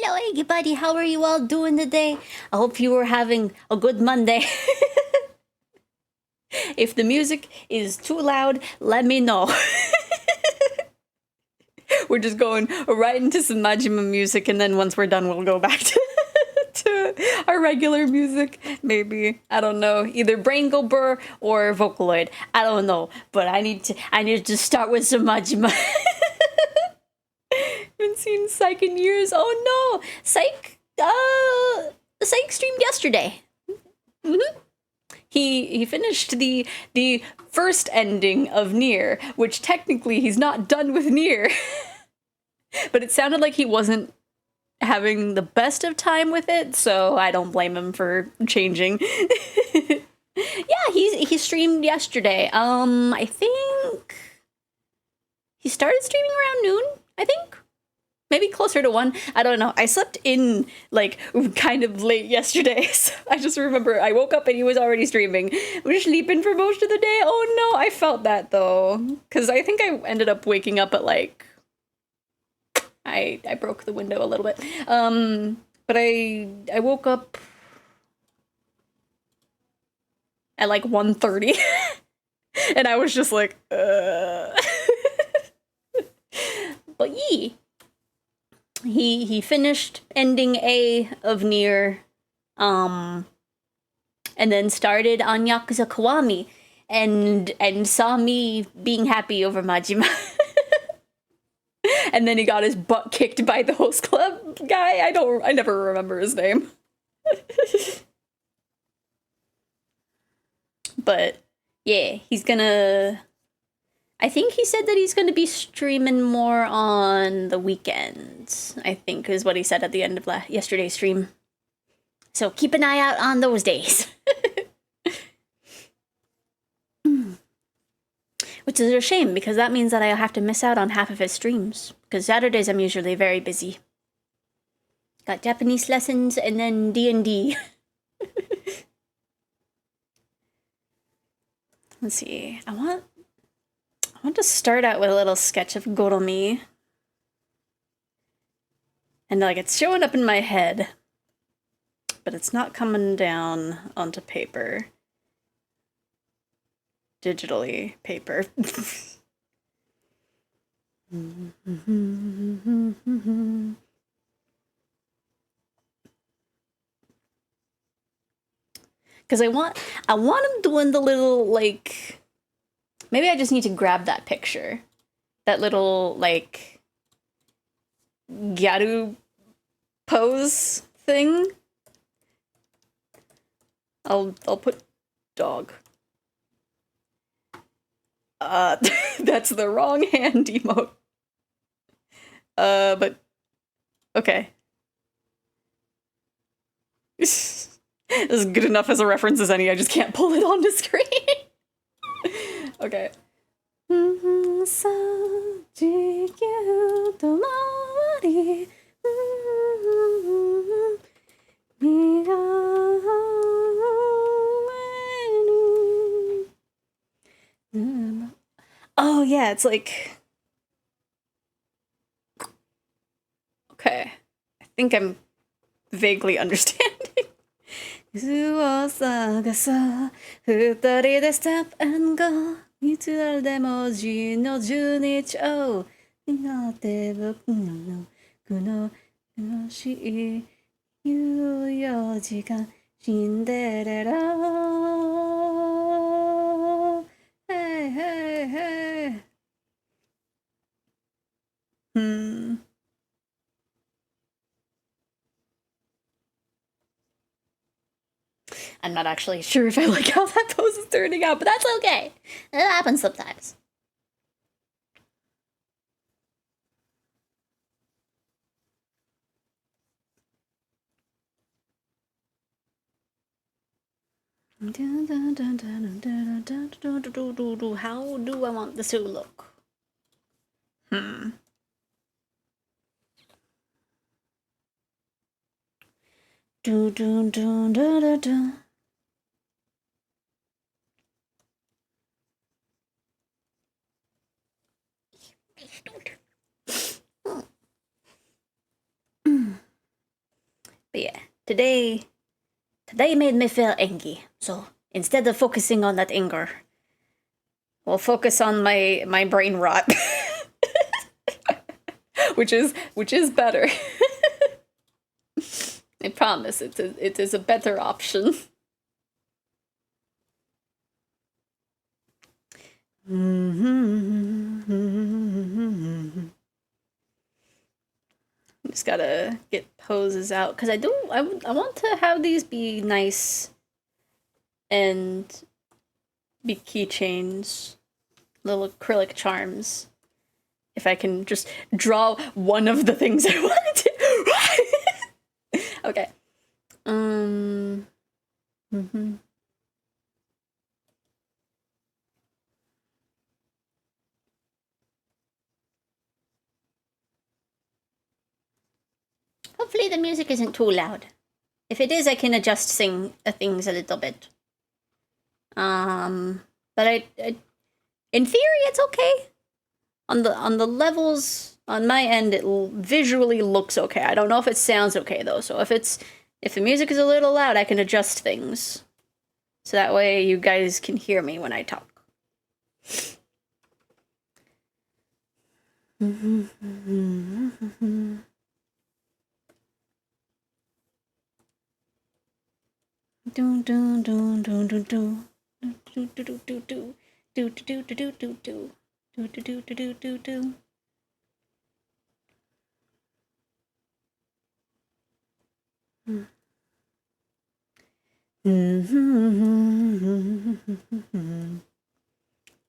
Hello, everybody. How are you all doing today? I hope you were having a good Monday. If the music is too loud, let me know. We're just going right into some Majima music, and then once we're done, we'll go back to our regular music. Maybe, I don't know, either Brain Go Burr or Vocaloid. I don't know, but I need to start with some Majima. Haven't seen Psych in years. Oh no, Psych streamed yesterday. Mm-hmm. He finished the first ending of Nier, which technically he's not done with Nier. But it sounded like he wasn't having the best of time with it, so I don't blame him for changing. Yeah, he streamed yesterday. I think he started streaming around noon, I think. Maybe closer to 1. I don't know. I slept in, like, kind of late yesterday. So I just remember I woke up and he was already streaming. I was sleeping for most of the day. Oh no, I felt that though. Because I think I ended up waking up at, like... I broke the window a little bit. But I woke up at, like, 1:30. And I was just like, But yeah. He finished ending A of Nier, and then started on Yakuza Kiwami, and saw me being happy over Majima. And then he got his butt kicked by the host club guy. I never remember his name. But yeah, I think he said that he's gonna be streaming more on the weekends, I think is what he said at the end of yesterday's stream. So keep an eye out on those days. Which is a shame, because that means that I'll have to miss out on half of his streams. Because Saturdays I'm usually very busy. Got Japanese lessons and then D&D. Let's see, I want to start out with a little sketch of Goromi. And like it's showing up in my head, but it's not coming down onto paper. Digitally paper. Because I want him doing the little, like, maybe I just need to grab that picture. That little, like, Gyaru pose thing. I'll put dog. That's the wrong hand emote. But okay. This is good enough as a reference as any. I just can't pull it onto screen. Okay. Oh yeah, it's like... Okay. I think I'm vaguely understanding. 探そう二人で stop and go いつあれでもGの12丁になって僕の楽しい14時間シンデレラ Hey hey hey I'm not actually sure if I like how that pose is turning out, but that's okay. It happens sometimes. How do I want this to look? Do do do do do do. But yeah, today made me feel angry. So instead of focusing on that anger, we'll focus on my brain rot. which is better. I promise it is a better option. Just gotta get poses out because I want to have these be nice and be keychains, little acrylic charms. If I can just draw one of the things I want to. Okay. Hopefully the music isn't too loud. If it is, I can adjust things a little bit. But I in theory, it's okay. On the levels on my end, it visually looks okay. I don't know if it sounds okay though. So if the music is a little loud, I can adjust things. So that way you guys can hear me when I talk.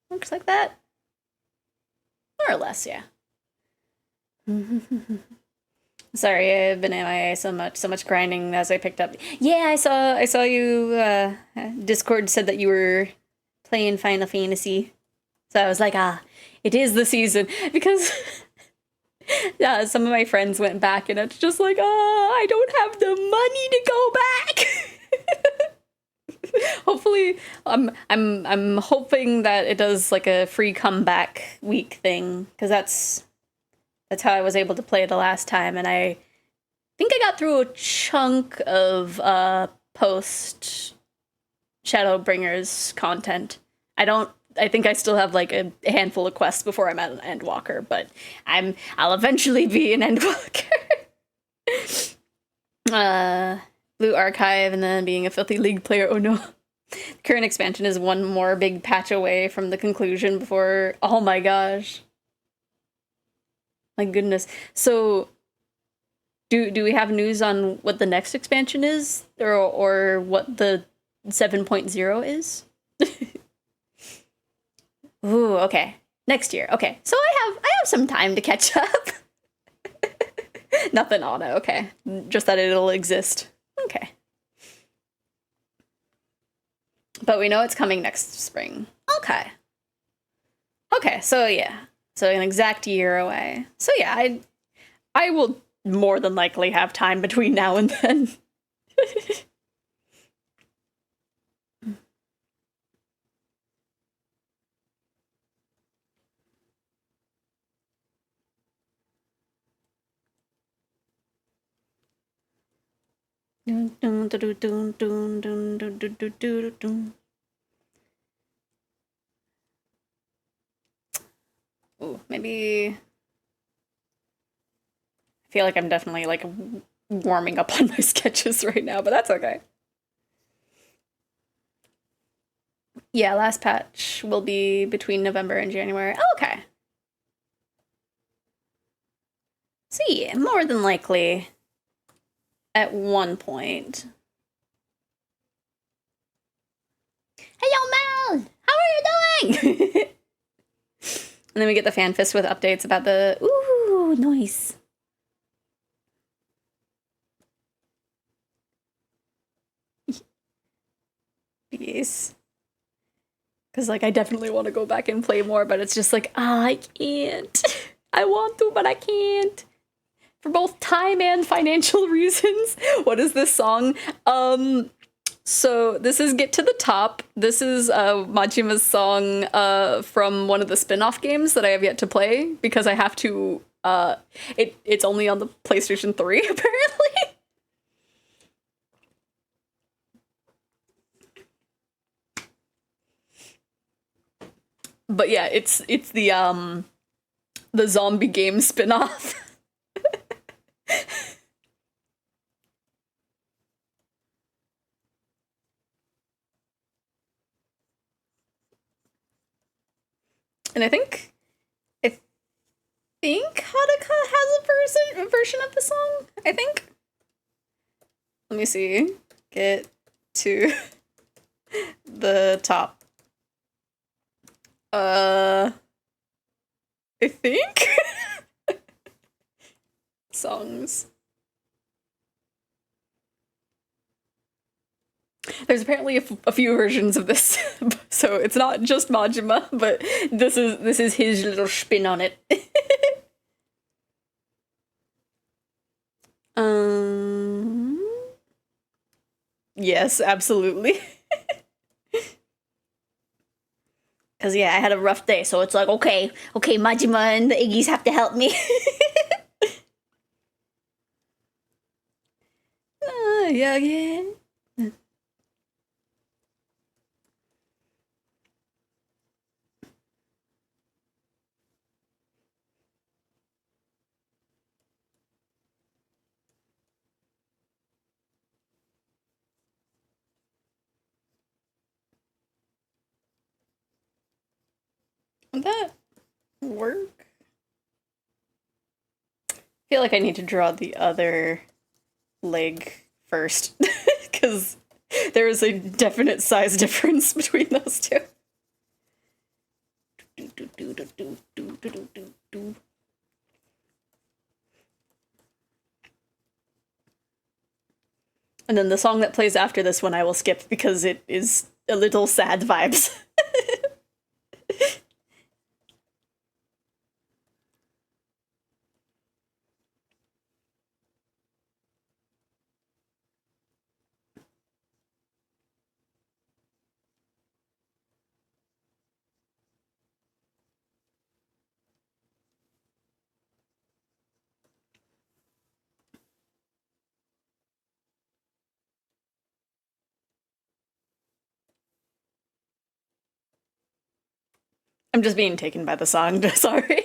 Looks like that. More or less, yeah. Sorry, I've been MIA so much grinding as I picked up. Yeah, I saw you Discord said that you were playing Final Fantasy. So I was like, it is the season because yeah, some of my friends went back and it's just like, I don't have the money to go back. Hopefully, I'm hoping that it does like a free comeback week thing because that's how I was able to play the last time, and I think I got through a chunk of post Shadowbringers content. I think I still have like a handful of quests before I'm at an Endwalker, but I'll eventually be an Endwalker. Blue Archive and then being a Filthy League player. Oh no. The current expansion is one more big patch away from the conclusion before, oh my gosh. My goodness. So do we have news on what the next expansion is or what the 7.0 is? Ooh, okay. Next year. Okay. So I have some time to catch up. Nothing on it. Okay. Just that it'll exist. Okay. But we know it's coming next spring. Okay. Okay, so yeah. So an exact year away. So yeah, I will more than likely have time between now and then. Ooh, maybe I feel like I'm definitely like warming up on my sketches right now, but that's okay. Yeah, last patch will be between November and January. Oh, okay. See, more than likely at one point. Hello, Mel! How are you doing? And then we get the FanFest with updates about the... Ooh, nice. Yes. Because, like, I definitely want to go back and play more, but it's just like, I can't. I want to, but I can't. For both time and financial reasons. What is this song? So this is Get to the Top. This is Majima's song from one of the spin-off games that I have yet to play because I have to it's only on the PlayStation 3 apparently. But yeah, it's the zombie game spin-off. And I think Haruka has a version of the song. I think. Let me see. Get to the top. I think songs. There's apparently a few versions of this, so it's not just Majima, but this is his little spin on it. um, yes, absolutely. Cause yeah, I had a rough day, so it's like okay, Majima and the Iggy's have to help me. Yeah. Would that work? I feel like I need to draw the other leg first, because there is a definite size difference between those two. And then the song that plays after this one I will skip because it is a little sad vibes. I'm just being taken by the song, sorry.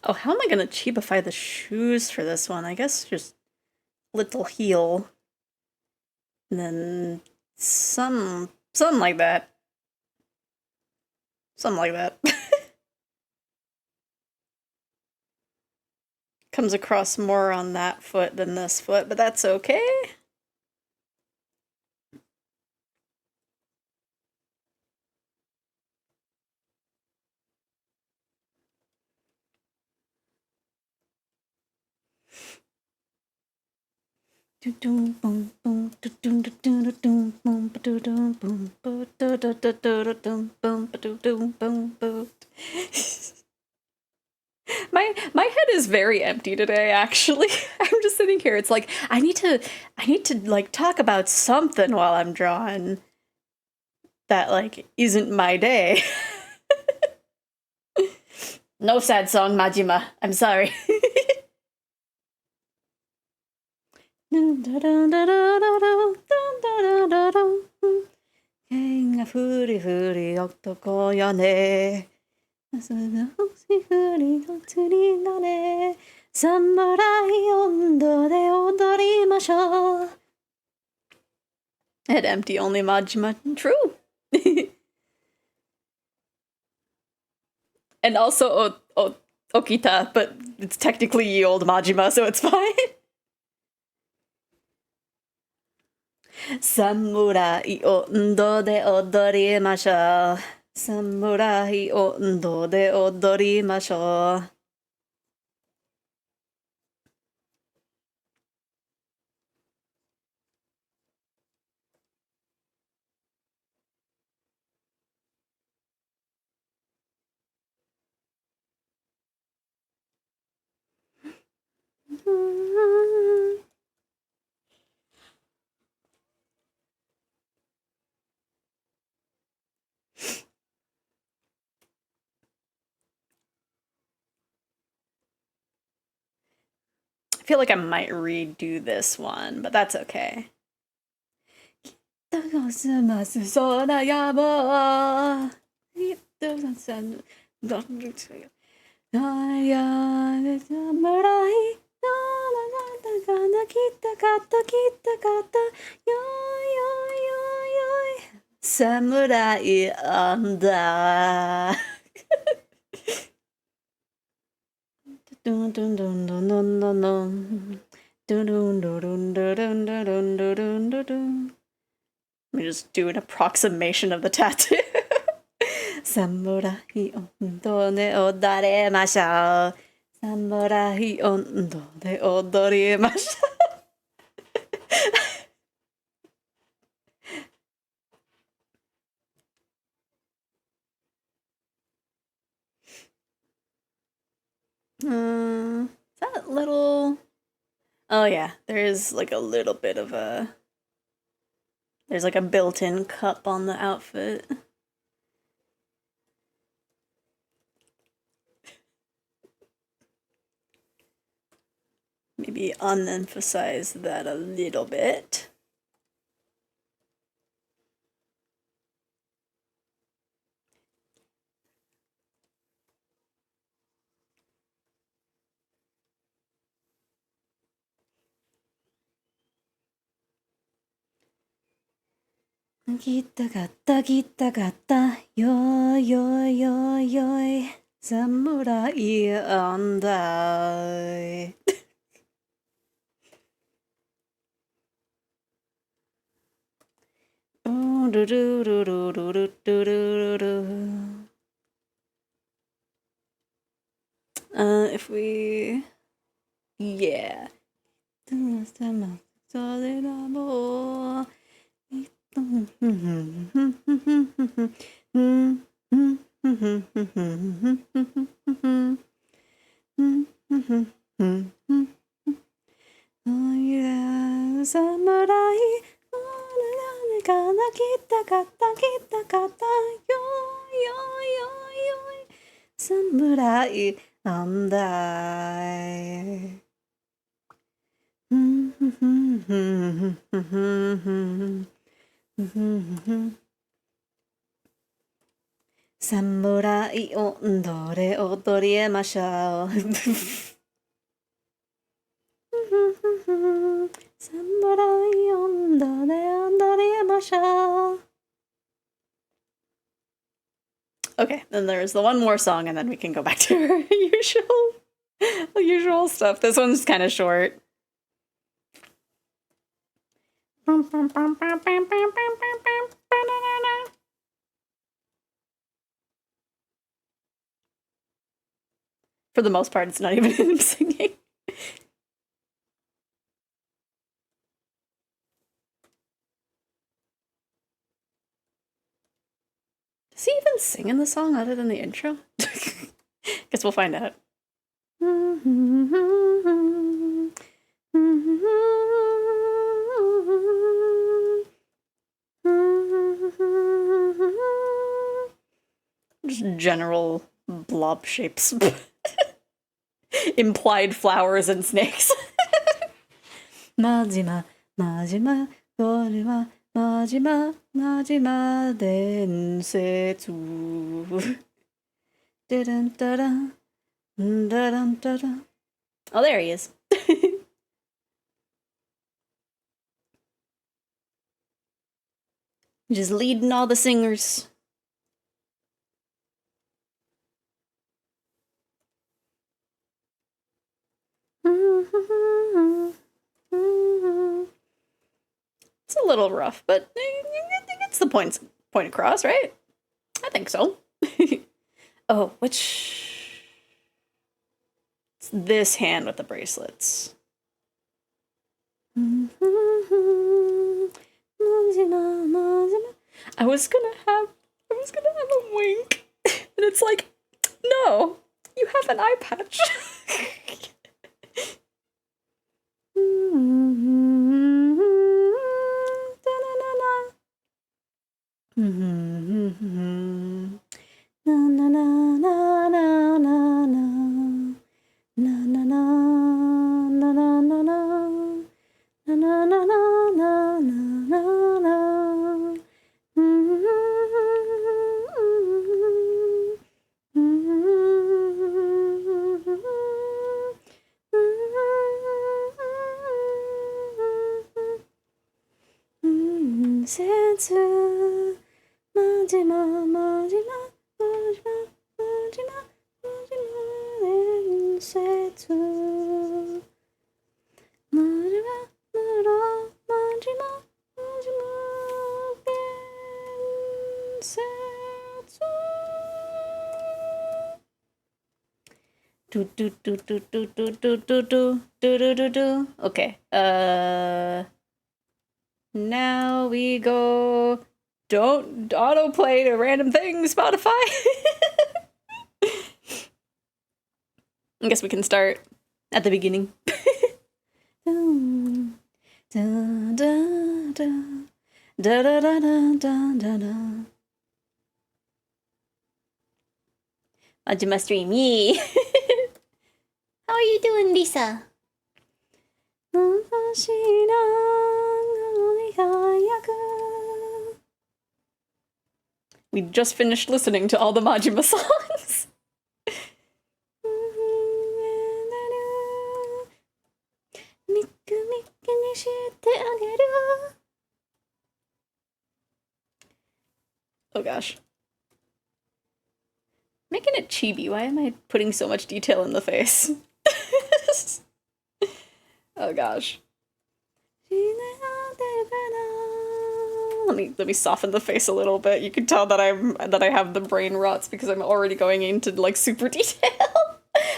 Oh, how am I gonna cheapify the shoes for this one? I guess just little heel. And then something like that. Something like that. Comes across more on that foot than this foot, but that's okay. My head is very empty today, actually. I'm just sitting here. It's like I need to like talk about something while I'm drawing that like isn't my day. No sad song, Majima. I'm sorry. Head empty only, Majima. True. And also Okita, but it's technically ye old Majima, so it's fine. Samurai o ndo de odorimashou. Samurai o ndo de odorimashou. feel like I might redo this one, but that's okay. Samurai anda. Dun dun dun dun dun dun dun. Dun dun dun dun dun dun dun dun dun dun. Let me just do an approximation of the tattoo. Samurai ondo ne odaremashou. Samurai ondo ne odorimashou. That little... Oh yeah, there is like a little bit of a... There's like a built-in cup on the outfit. Maybe unemphasize that a little bit. Kita kata, yo yo yo yo, samurai andai. If we... Yeah. Oh yeah, samurai. Kita kata, yo yo yo yo, samurai andai. Samurai ondo de odorimashou. Samurai ondo de odorimashou. Okay, then there's the one more song, and then we can go back to our usual stuff. This one's kind of short. For the most part, it's not even him singing. Does he even sing in the song other than the intro? Guess we'll find out. Just general blob shapes. Implied flowers and snakes. Majima, Majima, Majima, Majima, Majima densetsu. Oh, there he is. Just leading all the singers. It's a little rough, but I think it's the point across, right? I think so. Oh, which... It's this hand with the bracelets. I was gonna have a wink, and it's like, no, you have an eye patch. Densetsu Majima Majima Majima Majima Majima Densetsu Majima Muro Majima Majima Densetsu. Do. Okay. Now we go. Don't autoplay to random things, Spotify. I guess we can start at the beginning. Majima stream, yee. How are you doing, Lisa? We just finished listening to all the Majima songs. Oh gosh. Making it chibi. Why am I putting so much detail in the face? Oh gosh. Let me soften the face a little bit. You can tell that I have the brain rots because I'm already going into like super detail.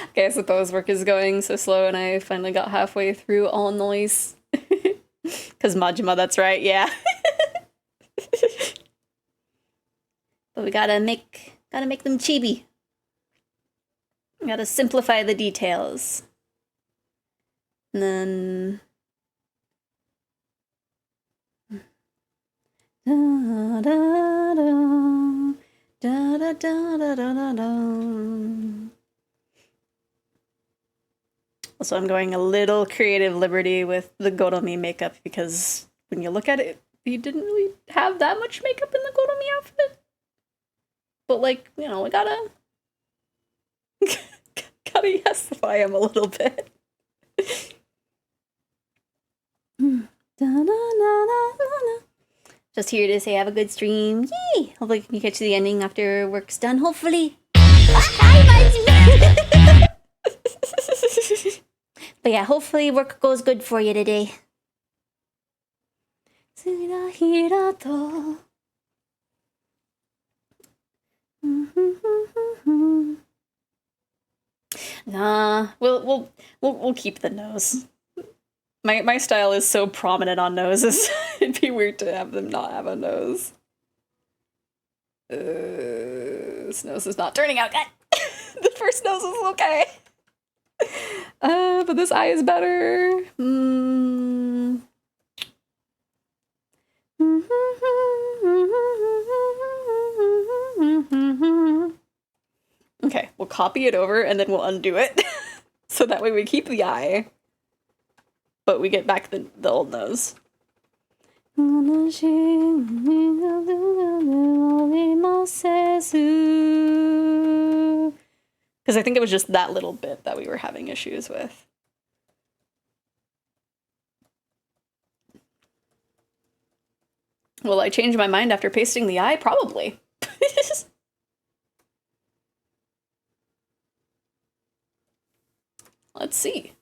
Okay, I suppose work is going so slow and I finally got halfway through all noise. Cause Majima, that's right, yeah. But we gotta make them chibi. We gotta simplify the details. And then da, da, da, da, da, da, da, da. Also, I'm going a little creative liberty with the Goromi makeup because when you look at it, he didn't really have that much makeup in the Goromi outfit. But like, you know, I gotta yesify him a little bit. Just here to say have a good stream. Yay! Hopefully we can catch the ending after work's done, hopefully. Hi, but yeah, hopefully work goes good for you today. Nah, we'll keep the nose. My style is so prominent on noses. It'd be weird to have them not have a nose. This nose is not turning out good. The first nose is okay. But this eye is better. Okay, we'll copy it over and then we'll undo it. So that way we keep the eye, but we get back the old nose. Because I think it was just that little bit that we were having issues with. Will I change my mind after pasting the eye? Probably. Let's see.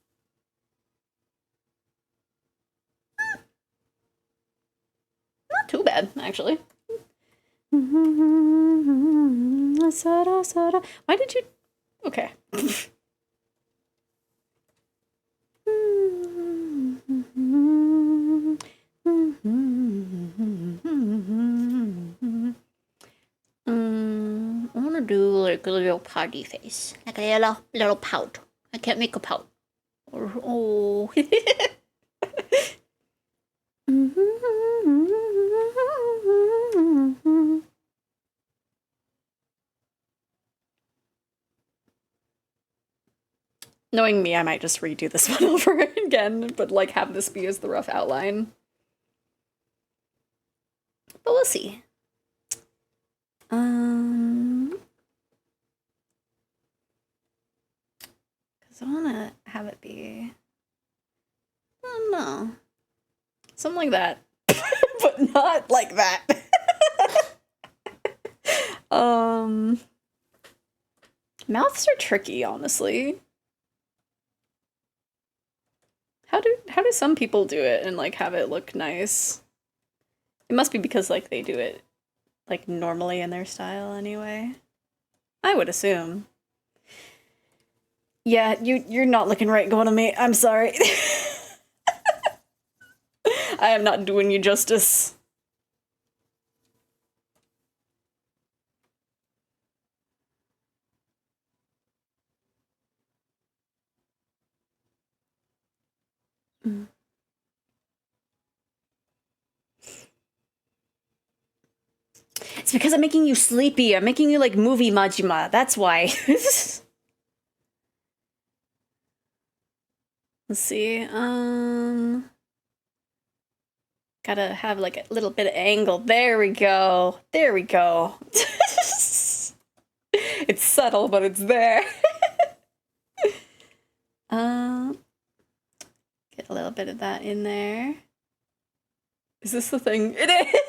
Not too bad, actually. Why did you... Okay. I want to do like a little pouty face. Like a little pout. I can't make a pout. Oh. Knowing me, I might just redo this one over again, but like have this be as the rough outline. But we'll see. Because I want to have it be... I don't know. Something like that. but not like that. Mouths are tricky, honestly. How do some people do it and like have it look nice? It must be because like they do it like normally in their style anyway. I would assume. Yeah, you're not looking right going to me. I'm sorry. I am not doing you justice. Mm. It's because I'm making you sleepy. I'm making you like movie Majima. That's why. Let's see. Gotta have like a little bit of angle. There we go. There we go. It's subtle, but it's there. Get a little bit of that in there. Is this the thing? It is!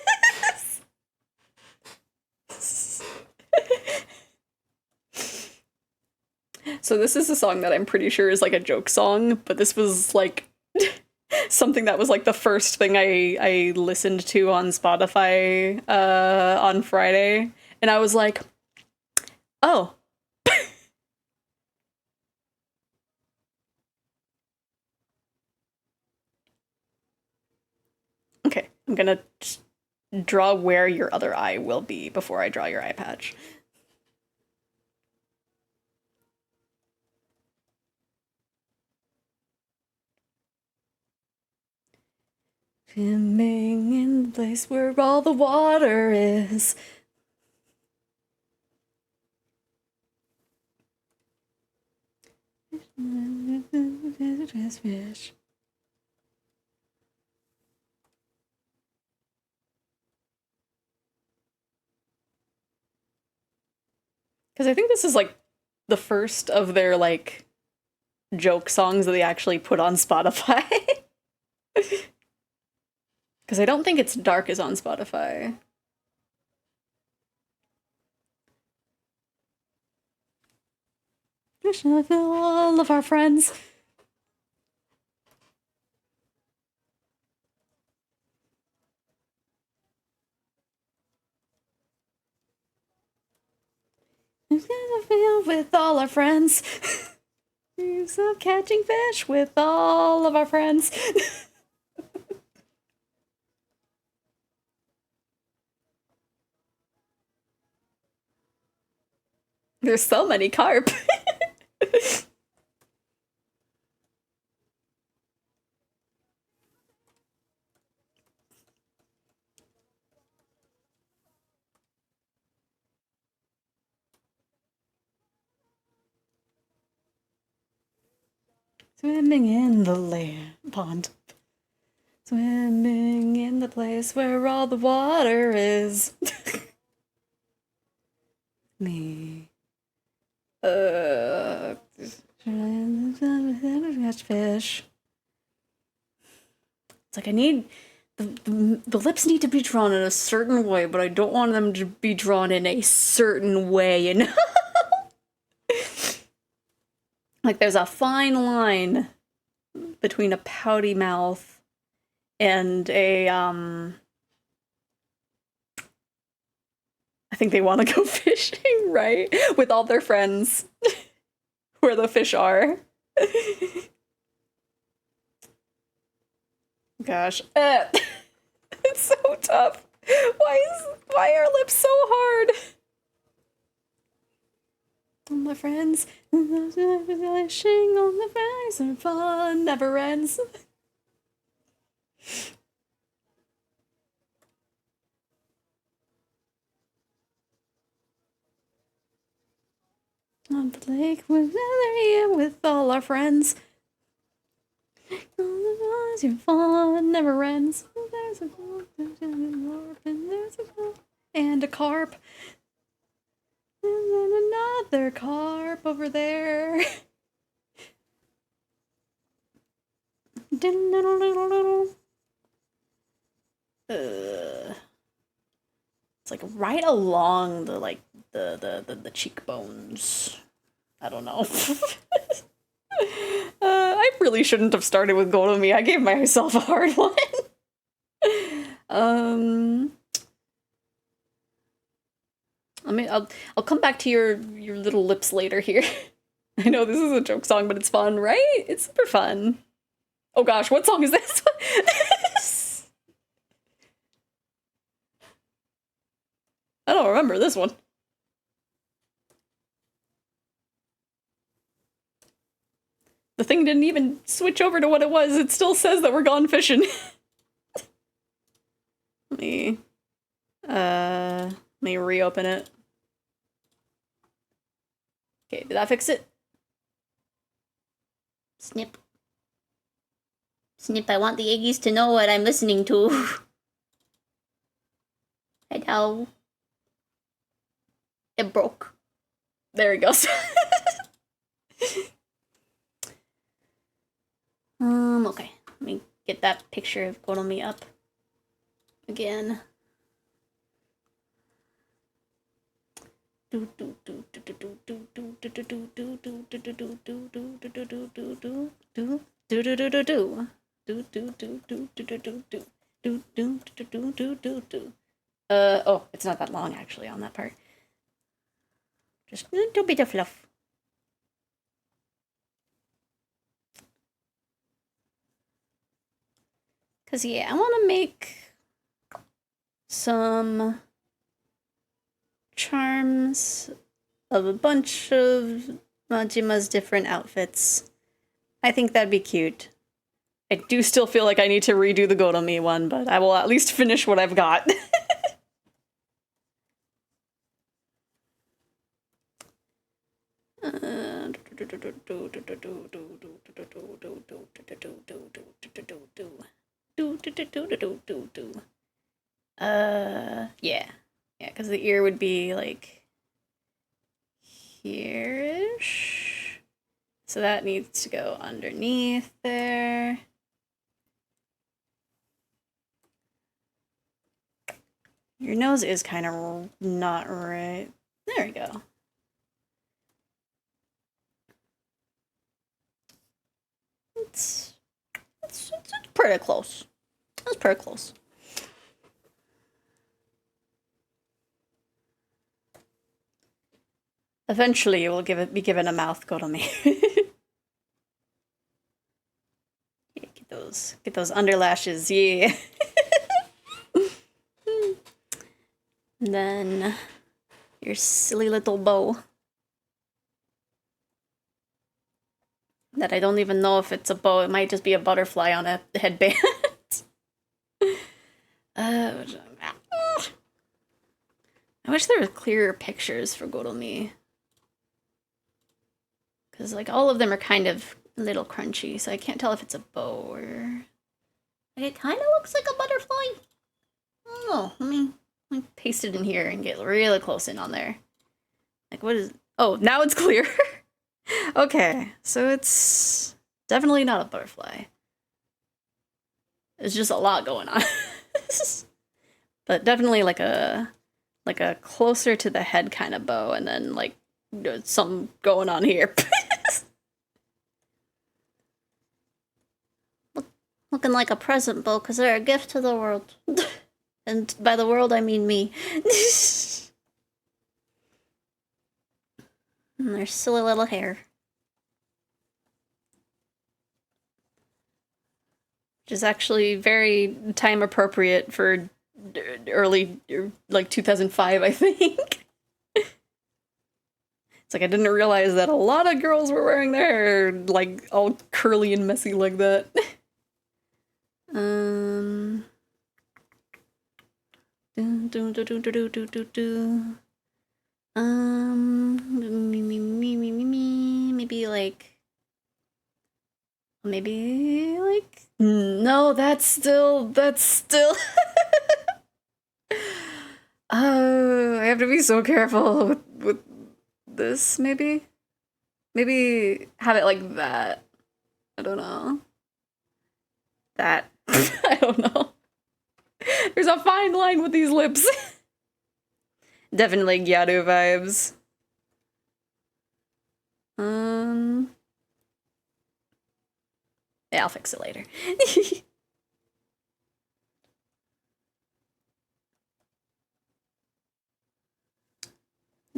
So this is a song that I'm pretty sure is like a joke song, but this was like something that was like the first thing I listened to on Spotify on Friday, and I was like, oh. Okay, I'm gonna draw where your other eye will be before I draw your eye patch. Swimming in the place where all the water is. Fish. Because I think this is like the first of their like joke songs that they actually put on Spotify. Because I don't think It's Dark is on Spotify. All of our friends. With all our friends. So catching fish with all of our friends. There's so many carp. Swimming in the pond. Swimming in the place where all the water is. Me. Catch fish. It's like I need the lips need to be drawn in a certain way, but I don't want them to be drawn in a certain way, you know? Like there's a fine line between a pouty mouth and a I think they want to go fishing, right? With all their friends where the fish are. Gosh. It's so tough. Why are lips so hard? All my friends, wishing on the face and fun never ends. On the lake with all our friends. Your fun never ends. There's a and a carp. And then another carp over there. It's like right along the the cheekbones. I don't know. I really shouldn't have started with Goromi. I gave myself a hard one. I'll come back to your little lips later here. I know this is a joke song, but it's fun, right? It's super fun. Oh gosh, what song is this? I don't remember this one. The thing didn't even switch over to what it was. It still says that we're gone fishing. Let me reopen it. Okay, did that fix it? Snip. Snip, I want the Iggies to know what I'm listening to. Hello. It broke. There it goes. Okay. Let me get that picture of Goromi up again. Oh, it's not that long actually on that part. Just a little bit of fluff. Cause yeah, I want to make some charms of a bunch of Majima's different outfits. I think that'd be cute. I do still feel like I need to redo the Goromi one, but I will at least finish what I've got. Yeah. Yeah, because the ear would be like here-ish. So that needs to go underneath there. Your nose is kind of not right. There we go. It's pretty close. That's pretty close. Eventually, you will be given a mouth, Goromi. Yeah, get those underlashes, yeah. And then your silly little bow. That I don't even know if it's a bow. It might just be a butterfly on a headband. I wish there was clearer pictures for Goromi. Because, like, all of them are kind of a little crunchy, so I can't tell if it's a bow or... Like, it kind of looks like a butterfly. I don't know. Let me paste it in here and get really close in on there. Like, what is... Oh, now it's clear. Okay, so it's definitely not a butterfly. There's just a lot going on. But definitely like a closer to the head kind of bow, and then like something going on here. Looking like a present bow, because they're a gift to the world. And by the world, I mean me. And their silly little hair. Which is actually very time appropriate for early, like 2005, I think. It's like I didn't realize that a lot of girls were wearing their hair like all curly and messy like that. Maybe like no, that's still Oh, I have to be so careful with this, maybe have it like that. I don't know. That I don't know. There's a fine line with these lips. Definitely Gyaru vibes. Yeah, I'll fix it later.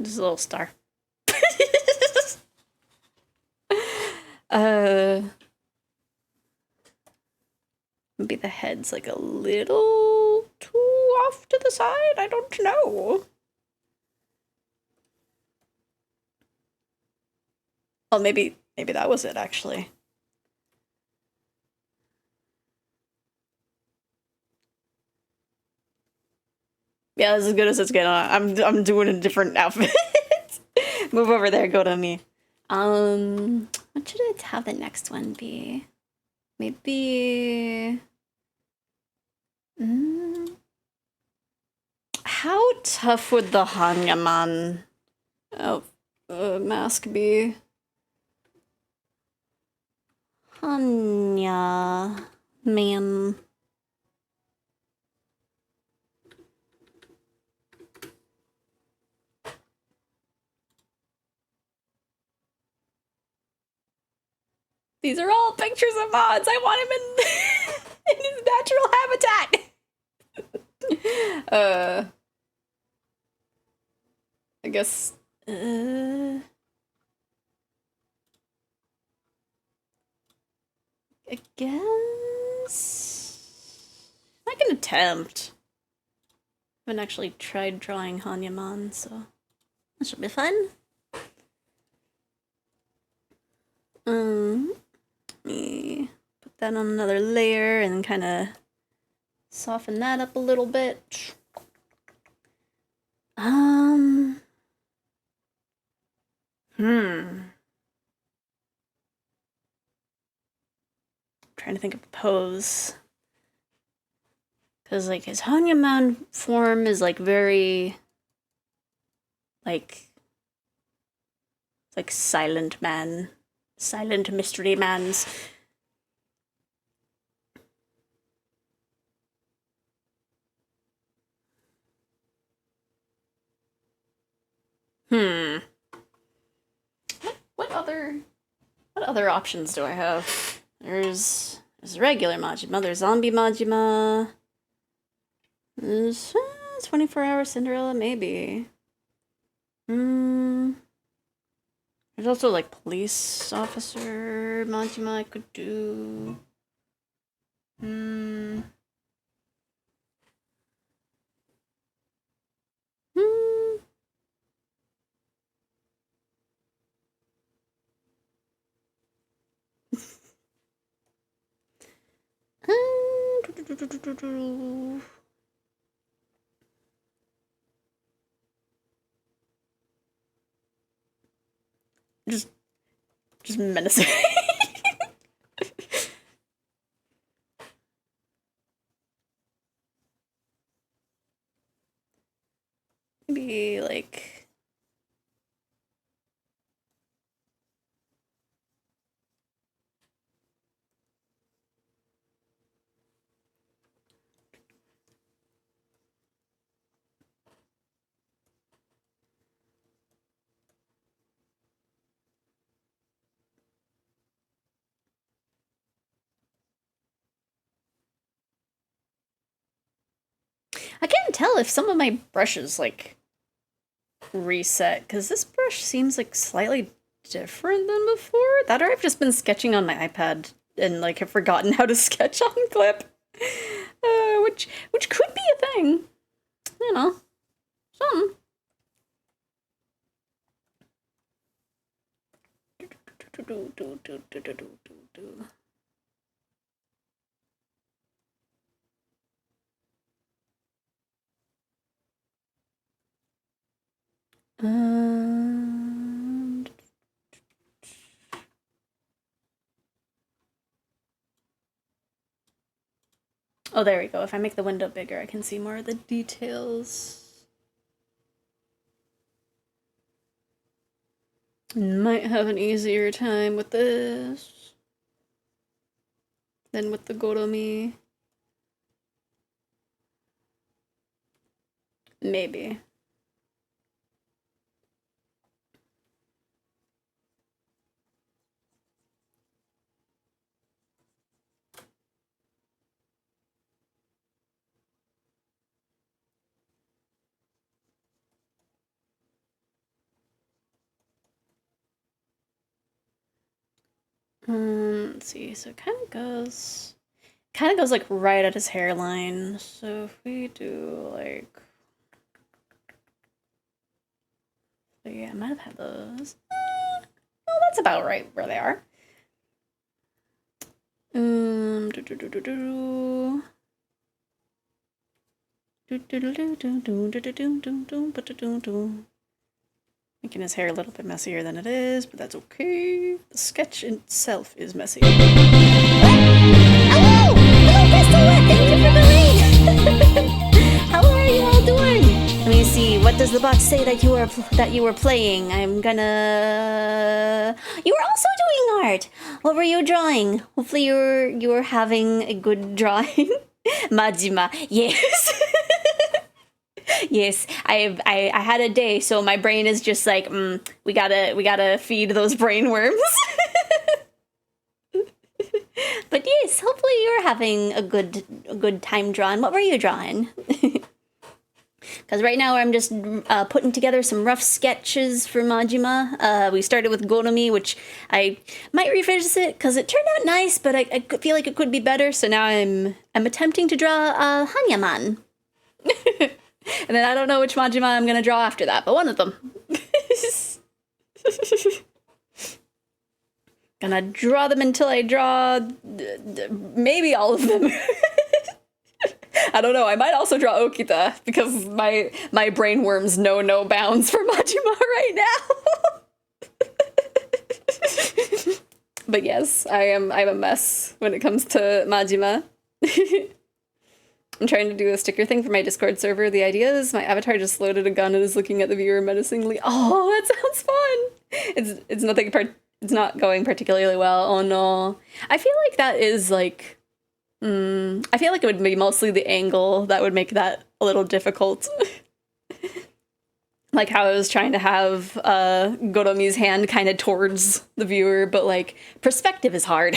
Just a little star. Maybe the head's like a little too off to the side? I don't know. Well, maybe that was it, actually. Yeah, that's as good as it's getting. I'm doing a different outfit. Move over there, go to me. What should I have the next one be? Maybe... How tough would the Hanyaman mask be? Hanya... Man... These are all pictures of mods. I want him in, in his natural habitat. I guess. I guess I can attempt. I haven't actually tried drawing Hanyaman, so that should be fun. Let me put that on another layer and kind of soften that up a little bit. Trying to think of a pose. Because, like, his Hanyaman form is, like, very... Like silent man. Silent mystery man's. What other options do I have? There's regular Majima, there's zombie Majima. There's 24-hour Cinderella, maybe. There's also like police officer Majima I could do. Just menacing. Maybe like I can't tell if some of my brushes like reset because this brush seems like slightly different than before. That or I've just been sketching on my iPad and like have forgotten how to sketch on clip, which could be a thing. You know, some. Oh, there we go. If I make the window bigger, I can see more of the details. Might have an easier time with this than with the Goromi. Maybe. Let's see. So it kind of goes like right at his hairline. So if we do like, so yeah, I might have had those. Well, that's about right where they are. Do do do do do. Making his hair a little bit messier than it is, but that's okay. The sketch itself is messy. Hello! Hello, Crystal! Thank you for the raid! How are you all doing? Let me see. What does the box say that you were playing? I'm gonna. You were also doing art. What were you drawing? Hopefully you were having a good drawing. Majima. Yes. Yes, I had a day, so my brain is just like, we gotta feed those brain worms. But yes, hopefully you're having a good time drawing. What were you drawing? Because right now I'm just putting together some rough sketches for Majima. We started with Gonomi, which I might revisit because it turned out nice, but I feel like it could be better. So now I'm attempting to draw Hanyaman. And then I don't know which Majima I'm gonna draw after that, but one of them. Gonna draw them until I draw maybe all of them. I don't know. I might also draw Okita because my brain worms know no bounds for Majima right now. But yes, I'm a mess when it comes to Majima. I'm trying to do a sticker thing for my Discord server. The idea is my avatar just loaded a gun and is looking at the viewer menacingly. Oh, that sounds fun. It's not going particularly well. Oh no. I feel like that is like I feel like it would be mostly the angle that would make that a little difficult. Like how I was trying to have Goromi's hand kind of towards the viewer, but like perspective is hard.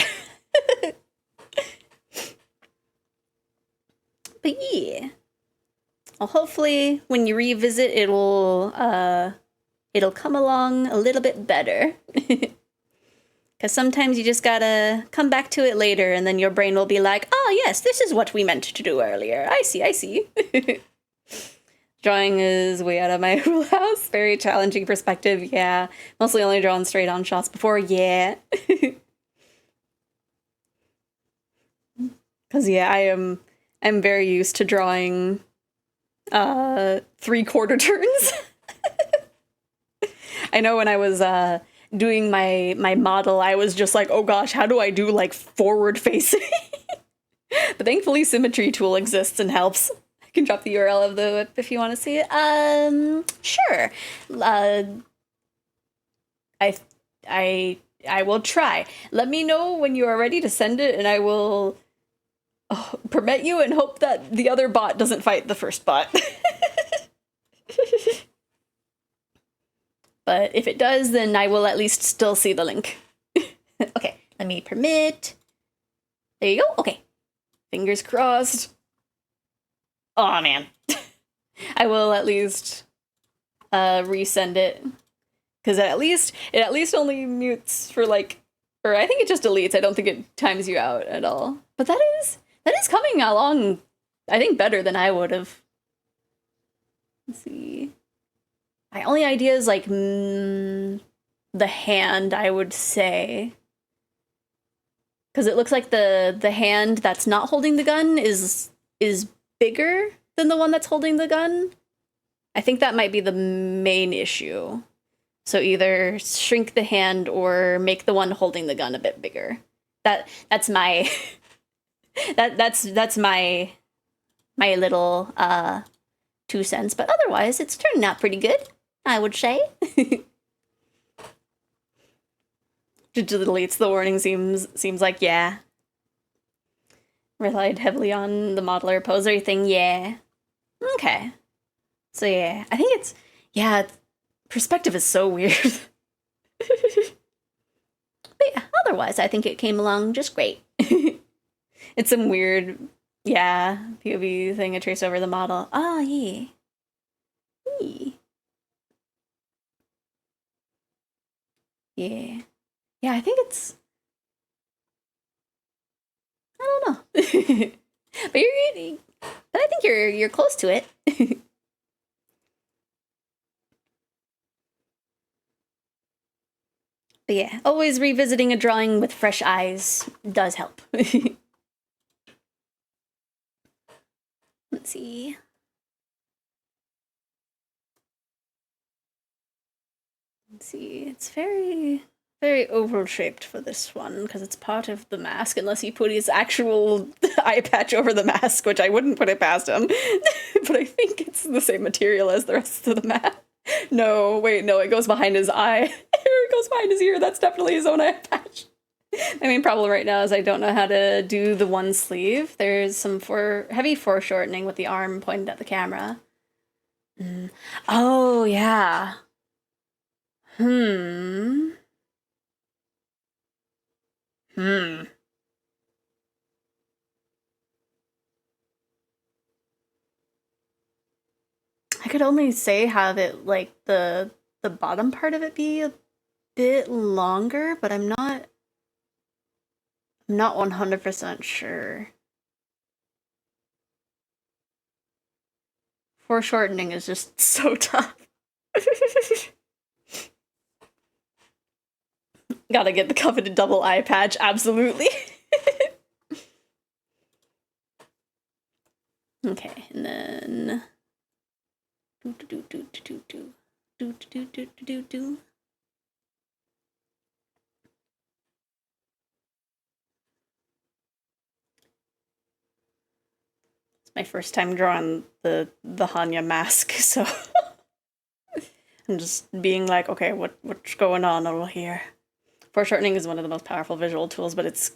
But yeah. Well, hopefully when you revisit it'll come along a little bit better. Because sometimes you just gotta come back to it later and then your brain will be like, oh yes, this is what we meant to do earlier. I see. Drawing is way out of my wheelhouse. Very challenging perspective, yeah. Mostly only drawn straight on shots before, yeah. Because yeah, I'm very used to drawing 3/4 turns. I know when I was doing my model, I was just like, oh gosh, how do I do like forward facing? But thankfully symmetry tool exists and helps. I can drop the URL of the whip if you want to see it. Sure. I will try. Let me know when you are ready to send it and I will permit you and hope that the other bot doesn't fight the first bot. But if it does, then I will at least still see the link. Okay, let me permit. There you go. Okay. Fingers crossed. Oh man. I will at least resend it. Because it at least only mutes for like, or I think it just deletes. I don't think it times you out at all. But that is coming along, I think, better than I would have. Let's see. My only idea is like the hand, I would say. Because it looks like the hand that's not holding the gun is bigger than the one that's holding the gun. I think that might be the main issue. So either shrink the hand or make the one holding the gun a bit bigger. That's my that's my little 2 cents, but otherwise it's turning out pretty good, I would say. Deletes the warning seems like, yeah. Relied heavily on the modeler poser thing, yeah. Okay. So yeah, I think perspective is so weird. But yeah, otherwise, I think it came along just great. It's some weird, yeah, POV thing, a trace over the model. Oh, yeah. Yeah. Yeah. Yeah, I think it's, I don't know. But but I think you're close to it. But yeah, always revisiting a drawing with fresh eyes does help. Let's see. Let's see. It's very oval shaped for this one because it's part of the mask, unless he put his actual eye patch over the mask, which I wouldn't put it past him. But I think it's the same material as the rest of the mask. No, wait, no, it goes behind his eye. It goes behind his ear. That's definitely his own eye patch. My main problem right now is I don't know how to do the one sleeve. There's some heavy foreshortening with the arm pointed at the camera. Oh, yeah. Hmm. Hmm. I could only say have it like the bottom part of it be a bit longer, but I'm not 100% sure. Foreshortening is just so tough. Gotta get the coveted double eye patch, absolutely. Okay, and then do do do do do do do do do do do do. It's my first time drawing the Hanya mask, so I'm just being like, okay, what's going on over here? Foreshortening is one of the most powerful visual tools, but it's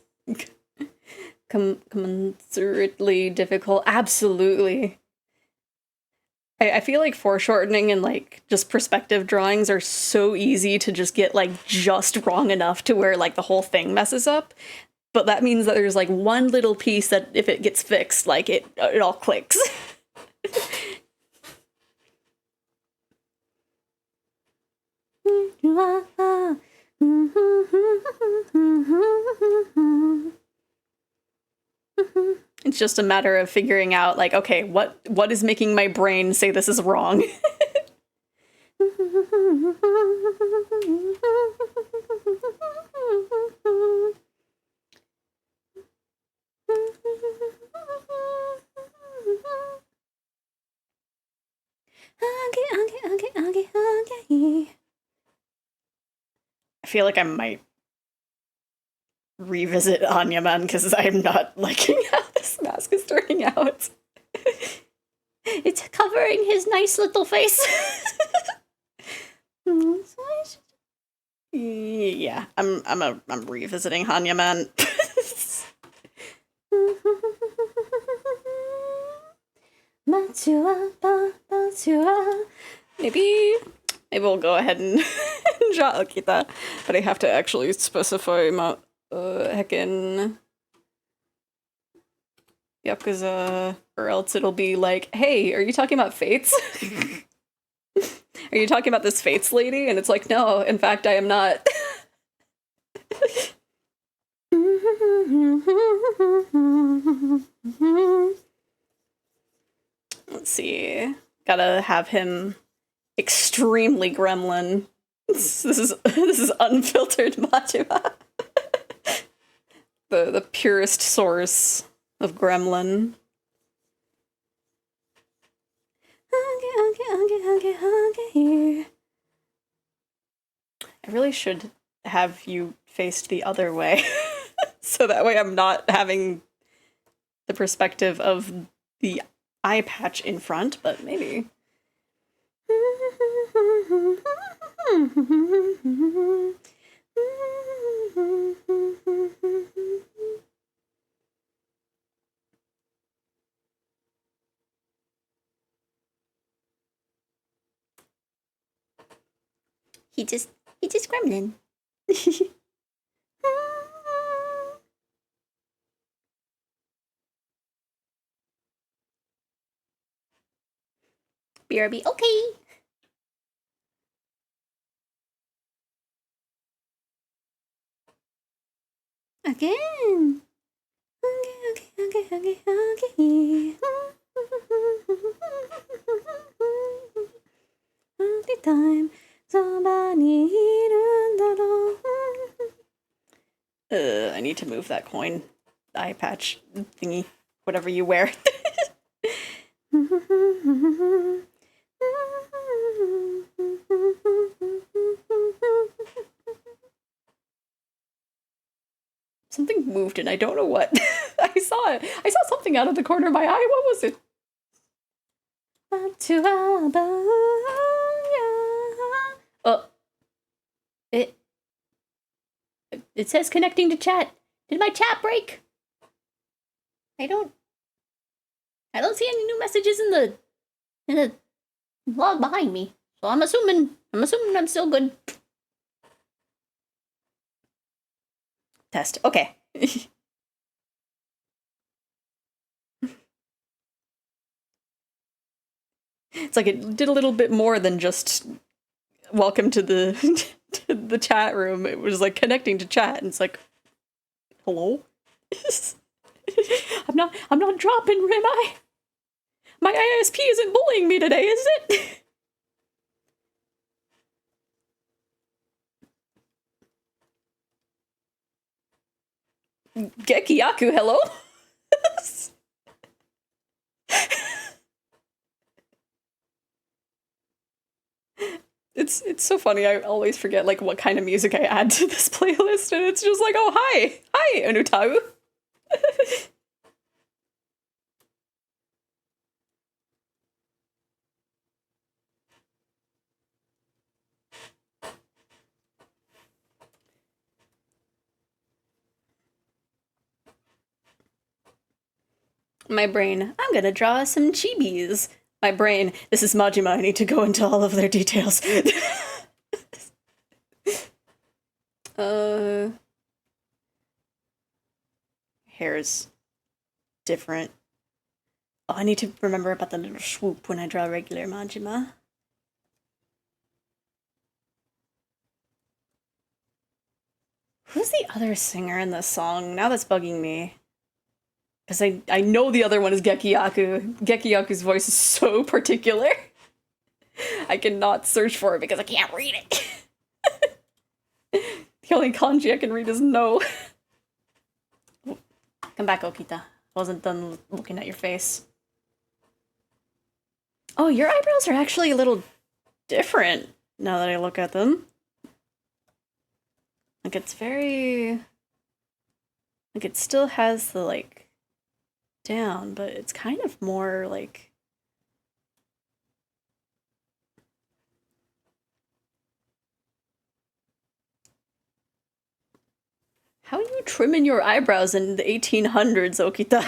commensurately difficult. Absolutely. I feel like foreshortening and like just perspective drawings are so easy to just get like just wrong enough to where like the whole thing messes up. But that means that there's like one little piece that if it gets fixed, like it all clicks. It's just a matter of figuring out like, okay, what is making my brain say this is wrong? I feel like I might revisit Anya Man because I'm not liking how this mask is turning out. It's covering his nice little face. Yeah, I'm revisiting Hanya Man. Maybe we'll go ahead and draw Okita, but I have to actually specify my heckin' Yakuza, or else it'll be like, hey, are you talking about Fates? Are you talking about this Fates lady? And it's like, no, in fact, I am not. Let's see. Gotta have him extremely gremlin. This is unfiltered Majima. The purest source of gremlin. I really should have you faced the other way. So that way I'm not having the perspective of the eye patch in front, but maybe. He just gremlin. BRB, okay. Again. Okay. The time somebody I need to move that coin eye patch thingy, whatever you wear. Something moved and I don't know what. I saw it. I saw something out of the corner of my eye. What was it? Oh. It says connecting to chat. Did my chat break? I don't see any new messages in the log behind me. So I'm assuming I'm still good. Test. Okay. It's like it did a little bit more than just welcome to the to the chat room. It was like connecting to chat, and it's like, hello. I'm not dropping, am I? My ISP isn't bullying me today, is it? Gekiyaku, hello? It's so funny. I always forget like what kind of music I add to this playlist, and it's just like, oh hi, Onutaru. My brain, I'm gonna draw some chibis. My brain, this is Majima, I need to go into all of their details. Hair's different. Oh, I need to remember about the little swoop when I draw regular Majima. Who's the other singer in this song? Now that's bugging me. Because I know the other one is Gekiyaku. Gekiyaku's voice is so particular. I cannot search for it because I can't read it. The only kanji I can read is no. Come back, Okita. I wasn't done looking at your face. Oh, your eyebrows are actually a little different now that I look at them. Like, it's very... Like, it still has the, like, down, but it's kind of more, like... How are you trimming your eyebrows in the 1800s, Okita?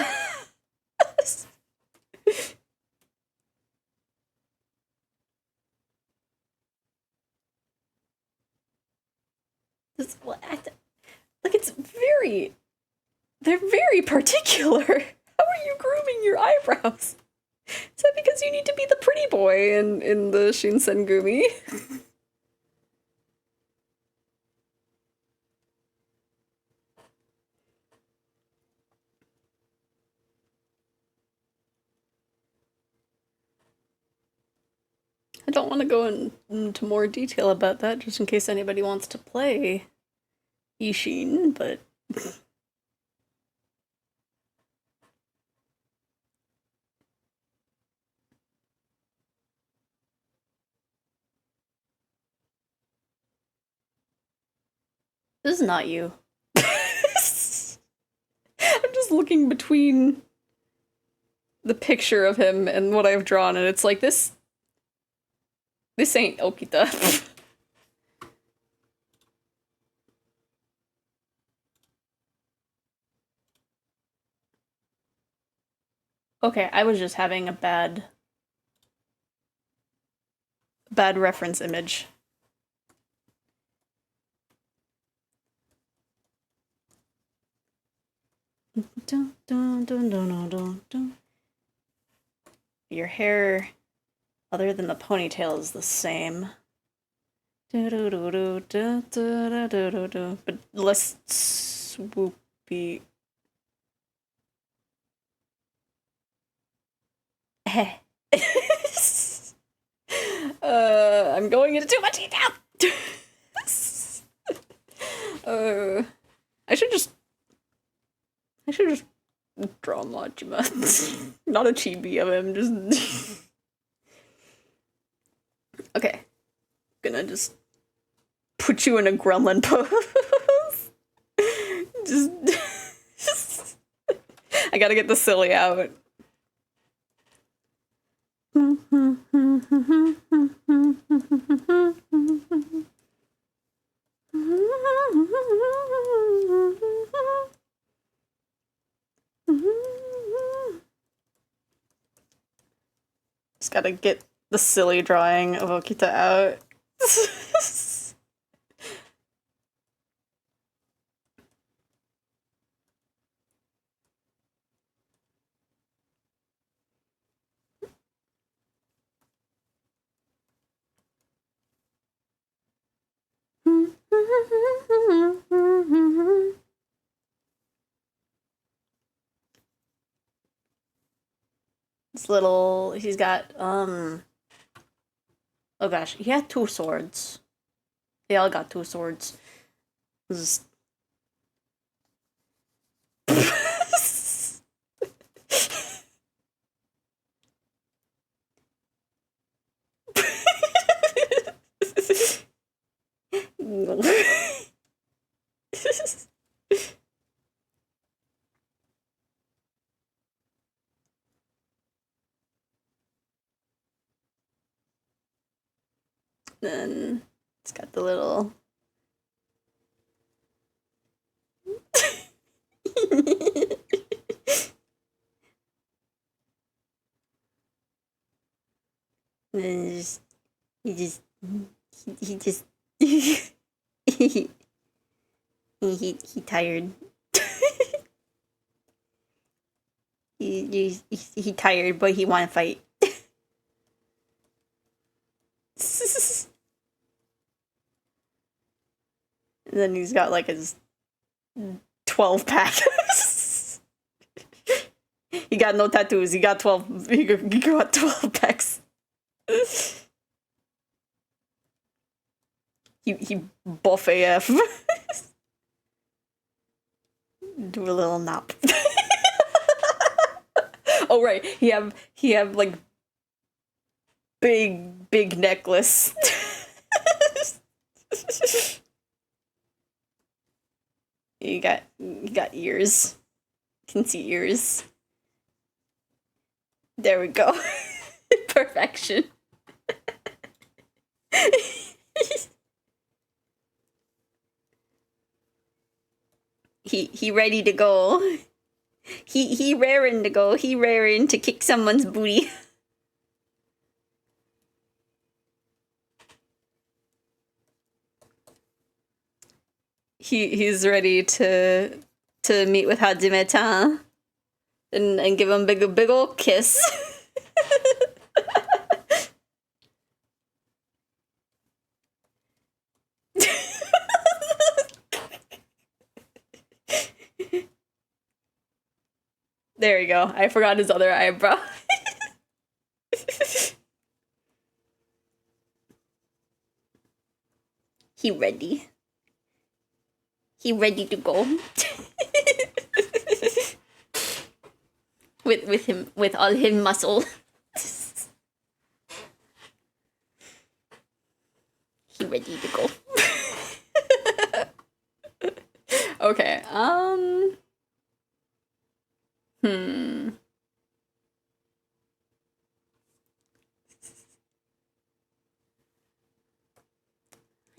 Like, it's very... They're very particular. How are you grooming your eyebrows? Is that because you need to be the pretty boy in the Shinsengumi? I don't want to go into more detail about that, just in case anybody wants to play Ishin, but... This is not you. I'm just looking between the picture of him and what I've drawn, and it's like, this ain't Okita. Okay, I was just having a bad reference image. Your hair, other than the ponytail, is the same. But less swoopy. I'm going into too much detail. I should just draw Majima. Not a chibi of him, just okay. Gonna just put you in a gremlin pose. just I gotta get the silly out. Just gotta get the silly drawing of Okita out. This little, he's got, oh gosh, he had 2 swords. They all got 2 swords. This Then it's got the little and then he tired. he tired, but he want to fight. And then he's got like his 12-pack. He got no tattoos. He got 12. He got 12 packs. He buff AF. Do a little nap. Oh right, he have like big necklace. You got ears. You can see ears. There we go. Perfection. He ready to go. He raring to go. He raring to kick someone's booty. He's ready to meet with Hajime-chan and give him big ol' kiss. There you go. I forgot his other eyebrow. He ready. He ready to go. with all his muscle. He ready to go. Okay, I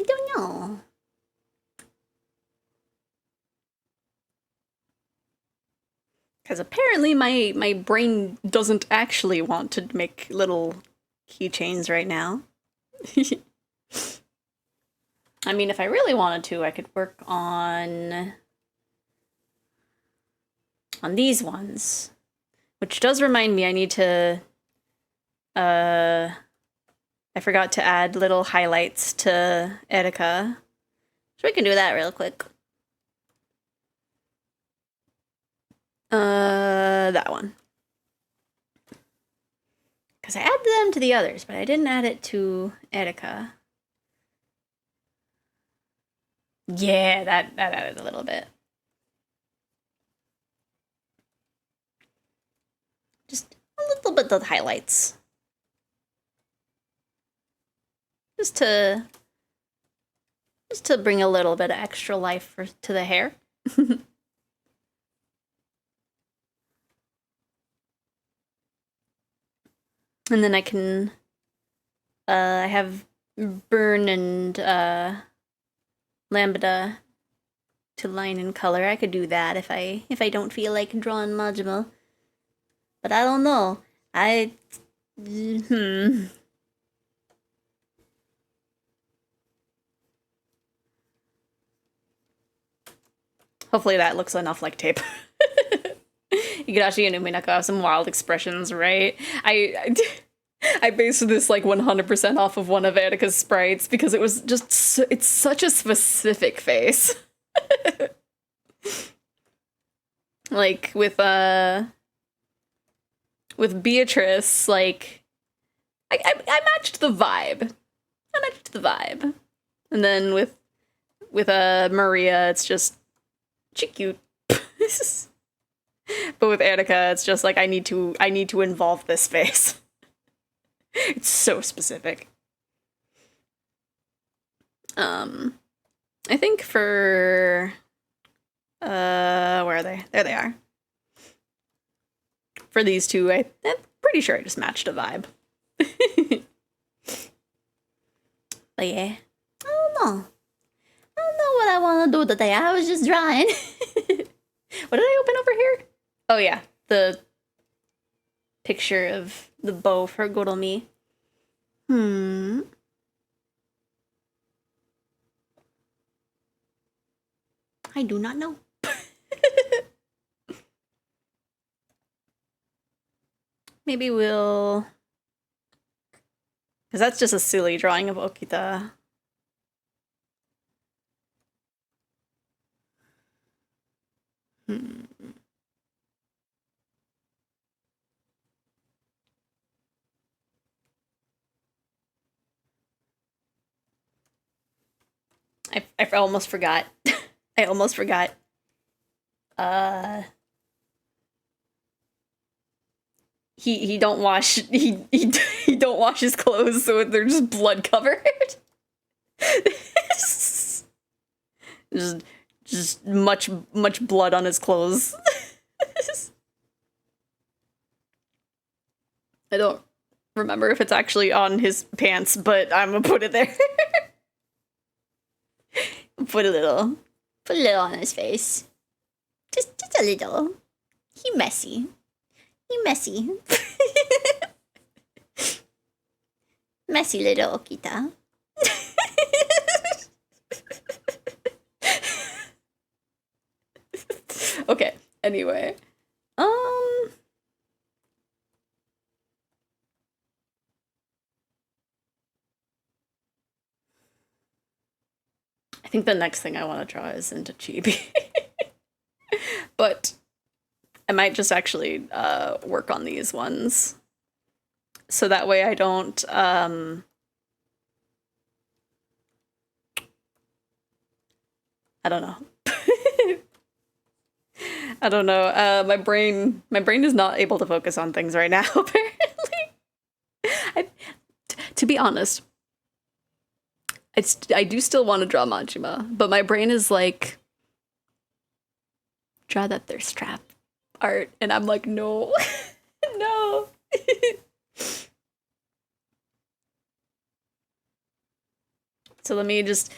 don't know. Because apparently my brain doesn't actually want to make little keychains right now. I mean, if I really wanted to, I could work on on these ones. Which does remind me I need to, I forgot to add little highlights to Erika. So we can do that real quick. That one. Because I added them to the others, but I didn't add it to Erika. Yeah, that added a little bit. Just a little bit of highlights. Just to bring a little bit of extra life to the hair. And then I can, I have Burn and Lambda to line in color. I could do that if I don't feel like drawing Majima. But I don't know. Hopefully that looks enough like tape. Igarashi and Umineko have some wild expressions, right? I based this like 100% off of one of Erika's sprites because it was just, it's such a specific face. Like with Beatrice, like I matched the vibe. I matched the vibe. And then with Maria, it's just cute. But with Erika, it's just like I need to involve this face. It's so specific. I think for where are they? There they are. For these two, I'm pretty sure I just matched a vibe. But yeah, I don't know. I don't know what I want to do today. I was just drawing. What did I open over here? Oh yeah, the picture of the bow for Goromi. I do not know. Maybe we'll... Because that's just a silly drawing of Okita. I almost forgot. I almost forgot. He don't wash he don't wash his clothes, so they're just blood covered. just much blood on his clothes. I don't remember if it's actually on his pants, but I'm gonna put it there. Put a little on his face. Just a little. He messy. Messy little Okita. Okay, anyway. I think the next thing I want to draw is into Chibi. But I might just actually work on these ones. So that way I don't... I don't know. I don't know. My brain is not able to focus on things right now, apparently. To be honest, I do still want to draw Majima, but my brain is like, draw that thirst trap art, and I'm like, no. No. So let me just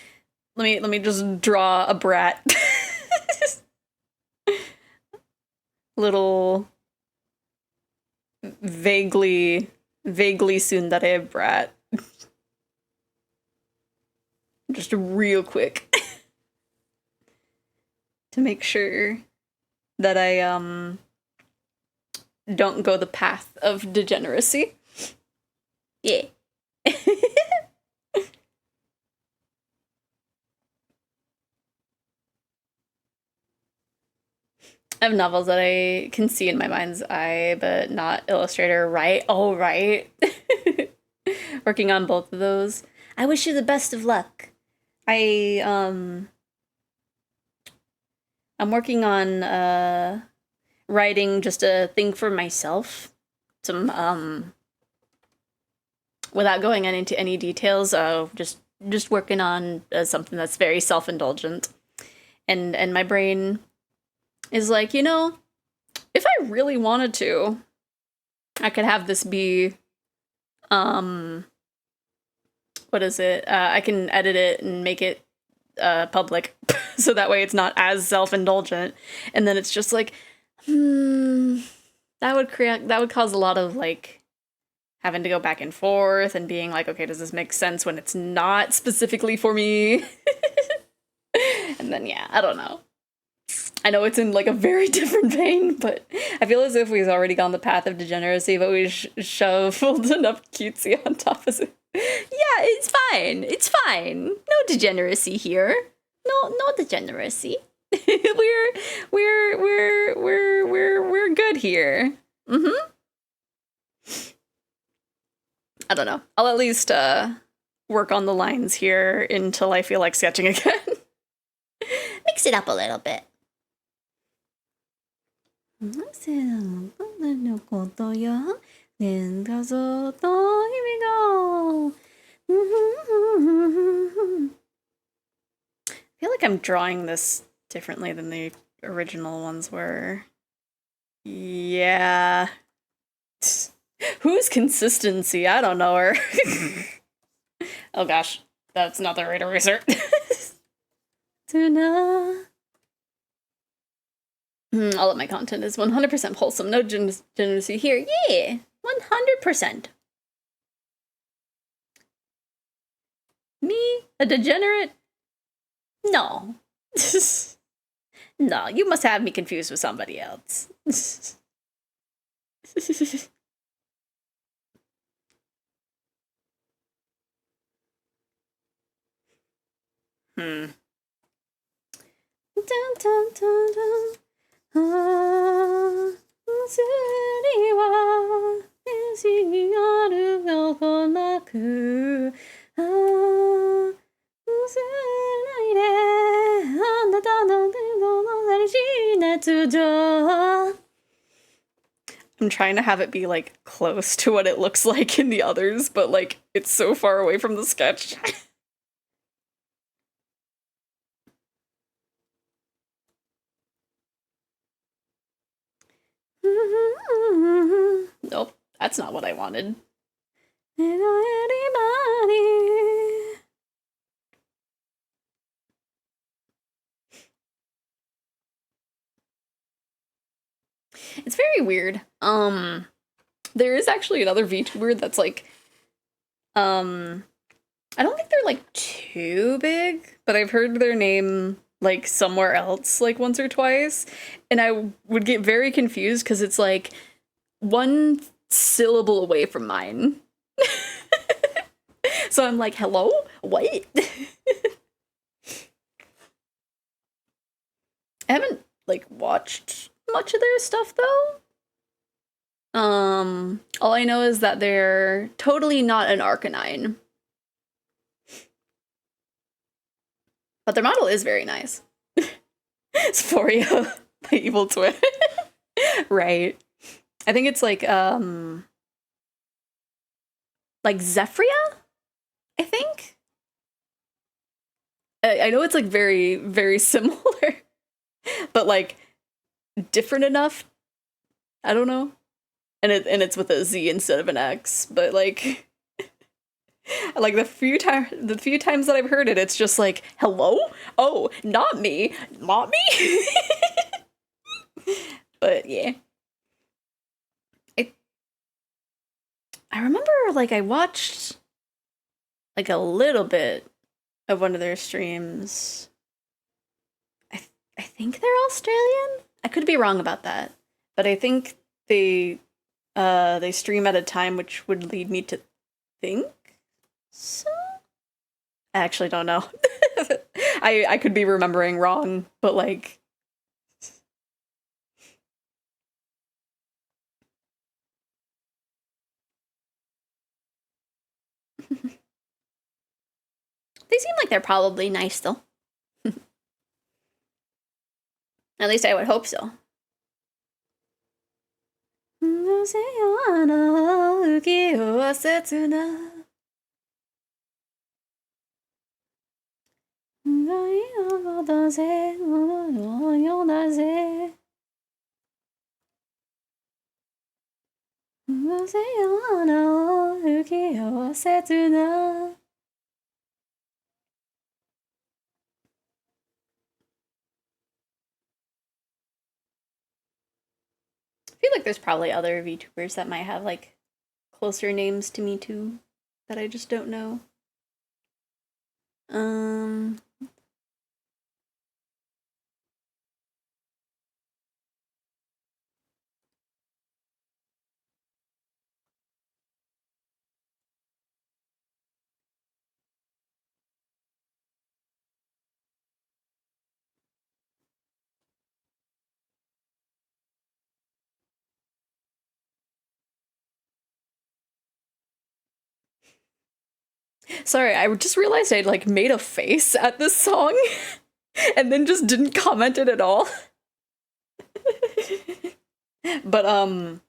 draw a brat. Little vaguely tsundere brat. Just real quick. To make sure that I don't go the path of degeneracy. Yeah. I have novels that I can see in my mind's eye, but not Illustrator, right? Oh, right. Working on both of those. I wish you the best of luck. I I'm working on writing just a thing for myself. Some without going into any details, just working on something that's very self-indulgent. And my brain is like, you know, if I really wanted to, I could have this be what is it? I can edit it and make it public so that way it's not as self-indulgent. And then it's just like, that would cause a lot of like having to go back and forth and being like, okay, does this make sense when it's not specifically for me? And then yeah, I don't know. I know it's in like a very different vein, but I feel as if we've already gone the path of degeneracy, but we shoveled enough cutesy on top of it. Yeah, it's fine. It's fine. No degeneracy here. No degeneracy. we're good here. Mm-hmm. I don't know. I'll at least work on the lines here until I feel like sketching again. Mix it up a little bit. I feel like I'm drawing this differently than the original ones were. Yeah. Whose consistency? I don't know her. Oh gosh, that's not the right eraser. All of my content is 100% wholesome. No degeneracy here. Yeah, 100%. Me? A degenerate? No. No, you must have me confused with somebody else. Dun, dun, dun, dun. I'm trying to have it be like close to what it looks like in the others, but like it's so far away from the sketch. Nope, that's not what I wanted. It's very weird. There is actually another VTuber that's like, I don't think they're like too big, but I've heard their name like somewhere else like once or twice, and I would get very confused because it's like one syllable away from mine. So I'm like, hello? What? I haven't like watched much of their stuff though. All I know is that they're totally not an Arcanine. But their model is very nice. Xephoria, my evil twin. Right. I think it's like Xephoria? I think? I know it's like very, very similar. But like different enough. I don't know. And it's with a Z instead of an X, but like like the few times that I've heard it, it's just like, hello? Oh, not me. Not me. But yeah. I remember like I watched like a little bit of one of their streams. I think they're Australian. I could be wrong about that, but I think they stream at a time which would lead me to think so. I actually don't know. I could be remembering wrong, but like they seem like they're probably nice though. At least I would hope so. I feel like there's probably other VTubers that might have like closer names to me too that I just don't know. Um Sorry, I just realized I like made a face at this song and then just didn't comment it at all. But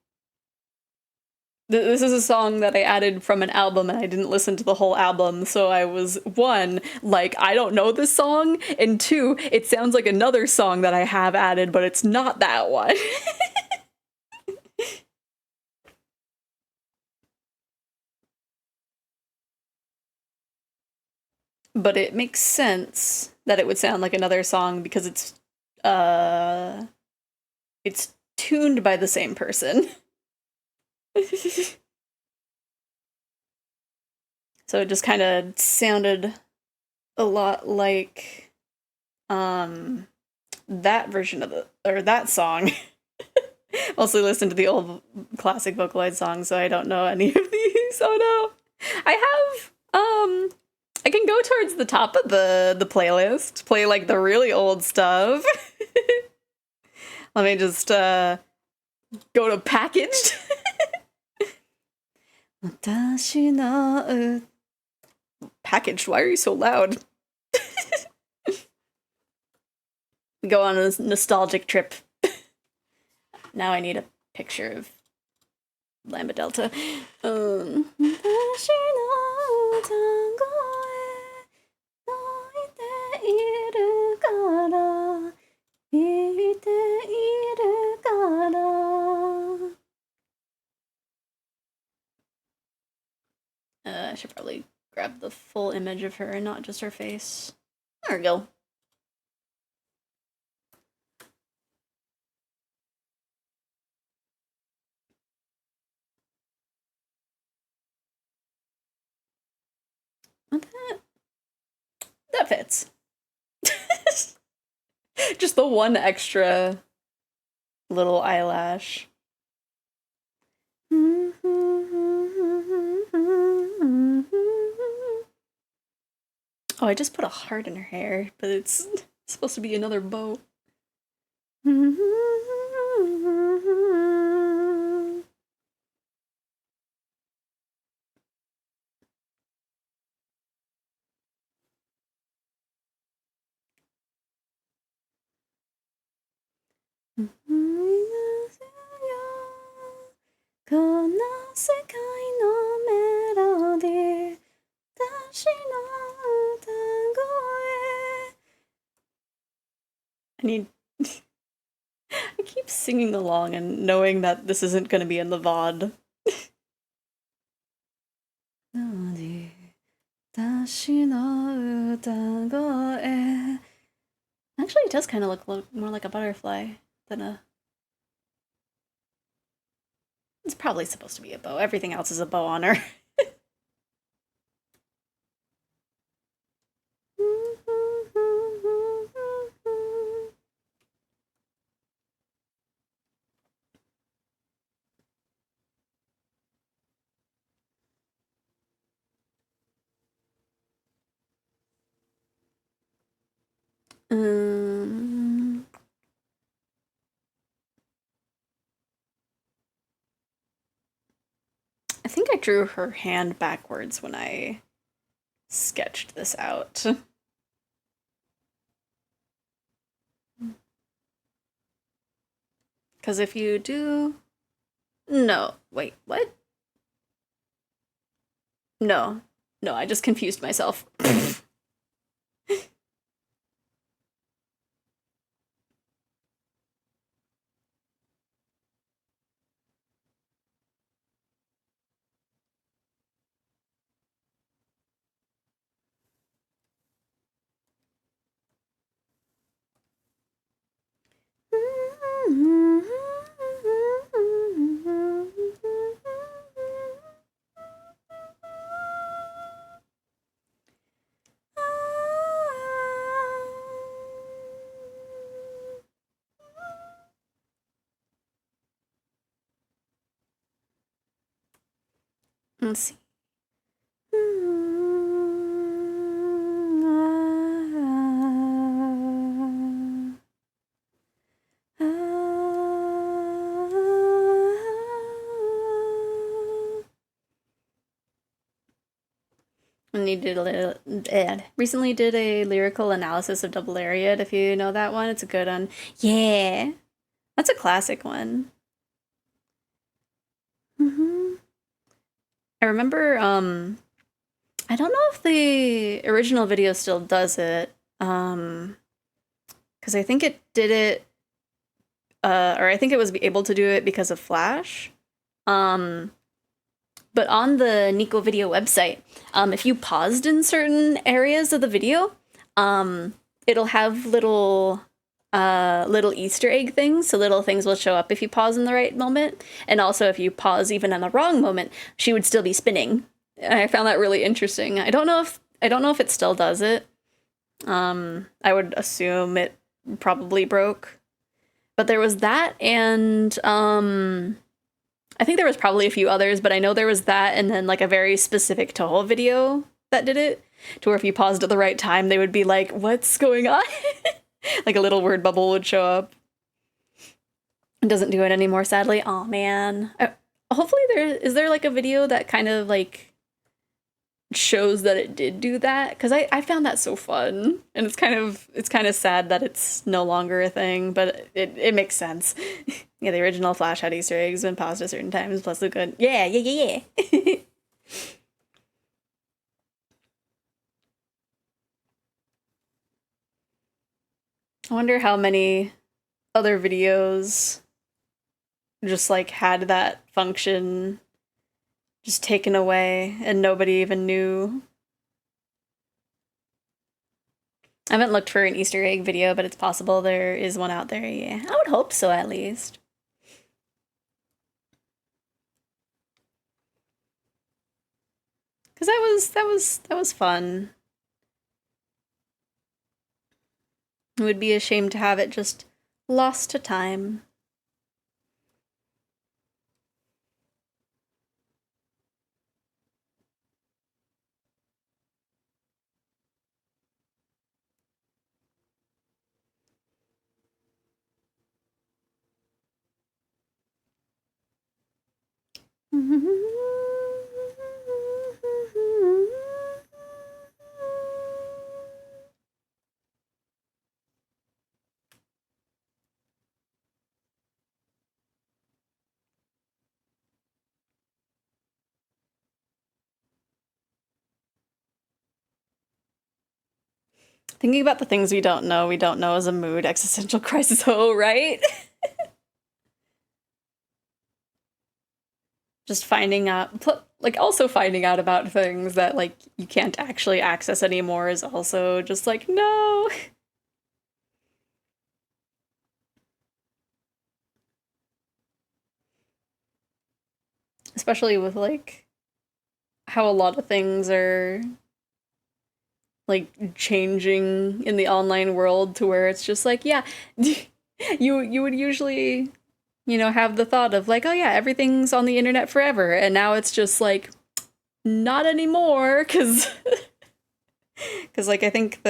this is a song that I added from an album and I didn't listen to the whole album, so I was one, like, I don't know this song, and two, it sounds like another song that I have added, but it's not that one. But it makes sense that it would sound like another song because it's tuned by the same person. So it just kind of sounded a lot like that version of that song. Mostly listen to the old classic Vocaloid songs, so I don't know any of these. Oh no. I have I can go towards the top of the playlist, play like the really old stuff. Let me just go to packaged. Packaged, why are you so loud? We go on a nostalgic trip. Now I need a picture of Lambda Delta. I should probably grab the full image of her and not just her face. There we go. That fits. Just the one extra little eyelash. Oh, I just put a heart in her hair, but it's supposed to be another bow. I need. I keep singing along and knowing that this isn't going to be in the VOD. Actually, it does kind of look more like a butterfly than a. It's probably supposed to be a bow. Everything else is a bow on her. Um, I think I drew her hand backwards when I sketched this out. Because if you do... No, wait, what? No, no, I just confused myself. Let's see. And you did recently did a lyrical analysis of Double Lariat, if you know that one. It's a good one. Yeah. That's a classic one. I remember, I don't know if the original video still does it, because I think it did it, or I think it was able to do it because of Flash. But on the Nico Video website, if you paused in certain areas of the video, it'll have little Easter egg things, so little things will show up if you pause in the right moment, and also if you pause even in the wrong moment, she would still be spinning. And I found that really interesting. I don't know if it still does it. I would assume it probably broke, but there was that, and I think there was probably a few others, but I know there was that, and then like a very specific Toho video that did it, to where if you paused at the right time, they would be like, "What's going on?" Like a little word bubble would show up. It doesn't do it anymore, sadly. Oh man. Hopefully is there like a video that kind of like shows that it did do that, because I found that so fun, and it's kind of sad that it's no longer a thing, but it makes sense. Yeah, the original Flash had Easter eggs when paused at certain times, plus the good. Yeah. I wonder how many other videos just like had that function just taken away and nobody even knew. I haven't looked for an Easter egg video, but it's possible there is one out there, yeah. I would hope so, at least. Because that was fun. It would be a shame to have it just lost to time. Thinking about the things we don't know is a mood existential crisis, oh, right? Just finding out, like, also finding out about things that, like, you can't actually access anymore is also just like, no. Especially with, like, how a lot of things are, like, changing in the online world, to where it's just like, yeah, you would usually, have the thought of like, oh yeah, everything's on the internet forever, and now it's just like, not anymore, because like I think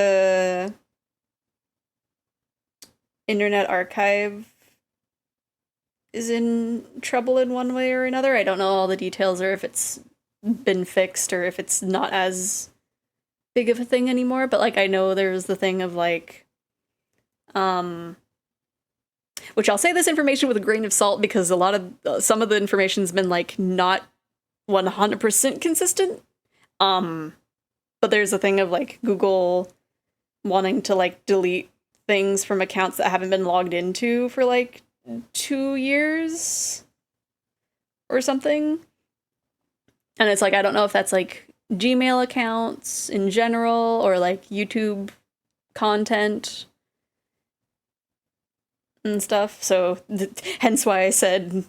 Internet Archive is in trouble in one way or another. I don't know all the details or if it's been fixed or if it's not as big of a thing anymore, but like I know there's the thing of like which I'll say this information with a grain of salt because a lot of some of the information's been like not 100% consistent. But there's a thing of like Google wanting to like delete things from accounts that haven't been logged into for like 2 years or something. And it's like I don't know if that's like Gmail accounts in general or like YouTube content and stuff. So hence why I said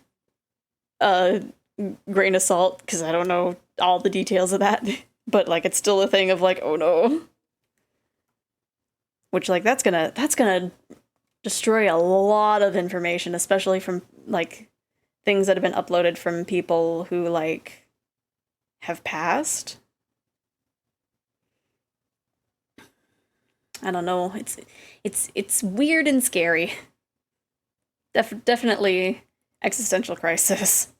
grain of salt, because I don't know all the details of that. But like it's still a thing of like, oh no. Which like that's gonna destroy a lot of information, especially from like things that have been uploaded from people who like have passed. I don't know. It's weird and scary. Definitely existential crisis.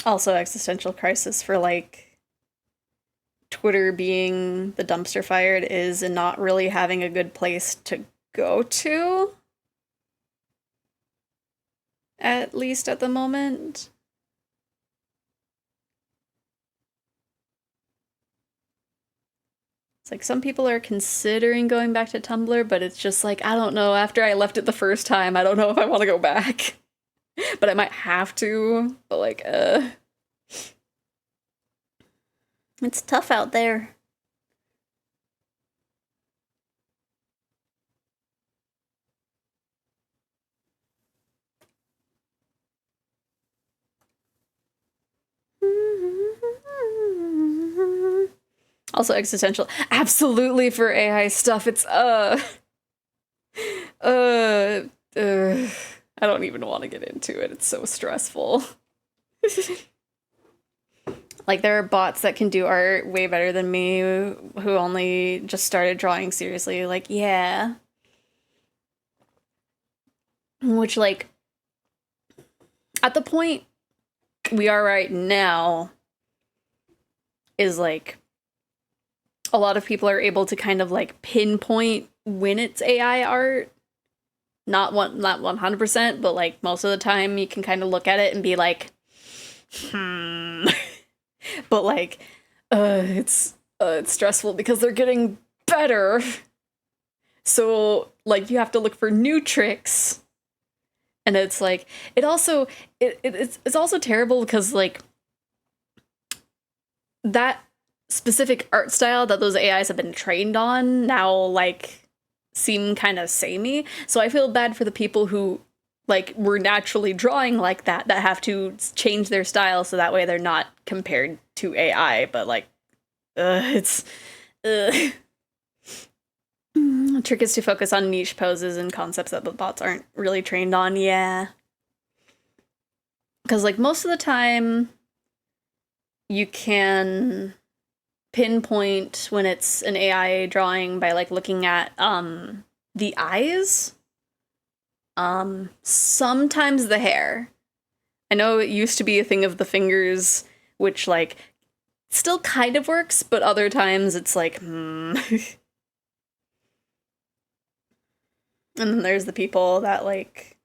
Also existential crisis for like Twitter being the dumpster fire it is and not really having a good place to go to. At least at the moment. It's like some people are considering going back to Tumblr, but it's just like, I don't know, after I left it the first time, I don't know if I want to go back. But I might have to, but like, it's tough out there. Also existential. Absolutely for AI stuff, it's, I don't even want to get into it. It's so stressful. Like, there are bots that can do art way better than me who only just started drawing seriously. Like, yeah. Which, like, at the point we are right now is like a lot of people are able to kind of like pinpoint when it's AI art. Not 100%, but like most of the time you can kind of look at it and be like, but like, it's stressful because they're getting better. So like you have to look for new tricks. And it's like it's also terrible because like that specific art style that those AIs have been trained on now like seem kind of samey. So I feel bad for the people who like were naturally drawing like that have to change their style so that way they're not compared to AI. But like, it's the trick is to focus on niche poses and concepts that the bots aren't really trained on. Yeah, because like most of the time you can pinpoint when it's an AI drawing by like looking at the eyes, sometimes the hair. I know it used to be a thing of the fingers, which like still kind of works, but other times it's like And then there's the people that like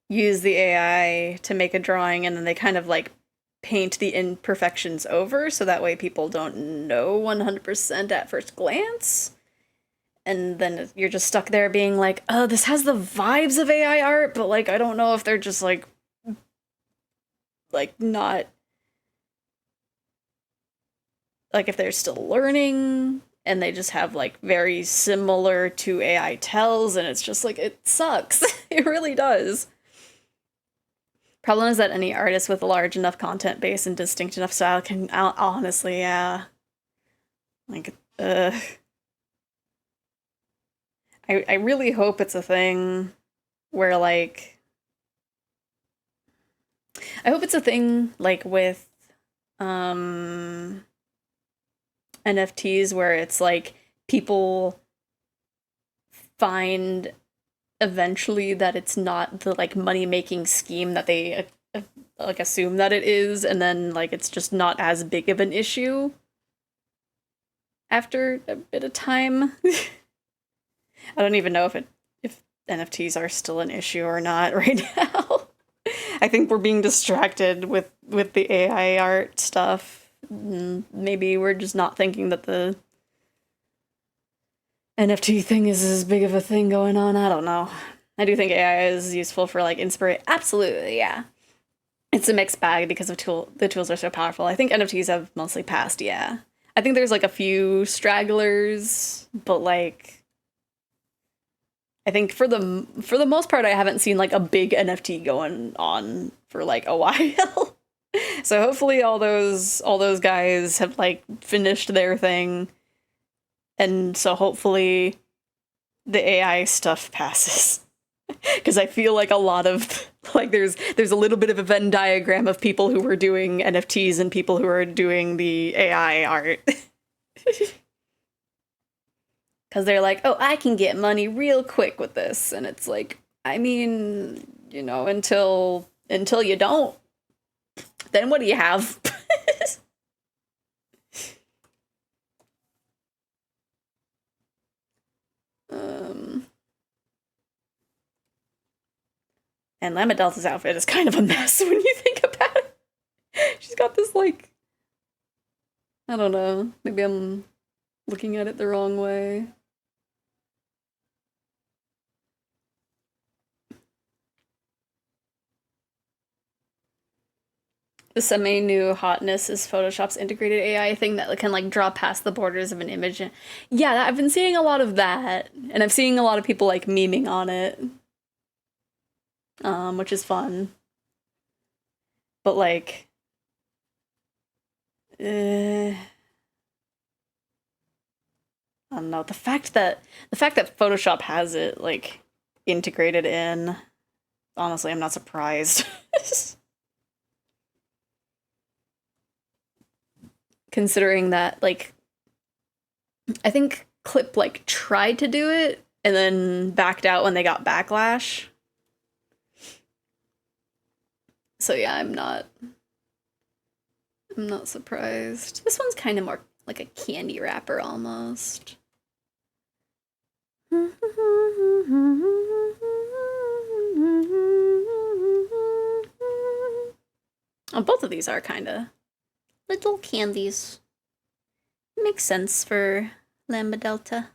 use the AI to make a drawing and then they kind of like paint the imperfections over so that way people don't know 100% at first glance. And then you're just stuck there being like, oh, this has the vibes of AI art, but like I don't know if they're just like not like if they're still learning and they just have like very similar to AI tells and it's just like it sucks. It really does. Problem is that any artist with a large enough content base and distinct enough style can honestly, yeah. Like, I really hope it's a thing where, like, I hope it's a thing like with um NFTs where it's like people find eventually that it's not the like money making scheme that they like assume that it is, and then like it's just not as big of an issue after a bit of time. I don't even know if NFTs are still an issue or not right now. I think we're being distracted with the AI art stuff. Maybe we're just not thinking that the NFT thing is as big of a thing going on. I don't know. I do think AI is useful for like inspiration. Absolutely, yeah. It's a mixed bag because of the tools are so powerful. I think NFTs have mostly passed, yeah. I think there's like a few stragglers, but like I think for the most part I haven't seen like a big NFT going on for like a while. So hopefully all those guys have like finished their thing, and so hopefully the AI stuff passes. Because I feel like a lot of like there's a little bit of a Venn diagram of people who were doing NFTs and people who are doing the AI art. Because they're like, oh, I can get money real quick with this, and it's like, I mean, until you don't, then what do you have? um, and Lama Delta's outfit is kind of a mess when you think about it. She's got this like, I don't know, maybe I'm looking at it the wrong way. The semi-new hotness is Photoshop's integrated AI thing that can like draw past the borders of an image. Yeah, I've been seeing a lot of that, and I'm seeing a lot of people like memeing on it, which is fun. But like, I don't know. The fact that Photoshop has it like integrated in, honestly, I'm not surprised. Considering that like I think Clip like tried to do it and then backed out when they got backlash. So yeah, I'm not surprised. This one's kind of more like a candy wrapper almost. Oh, both of these are kind of little candies. Makes sense for Lambda Delta.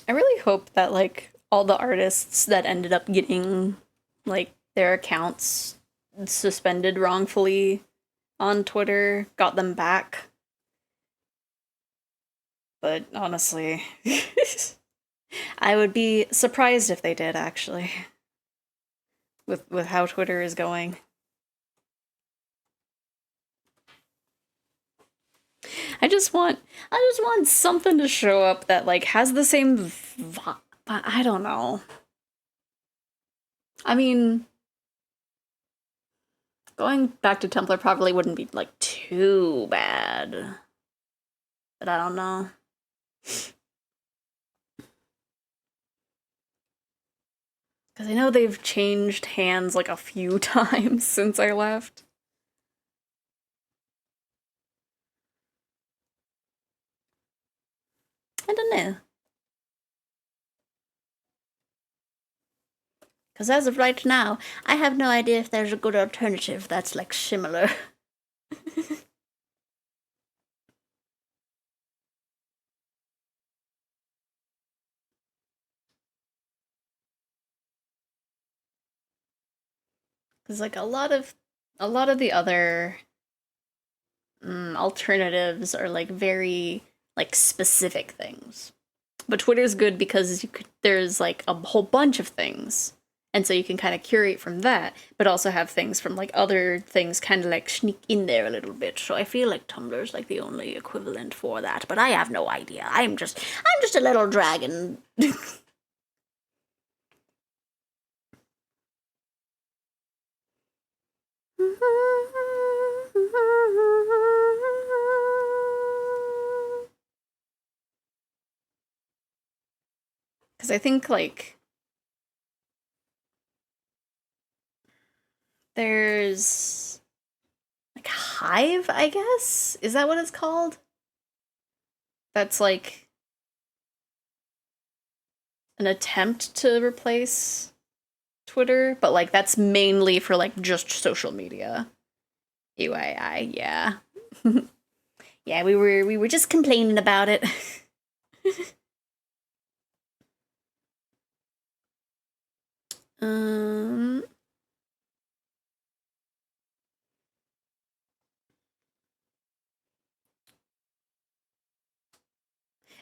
I really hope that like all the artists that ended up getting like their accounts suspended wrongfully on Twitter got them back. But honestly, I would be surprised if they did actually. With how Twitter is going. I just want something to show up that like has the same vibe. I don't know. I mean, going back to Templar probably wouldn't be like too bad. But I don't know. Because I know they've changed hands like a few times since I left. I don't know. Because as of right now, I have no idea if there's a good alternative that's like similar. Because like a lot of the other alternatives are like very like specific things. But Twitter's good because there's like a whole bunch of things. And so you can kind of curate from that, but also have things from like other things kind of like sneak in there a little bit. So I feel like Tumblr's like the only equivalent for that, but I have no idea. I'm just a little dragon. Because I think like there's like Hive, I guess? Is that what it's called? That's like an attempt to replace Twitter, but like that's mainly for like just social media. UII, yeah. Yeah, we were just complaining about it. um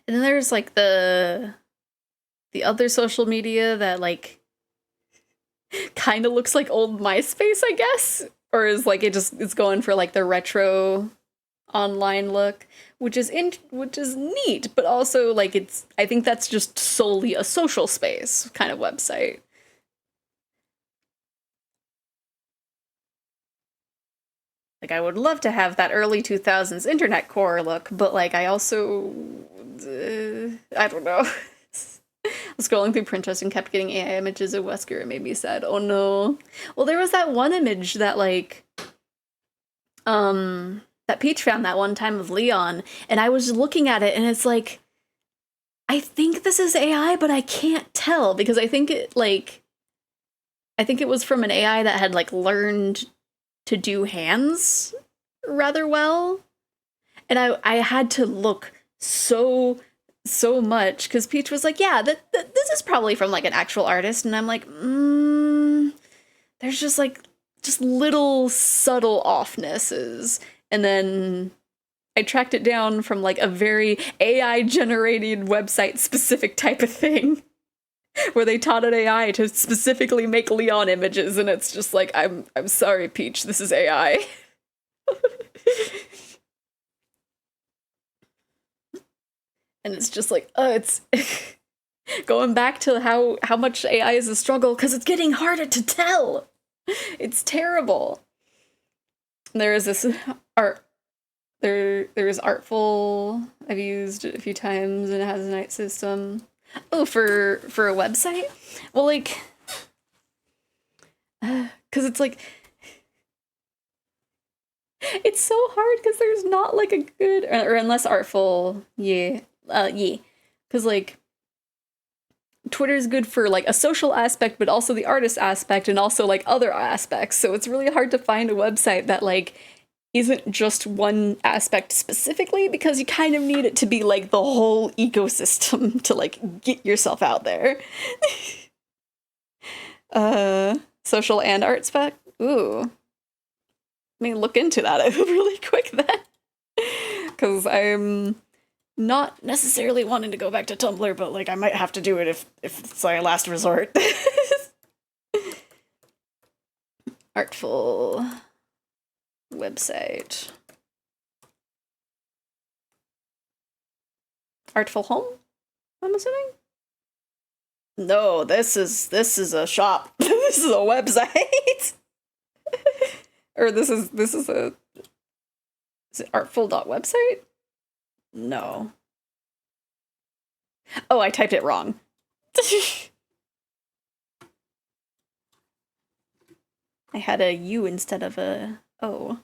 and then there's like the other social media that like kind of looks like old MySpace, I guess, or is like it's going for like the retro online look, which is neat, but also like I think that's just solely a social space kind of website. Like I would love to have that early 2000s internet core look, but like I also I don't know. I was scrolling through Pinterest and kept getting AI images of Wesker. It made me sad. Oh no. Well, there was that one image that like that Peach found that one time of Leon, and I was looking at it and it's like I think this is AI, but I can't tell because I think it was from an AI that had like learned to do hands rather well. And I had to look so much because Peach was like, yeah, this is probably from like an actual artist, and I'm like, there's just little subtle offnesses, and then I tracked it down from like a very AI generated website specific type of thing where they taught an AI to specifically make Leon images, and it's just like, I'm sorry, Peach, this is AI. And it's just like, it's going back to how much AI is a struggle because it's getting harder to tell. It's terrible. There is this art. There is Artful. I've used it a few times, and it has a nice system. Oh, for a website? Well, like, because it's like, it's so hard because there's not like a good, or unless Artful, yeah, because like Twitter's good for like a social aspect, but also the artist aspect, and also like other aspects. So it's really hard to find a website that like isn't just one aspect specifically, because you kind of need it to be like the whole ecosystem to like get yourself out there. Social and art spec. Ooh, let me look into that really quick then, because I'm not necessarily wanting to go back to Tumblr, but like I might have to do it if it's my last resort. Artful website. Artful Home, I'm assuming? No, this is a shop. This is a website. Or this is a, is it artful.website? No. Oh, I typed it wrong. I had a U instead of a O.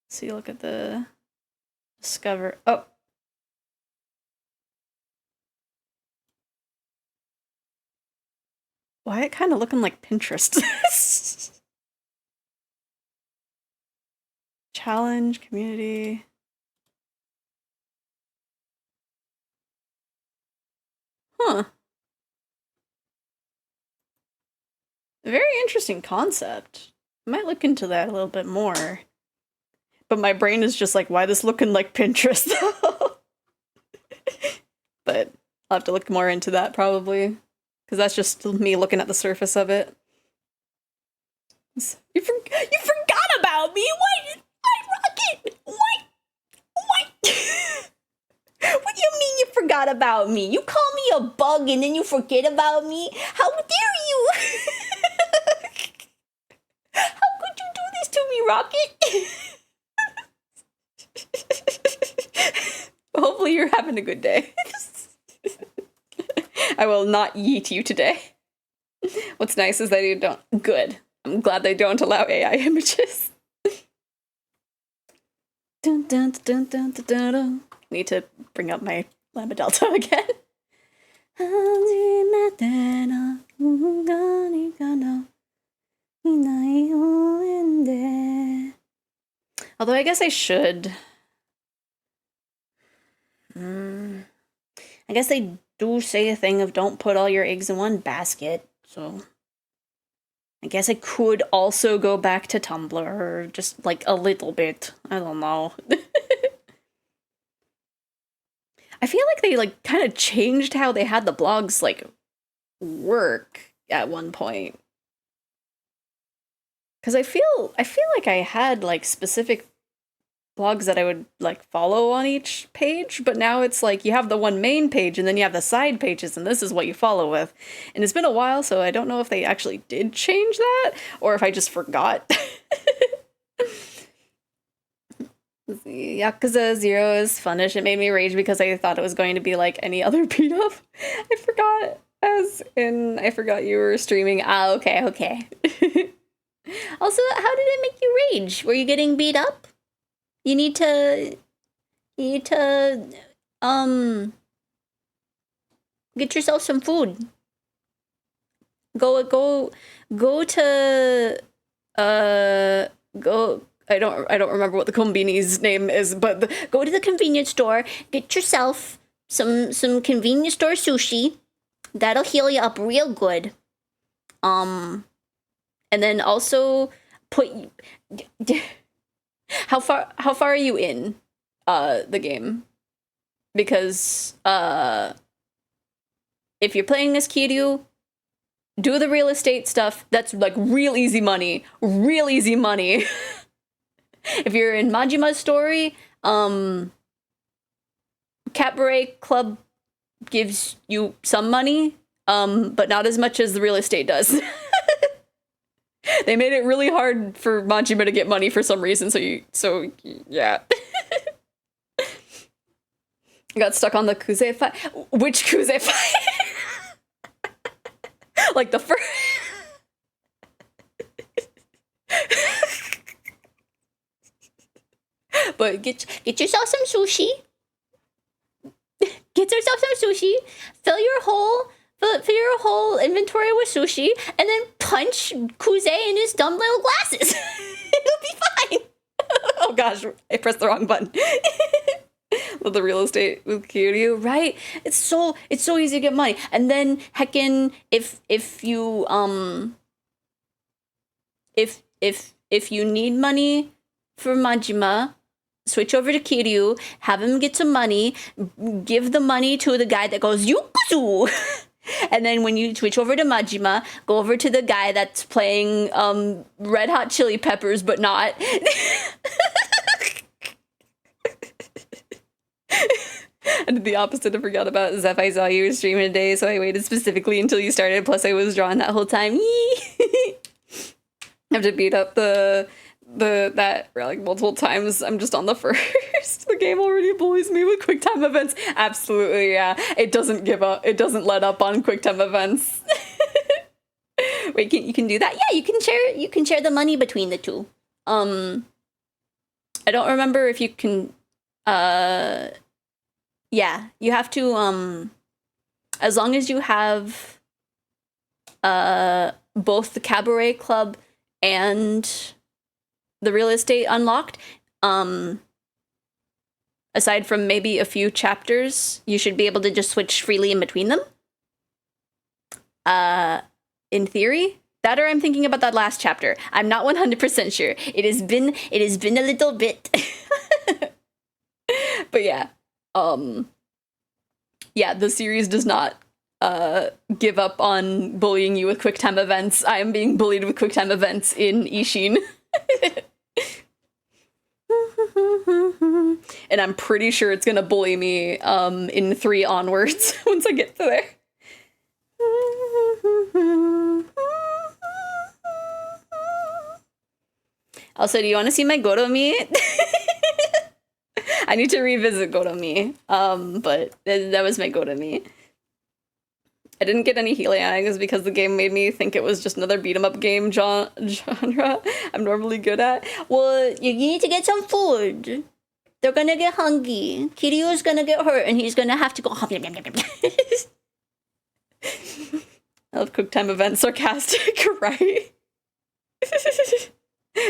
So you look at the discover. Oh. Why it kind of looking like Pinterest? Challenge, community. Huh. Very interesting concept. I might look into that a little bit more. But my brain is just like, why this looking like Pinterest? I'll have to look more into that probably, because that's just me looking at the surface of it. You forgot about me? What? Rocket? What? What do you mean you forgot about me? You call me a bug and then you forget about me? How dare you? How could you do this to me, Rocket? Hopefully you're having a good day. I will not yeet you today. What's nice is that you don't. Good. I'm glad they don't allow AI images. Dun, dun, dun, dun, dun, dun, dun. Need to bring up my Lambda Delta again. Although I guess I should. I guess they do say a thing of don't put all your eggs in one basket, so I guess I could also go back to Tumblr, just like a little bit. I don't know. I feel like they like kind of changed how they had the blogs like work at one point. Cause I feel like I had like specific blogs that I would like follow on each page, but now it's like you have the one main page and then you have the side pages and this is what you follow with. And it's been a while, so I don't know if they actually did change that or if I just forgot. Yakuza 0 is funnish. It made me rage because I thought it was going to be like any other beat up. I forgot you were streaming. Ah, okay. Also, how did it make you rage? Were you getting beat up? You need to get yourself some food. Go to I don't remember what the kombini's name is, but go to the convenience store, get yourself some convenience store sushi. That'll heal you up real good. And then also put how far are you in the game? Because if you're playing as Kiryu, do the real estate stuff. That's like real easy money. If you're in Majima's story, Cabaret Club gives you some money, but not as much as the real estate does. They made it really hard for Majima to get money for some reason, so yeah. I got stuck on the Kuze fight. Which Kuze fight? Like the first... But get yourself some sushi. Get yourself some sushi. Fill your whole inventory with sushi, and then punch Kuze in his dumb little glasses. It'll be fine. Oh gosh, I pressed the wrong button. With the real estate with Kiryu, right? It's so easy to get money, and then heckin' if you if you need money for Majima, switch over to Kiryu, have him get some money, give the money to the guy that goes Yukuzu. And then when you switch over to Majima, go over to the guy that's playing Red Hot Chili Peppers, but not. I did the opposite. I forgot about Zeph. I saw you streaming today, so I waited specifically until you started. Plus, I was drawing that whole time. I have to beat up that like multiple times. I'm just on the first. The game already bullies me with quick time events. Absolutely, yeah. It doesn't give up. It doesn't let up on quick time events. Wait, you can do that? Yeah, you can share. You can share the money between the two. I don't remember if you can. Yeah, you have to. As long as you have. Both the Cabaret Club and the real estate unlocked, aside from maybe a few chapters, you should be able to just switch freely in between them. In theory, that or I'm thinking about that last chapter. I'm not 100% sure. It has been a little bit. But yeah, Yeah, the series does not give up on bullying you with QuickTime events. I am being bullied with QuickTime events in Ishin. And I'm pretty sure it's gonna bully me in 3 onwards once I get to there. Also, do you want to see my Goromi? I need to revisit Goromi, but that was my Goromi. I didn't get any healing items because the game made me think it was just another beat-em-up game genre I'm normally good at. Well, you need to get some food. They're gonna get hungry. Kiryu's gonna get hurt, and he's gonna have to go. I love QuickTime events, sarcastic, right?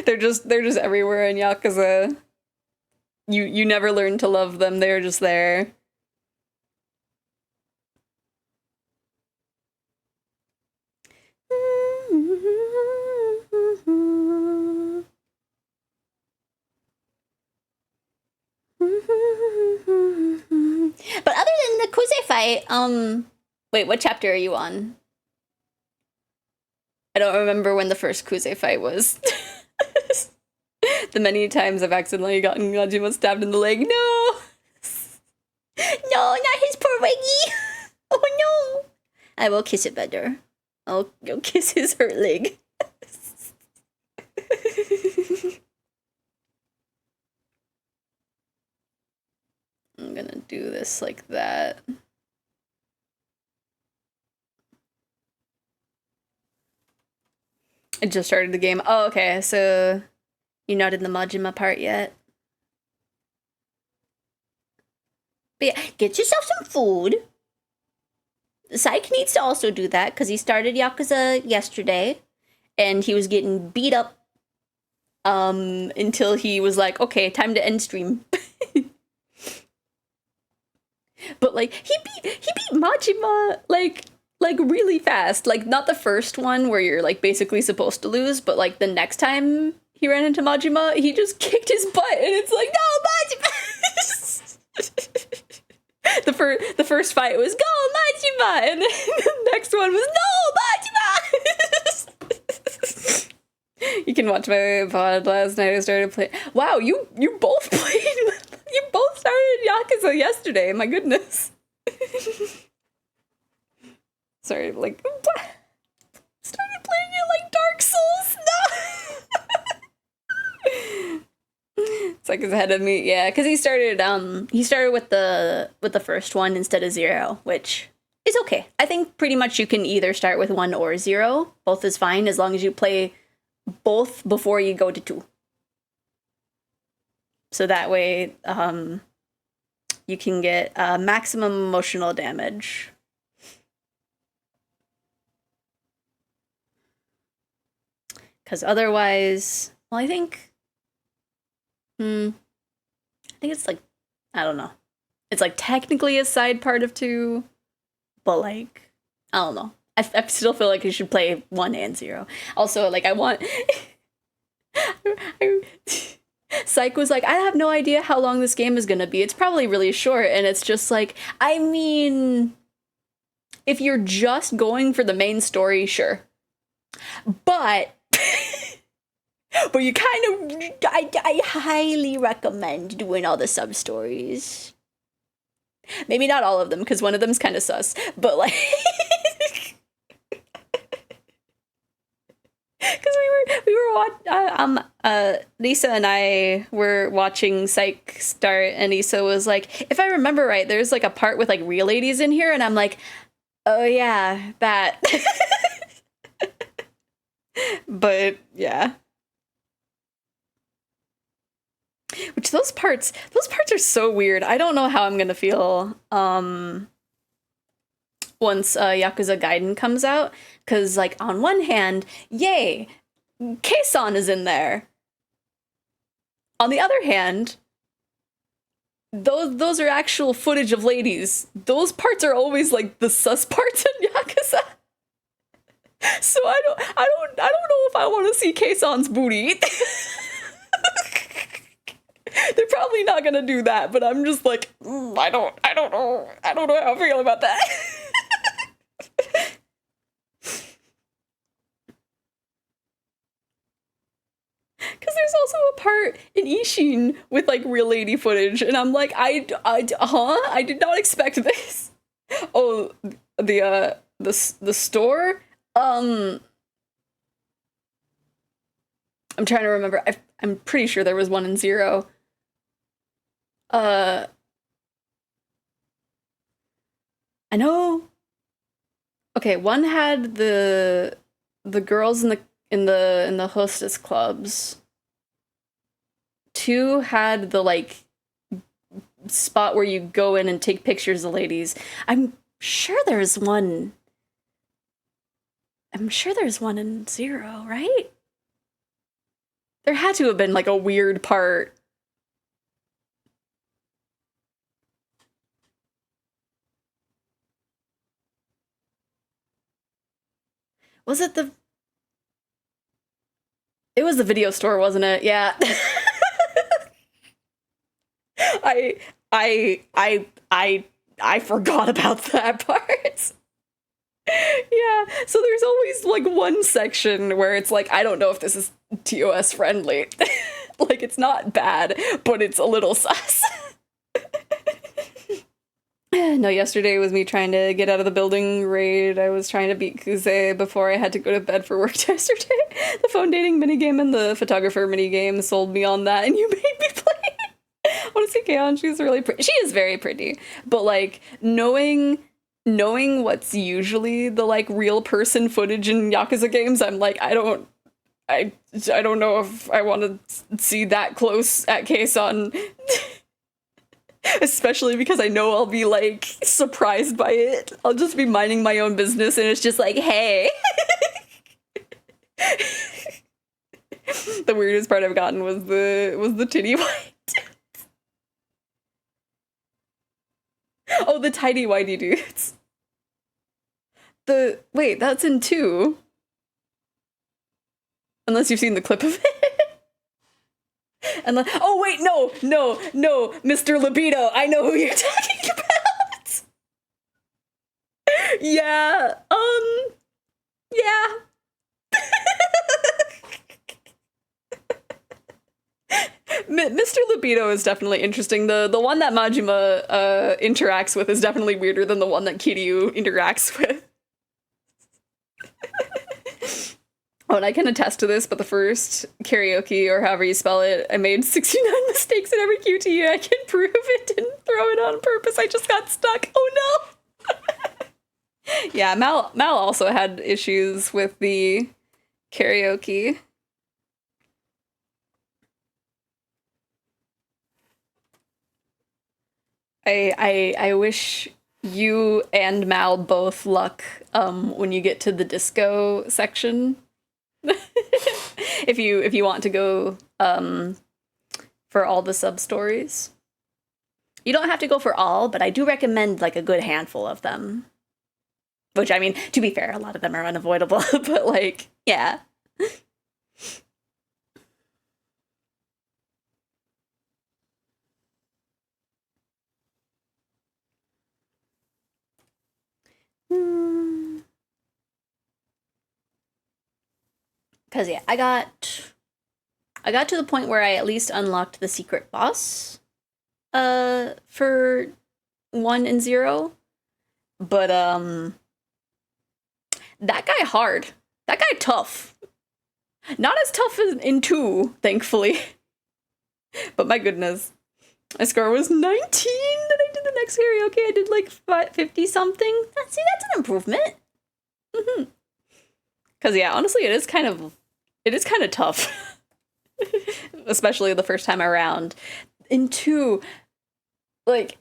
They're just everywhere in Yakuza. You never learn to love them. They're just there. But other than the Kuze fight, wait, what chapter are you on? I don't remember when the first Kuze fight was. The many times I've accidentally gotten Majima stabbed in the leg. No! No, not his poor leggy! Oh no! I will kiss it better. I'll go kiss his hurt leg. I'm gonna do this like that. I just started the game. Oh, okay, so you're not in the Majima part yet. But yeah, get yourself some food. Saik needs to also do that because he started Yakuza yesterday and he was getting beat up until he was like, okay, time to end stream. But like he beat Majima like really fast. Like not the first one where you're like basically supposed to lose, but like the next time he ran into Majima, he just kicked his butt and it's like, no, Majima. The first fight was go Majima, and then the next one was no Majima. You can watch my VOD last night. I started playing. Wow, you both played. You both started Yakuza yesterday. My goodness. Sorry, like started playing it like Dark Souls. No. It's like he's ahead of me. Yeah, because he started with the first one instead of 0, which is okay. I think pretty much you can either start with 1 or 0. Both is fine as long as you play both before you go to 2. So that way you can get maximum emotional damage. Because otherwise, well, I think it's like, I don't know. It's like technically a side part of 2, but like, I don't know. I still feel like you should play 1 and 0. Also, like I want... Psych was like, I have no idea how long this game is gonna be. It's probably really short, and it's just like, I mean, if you're just going for the main story, sure. But you kind of, I highly recommend doing all the sub-stories. Maybe not all of them, because one of them's kind of sus, but like... Because Lisa and I were watching Psych start, and Lisa was like, if I remember right, there's like a part with like real ladies in here, and I'm like, oh yeah, that. But yeah. Which those parts are so weird. I don't know how I'm gonna feel once Yakuza Gaiden comes out, because like on one hand, yay, Kei-san is in there. On the other hand, those are actual footage of ladies. Those parts are always like the sus parts in Yakuza. So I don't know if I want to see Kei-san's booty. They're probably not gonna do that, but I'm just like, I don't know how I feel about that. Because there's also a part in Ishin with like real lady footage, and I'm like, I did not expect this. Oh, the store. I'm trying to remember. I'm pretty sure there was one in Zero. I know. Okay, one had the girls in the hostess clubs. Two had the like spot where you go in and take pictures of ladies. I'm sure there's one in Zero, right? There had to have been like a weird part. Was it the It was the video store, wasn't it? Yeah. I I forgot about that part. Yeah. So there's always like one section where it's like, I don't know if this is TOS friendly. Like it's not bad, but it's a little sus. No, yesterday was me trying to get out of the building raid. I was trying to beat Kuze before I had to go to bed for work yesterday. The phone dating minigame and the photographer minigame sold me on that, and you made me play. I want to see Kaon. She's really pretty. She is very pretty. But like knowing what's usually the like real person footage in Yakuza games, I'm like, I don't know if I want to see that close at Kason. Especially because I know I'll be like surprised by it. I'll just be minding my own business and it's just like, hey. The weirdest part I've gotten was the titty white. Oh, the tidy whitey dudes. Wait, that's in 2. Unless you've seen the clip of it. And like, oh wait, no, Mr. Libido, I know who you're talking about. Yeah, yeah. Mr. Libido is definitely interesting. The one that Majima interacts with is definitely weirder than the one that Kiryu interacts with. Oh, and I can attest to this, but the first karaoke, or however you spell it, I made 69 mistakes in every QTE. I can prove it, didn't throw it on purpose. I just got stuck. Oh no! Yeah, Mal also had issues with the karaoke. I wish you and Mal both luck when you get to the disco section. If you want to go for all the sub stories. You don't have to go for all, but I do recommend like a good handful of them. Which, I mean, to be fair, a lot of them are unavoidable, but like, yeah. Because yeah, I got to the point where I at least unlocked the secret boss for 1 and 0. But that guy hard. That guy tough. Not as tough as in 2, thankfully. But my goodness. My score was 19 that I did the next karaoke. I did like 50 something. See, that's an improvement. Because yeah, honestly, it is kind of tough. Especially the first time around. In 2, like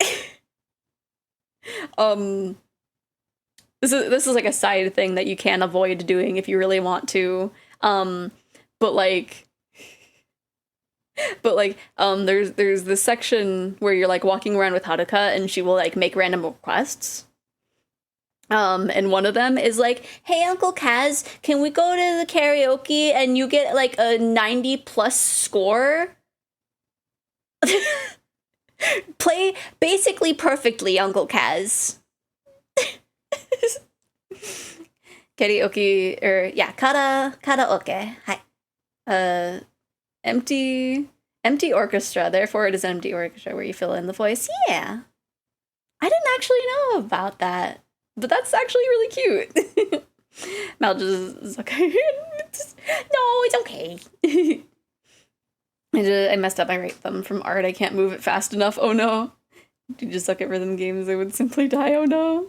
this is like a side thing that you can avoid doing if you really want to. But there's this section where you're like walking around with Haruka and she will like make random requests. And one of them is like, hey, Uncle Kaz, can we go to the karaoke and you get like a 90+ score? Play basically perfectly, Uncle Kaz. Karaoke, or yeah, karaoke. Hi. Empty orchestra. Therefore, it is empty orchestra where you fill in the voice. Yeah. I didn't actually know about that, but that's actually really cute. Mal just is okay. No, it's okay. I messed up my right thumb from art. I can't move it fast enough. Oh no. Do you just suck at rhythm games? I would simply die. Oh no.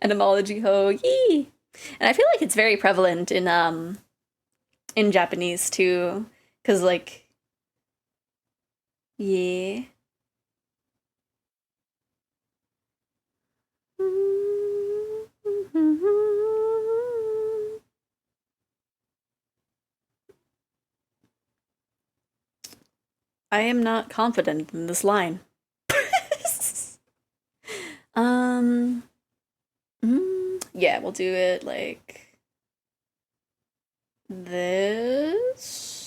Etymology ho. Yee. And I feel like it's very prevalent in Japanese too. 'Cause like, yeah. I am not confident in this line. um, yeah, we'll do it like this.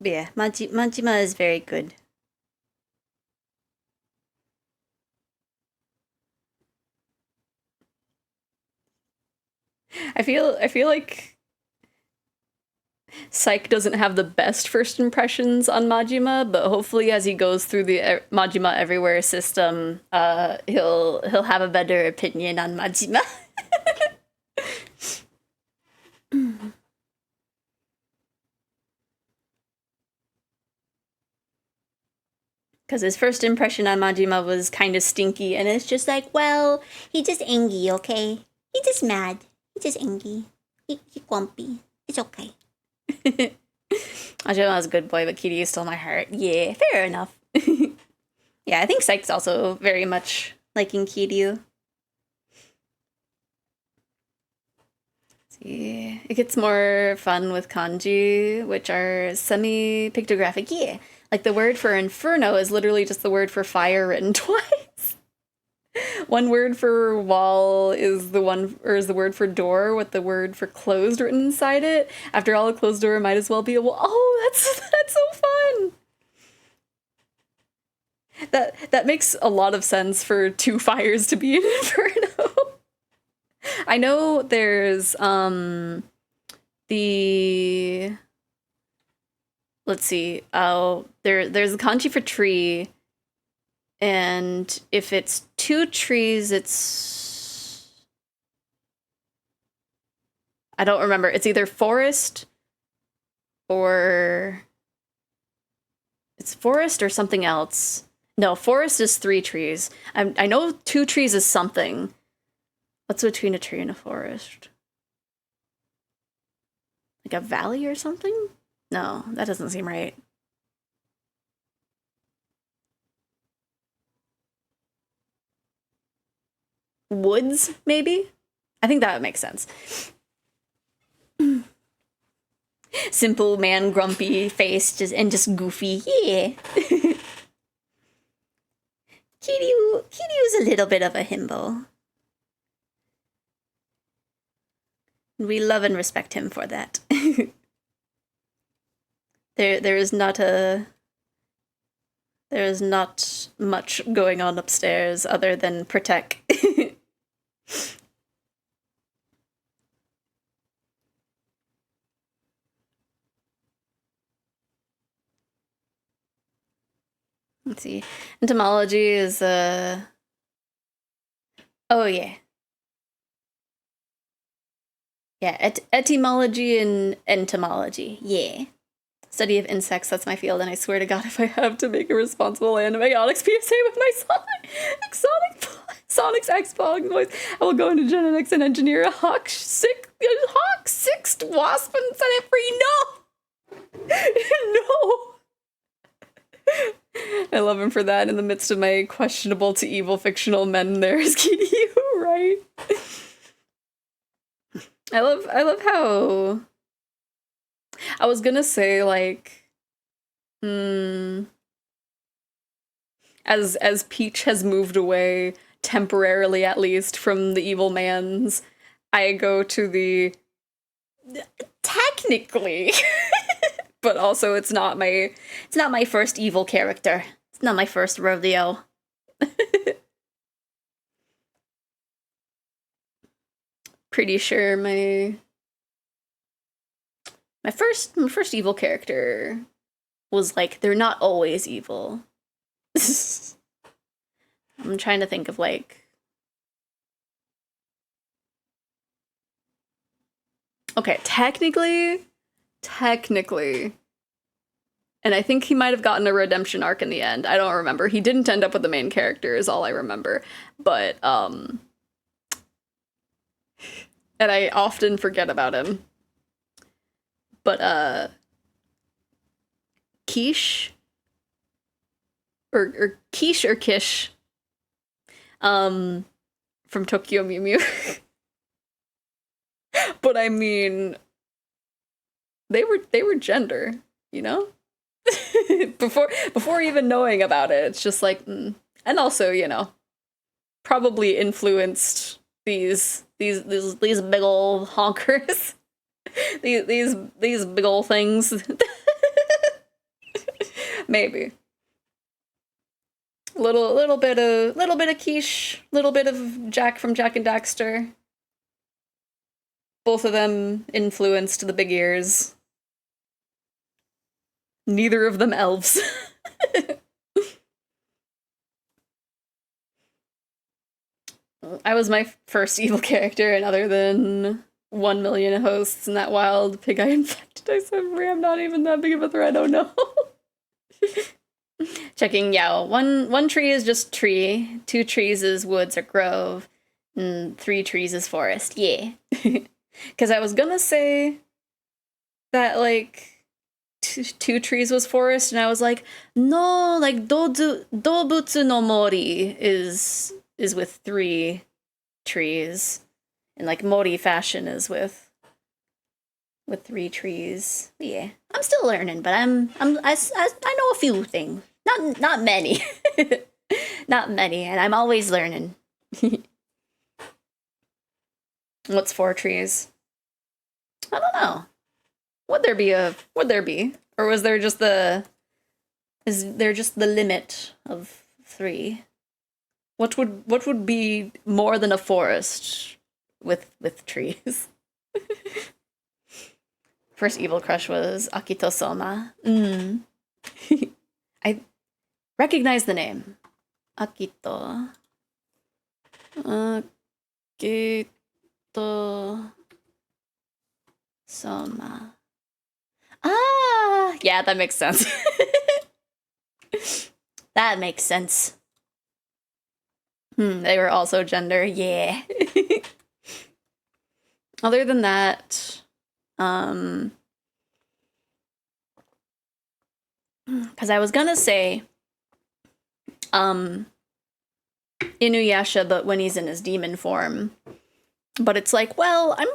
But yeah, Majima is very good. I feel like Psyche doesn't have the best first impressions on Majima, but hopefully as he goes through the Majima Everywhere system, he'll have a better opinion on Majima. Because his first impression on Majima was kind of stinky, and it's just like, well, he just angry, okay? He just mad. He just angry. He grumpy. It's okay. Majima's a good boy, but Kiryu stole my heart. Yeah, fair enough. Yeah, I think Psyche's also very much liking Kiryu. See, it gets more fun with kanji, which are semi-pictographic. Yeah, like the word for inferno is literally just the word for fire written twice. One word for wall is the word for door with the word for closed written inside it. After all, a closed door might as well be a wall. Oh, that's so fun. That makes a lot of sense for two fires to be an inferno. I know there's the let's see. Oh, there's a kanji for tree, and if it's two trees, it's I don't remember. It's either forest or it's forest or something else. No, forest is 3 trees. I know 2 trees is something. What's between a tree and a forest? Like a valley or something? No, that doesn't seem right. Woods, maybe? I think that would make sense. Simple man, grumpy face, just goofy. Yeah. Kiryu's a little bit of a himbo. We love and respect him for that. There is not much going on upstairs other than protect. Let's see. Entomology is oh yeah. Yeah, etymology and entomology. Yeah. Study of insects, that's my field, and I swear to God, if I have to make a responsible animatics PSA with my Sonic's Xbox voice, I will go into genetics and engineer a hawk-sixed wasp and set it free. No! No! I love him for that. In the midst of my questionable to evil fictional men, there's Kiryu, right? I love how I was gonna say like as Peach has moved away temporarily at least from the evil man's, I go to the technically but also it's not my first evil character. It's not my first rodeo. Pretty sure my first evil character was like they're not always evil. I'm trying to think of like okay, technically, and I think he might have gotten a redemption arc in the end. I don't remember. He didn't end up with the main character is all I remember. But and I often forget about him. But Quiche or Quiche or Kish from Tokyo Mew Mew. But I mean they were gender, you know? before even knowing about it, it's just like and also, you know, probably influenced these big ol' honkers. these big ol' things. Maybe. Little bit of Quiche, little bit of Jack from Jak and Daxter. Both of them influenced the big ears. Neither of them elves. I was my first evil character, and other than 1 million hosts and that wild pig I infected, I said, I'm not even that big of a threat, oh no. Checking, yeah, one tree is just tree, 2 trees is woods or grove, and 3 trees is forest, yeah. Because I was gonna say that, like, 2 trees was forest, and I was like, no, like, Dobutsu no Mori is with 3 trees, and like Mori fashion is with 3 trees. Yeah, I'm still learning, but I know a few things, not many, not many, and I'm always learning. What's 4 trees? I don't know. Would there be? Or was there just is there just the limit of 3? What would be more than a forest with trees? First evil crush was Akito Soma. I recognize the name. Akito. Soma. Ah, yeah, that makes sense. That makes sense. They were also gender, yeah. Other than that, because I was gonna say, Inuyasha, but when he's in his demon form. But it's like, well, I'm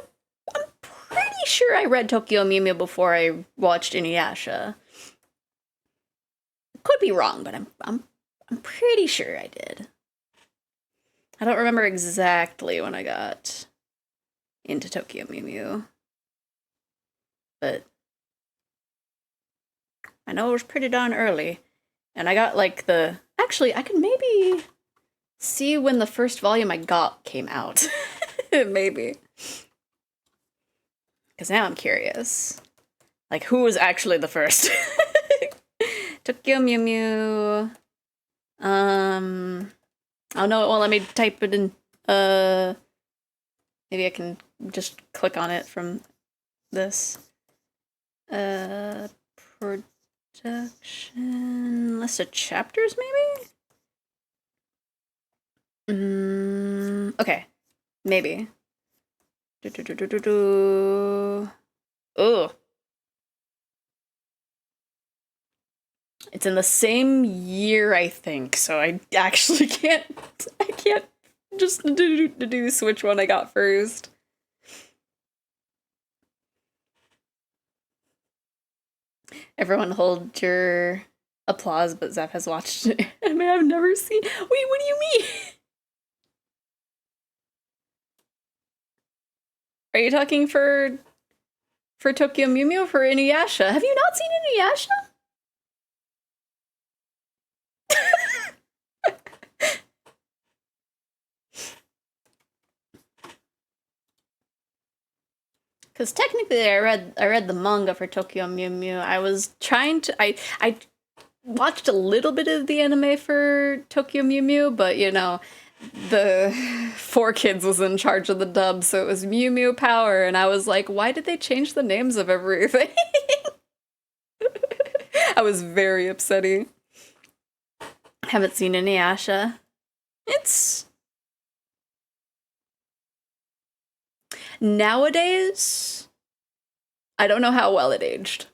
pretty sure I read Tokyo Mew Mew before I watched Inuyasha. Could be wrong, but I'm pretty sure I did. I don't remember exactly when I got into Tokyo Mew Mew, but I know it was pretty darn early, and I got like actually I can maybe see when the first volume I got came out. Maybe. Because now I'm curious. Like, who was actually the first? Tokyo Mew Mew. Oh no, it won't let me type it in. Maybe I can just click on it from this. Production list of chapters, maybe? Okay. Maybe. Oh. It's in the same year, I think, so I actually can't just deduce which one I got first. Everyone hold your applause, but Zeph has watched it. I mean, I've never seen. Wait, what do you mean? Are you talking for Tokyo Mew Mew or for Inuyasha? Have you not seen Inuyasha? Because technically, I read the manga for Tokyo Mew Mew. I was trying to I watched a little bit of the anime for Tokyo Mew Mew, but you know, the 4Kids was in charge of the dub, so it was Mew Mew Power, and I was like, why did they change the names of everything? I was very upsetty. Haven't seen any Asha. It's nowadays, I don't know how well it aged.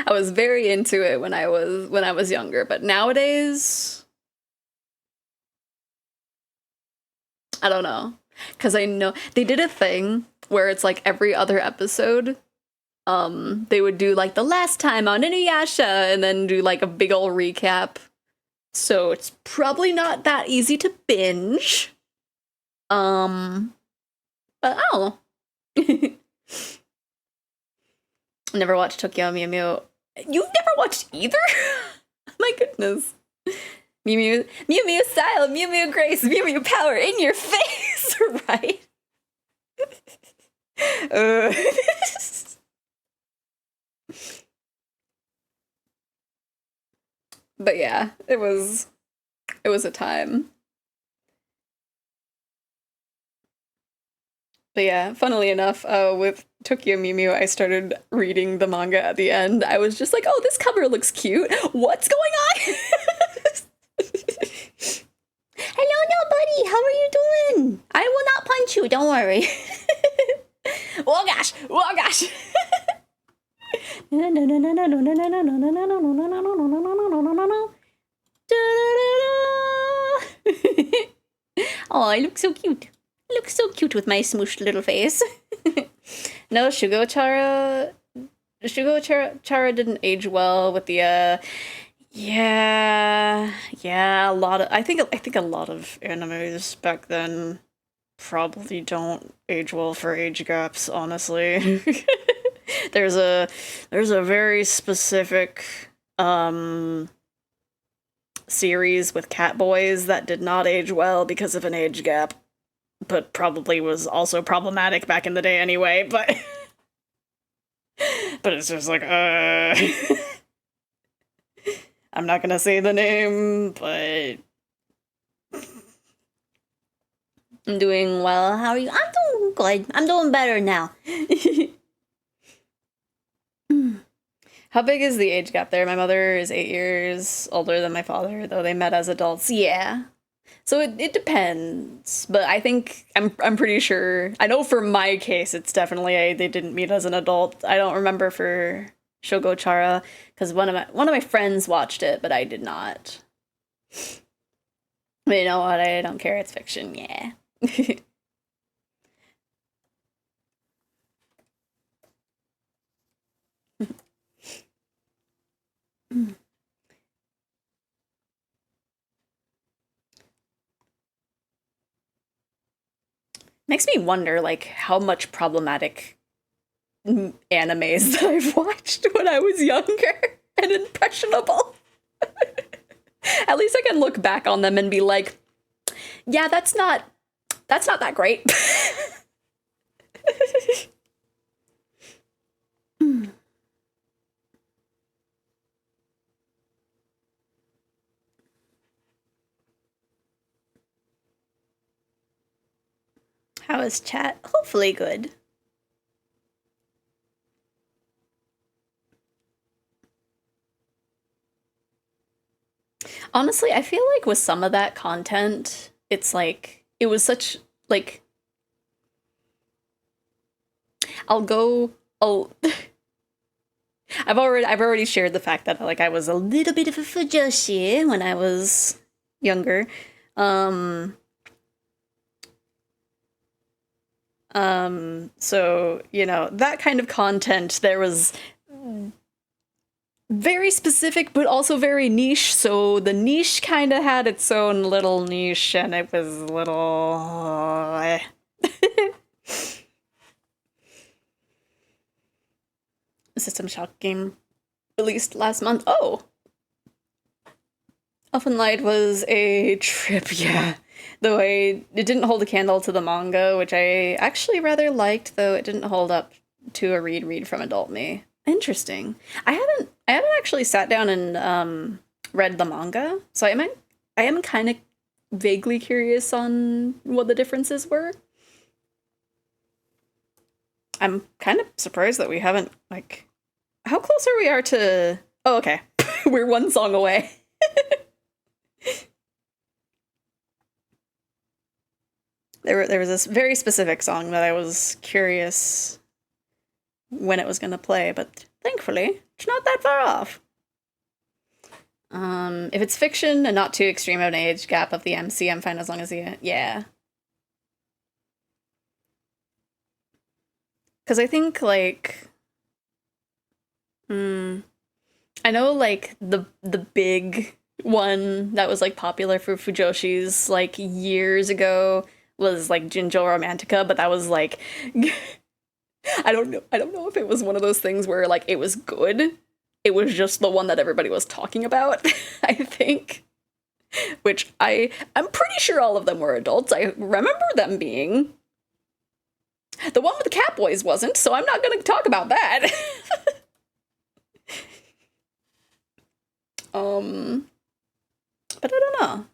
I was very into it when I was younger, but nowadays I don't know. Cause I know they did a thing where it's like every other episode, they would do like the last time on Inuyasha and then do like a big ol' recap. So it's probably not that easy to binge. But I don't know. Never watched Tokyo Mew Mew. You've never watched either? My goodness. Mew Mew, Mew Mew style, Mew Mew grace, Mew Mew power in your face, right? uh. But yeah, it was a time. But yeah, funnily enough, with Tokyo Mew Mew, I started reading the manga at the end. I was just like, oh, this cover looks cute. What's going on? Hello, nobody. How are you doing? I will not punch you. Don't worry. Oh gosh. Oh gosh. Oh, I look so cute. I look so cute with my smooshed little face. No, Chara didn't age well with the yeah, a lot of I think a lot of animes back then probably don't age well for age gaps, honestly. There's a very specific series with cat boys that did not age well because of an age gap, but probably was also problematic back in the day anyway, but but it's just like I'm not gonna say the name, but I'm doing well. How are you? I'm doing good. I'm doing better now. How big is the age gap there? My mother is 8 years older than my father, though they met as adults. Yeah. So it depends, but I think I'm pretty sure. I know for my case, it's definitely they didn't meet as an adult. I don't remember for Shogo Chara because one of my friends watched it, but I did not. But you know what? I don't care. It's fiction. Yeah. Makes me wonder, like, how much problematic animes that I've watched when I was younger and impressionable. At least I can look back on them and be like, yeah, that's not that great. How is chat? Hopefully good. Honestly, I feel like with some of that content, it's like it was such like I'll go I'll I've already shared the fact that like I was a little bit of a fujoshi when I was younger. So, you know, that kind of content, there was very specific, but also very niche. So the niche kind of had its own little niche, and it was a little. System Shock game released last month. Oh, Elfenlight was a trip, yeah. Though it didn't hold a candle to the manga, which I actually rather liked, though it didn't hold up to a read from adult me. Interesting. I haven't actually sat down and read the manga, so I am kind of vaguely curious on what the differences were. I'm kind of surprised that we haven't, like, how close are we to. Oh, okay. We're one song away. There was this very specific song that I was curious when it was going to play, but thankfully, it's not that far off. If it's fiction and not too extreme of an age gap of the MC, I'm fine as long as yeah. Because I think, like, I know, like, the big one that was, like, popular for Fujoshi's, like, years ago was, like, Jinjo Romantica, but that was, like, I don't know if it was one of those things where, like, it was good. It was just the one that everybody was talking about, I think. Which I'm pretty sure all of them were adults. I remember them being. The one with the cat boys wasn't, so I'm not gonna talk about that. But I don't know.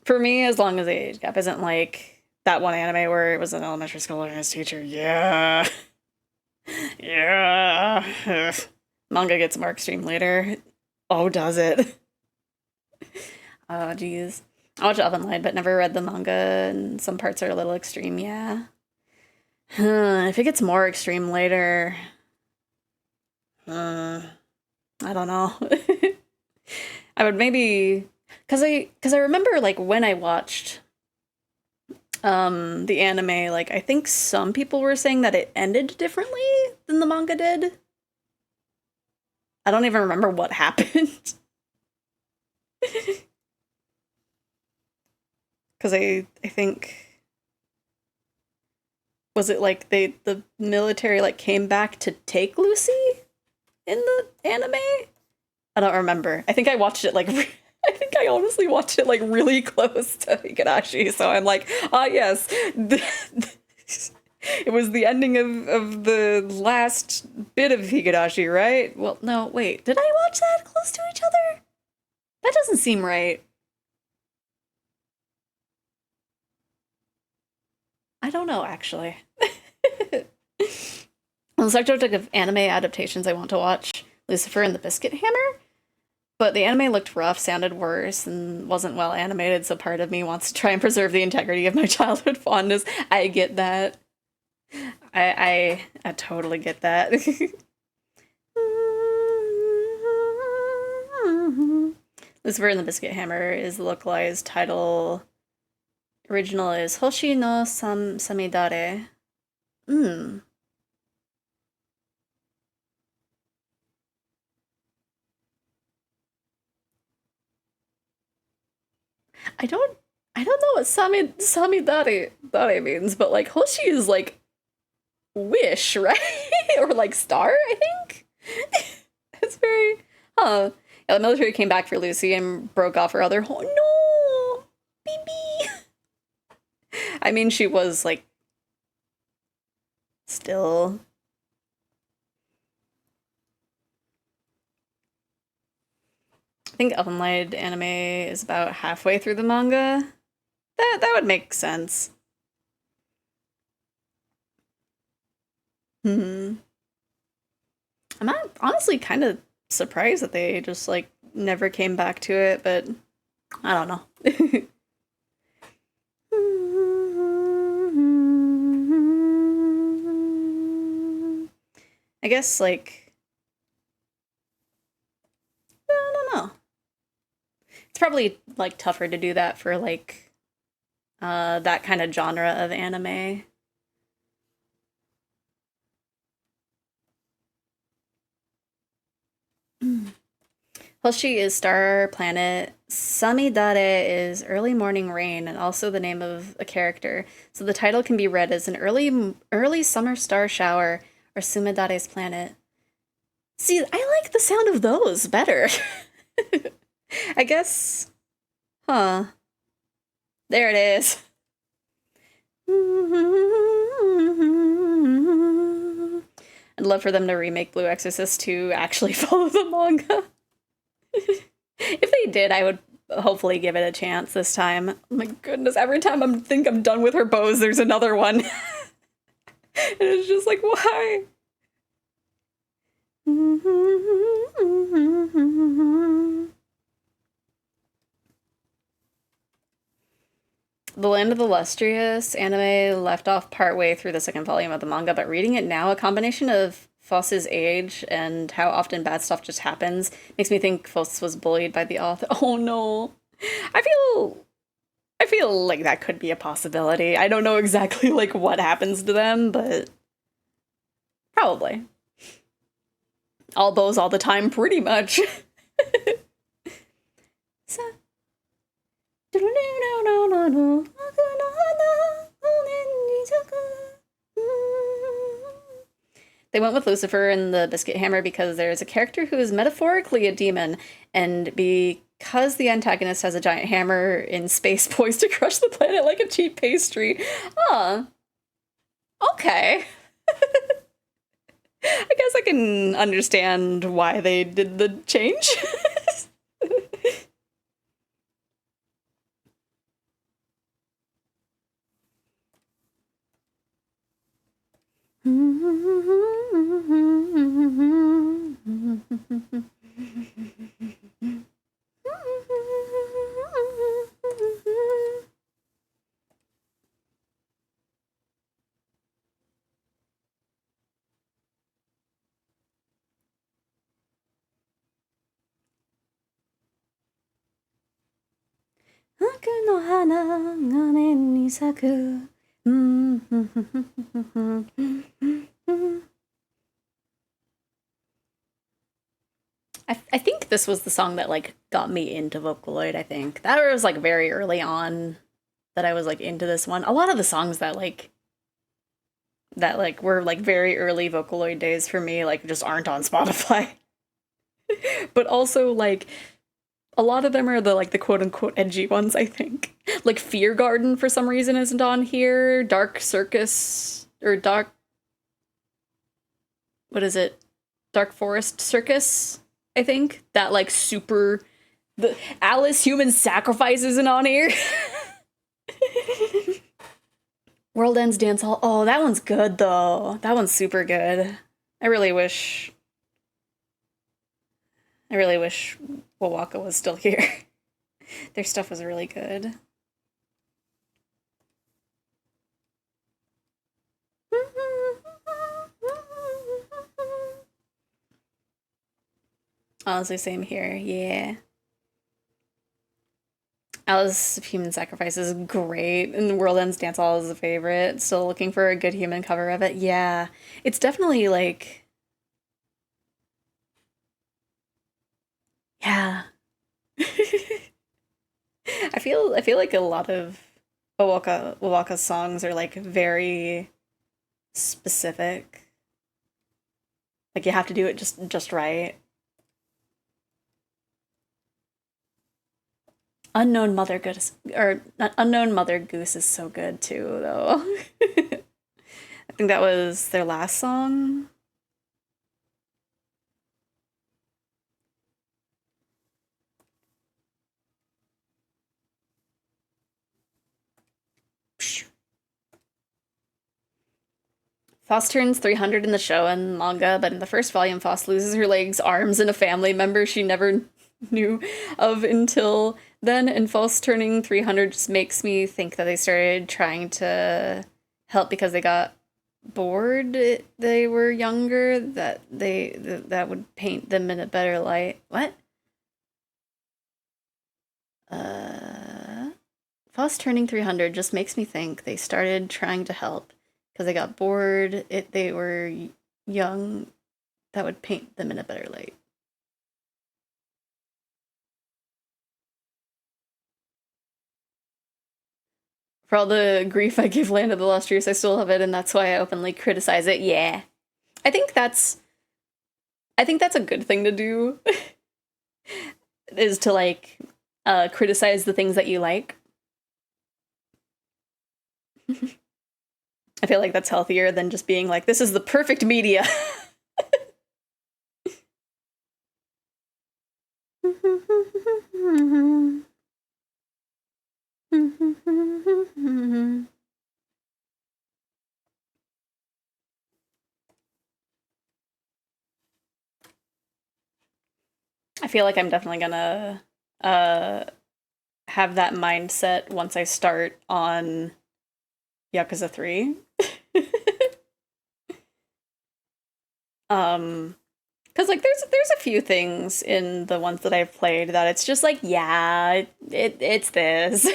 For me, as long as the age gap isn't like that one anime where it was an elementary school English teacher, yeah. Yeah. Manga gets more extreme later. Oh, does it? Oh, geez. I watched Elfenlight, but never read the manga, and some parts are a little extreme, yeah. If it gets more extreme later, I don't know. I would maybe, cause I remember, like, when I watched the anime, like, I think some people were saying that it ended differently than the manga did. I don't even remember what happened. Because I think, was it like the military, like, came back to take Lucy in the anime? I don't remember. I think I watched it, like, I think I honestly watched it, like, really close to Higurashi, so I'm like, ah, yes. It was the ending of the last bit of Higurashi, right? Well, no, wait. Did I watch that close to each other? That doesn't seem right. I don't know, actually. On the subject of anime adaptations I want to watch, Lucifer and the Biscuit Hammer. But the anime looked rough, sounded worse, and wasn't well animated, so part of me wants to try and preserve the integrity of my childhood fondness. I get that. I totally get that. Lucifer and the Biscuit Hammer is the localized title. Original is Hoshi no Samidare. Hmm. I don't know what Samidare means, but, like, Hoshi is, like, wish, right? Or, like, star, I think? It's very, huh. Yeah, the military came back for Lucy and broke off her other no! BB! I mean, she was, like, still. I think Elfenlight anime is about halfway through the manga. That would make sense. Hmm. I'm honestly kind of surprised that they just, like, never came back to it, but I don't know. I guess, like, I don't know. It's probably, like, tougher to do that for, like, that kind of genre of anime. Hoshi is star planet. Samidare is early morning rain and also the name of a character. So the title can be read as an early summer star shower or Sumidare's planet. See, I like the sound of those better. I guess. Huh. There it is. I'd love for them to remake Blue Exorcist to actually follow the manga. If they did, I would hopefully give it a chance this time. Oh my goodness, every time I think I'm done with her bows, there's another one. And it's just like, why? The Land of the Lustrous anime left off partway through the second volume of the manga, but reading it now, a combination of Foss's age and how often bad stuff just happens makes me think Foss was bullied by the author. Oh no. I feel like that could be a possibility. I don't know exactly like what happens to them, but probably. All bows all the time, pretty much. They went with Lucifer and the Biscuit Hammer because there's a character who is metaphorically a demon, and because the antagonist has a giant hammer in space poised to crush the planet like a cheap pastry. Okay. I guess I can understand why they did the change. I think this was the song that like got me into Vocaloid. I think that was like very early on that I was like into this one. A lot of the songs that were like very early Vocaloid days for me like just aren't on Spotify. But also like a lot of them are the like the quote unquote edgy ones, I think. Like Fear Garden for some reason isn't on here. Dark Circus or Dark what is it? Dark Forest Circus, I think. That like super the Alice Human Sacrifice isn't on here. World Ends Dance Hall. Oh, that one's good though. That one's super good. I really wish Wawaka was still here. Their stuff was really good. Honestly, same here. Yeah. Alice of Human Sacrifice is great, and The World Ends Dance Hall is a favorite. Still looking for a good human cover of it. Yeah. It's definitely like yeah. I feel like a lot of Wawaka's songs are like very specific. Like you have to do it just right. Unknown Mother Goose or Unknown Mother Goose is so good too, though. I think that was their last song. Foss turns 300 in the show and manga, but in the first volume, Foss loses her legs, arms, and a family member she never knew of until then. And Foss turning 300 just makes me think that they started trying to help because they got bored. They were younger, that would paint them in a better light. What? Us turning 300 just makes me think they started trying to help because they got bored. They were young. That would paint them in a better light. For all the grief I give Land of the Illustrious, I still love it, and that's why I openly criticize it. Yeah. I think that's a good thing to do, is to, like, criticize the things that you like. I feel like that's healthier than just being like, this is the perfect media. I feel like I'm definitely gonna have that mindset once I start on Yakuza 3. Because, like, there's a few things in the ones that I've played that it's just like, yeah, it's this.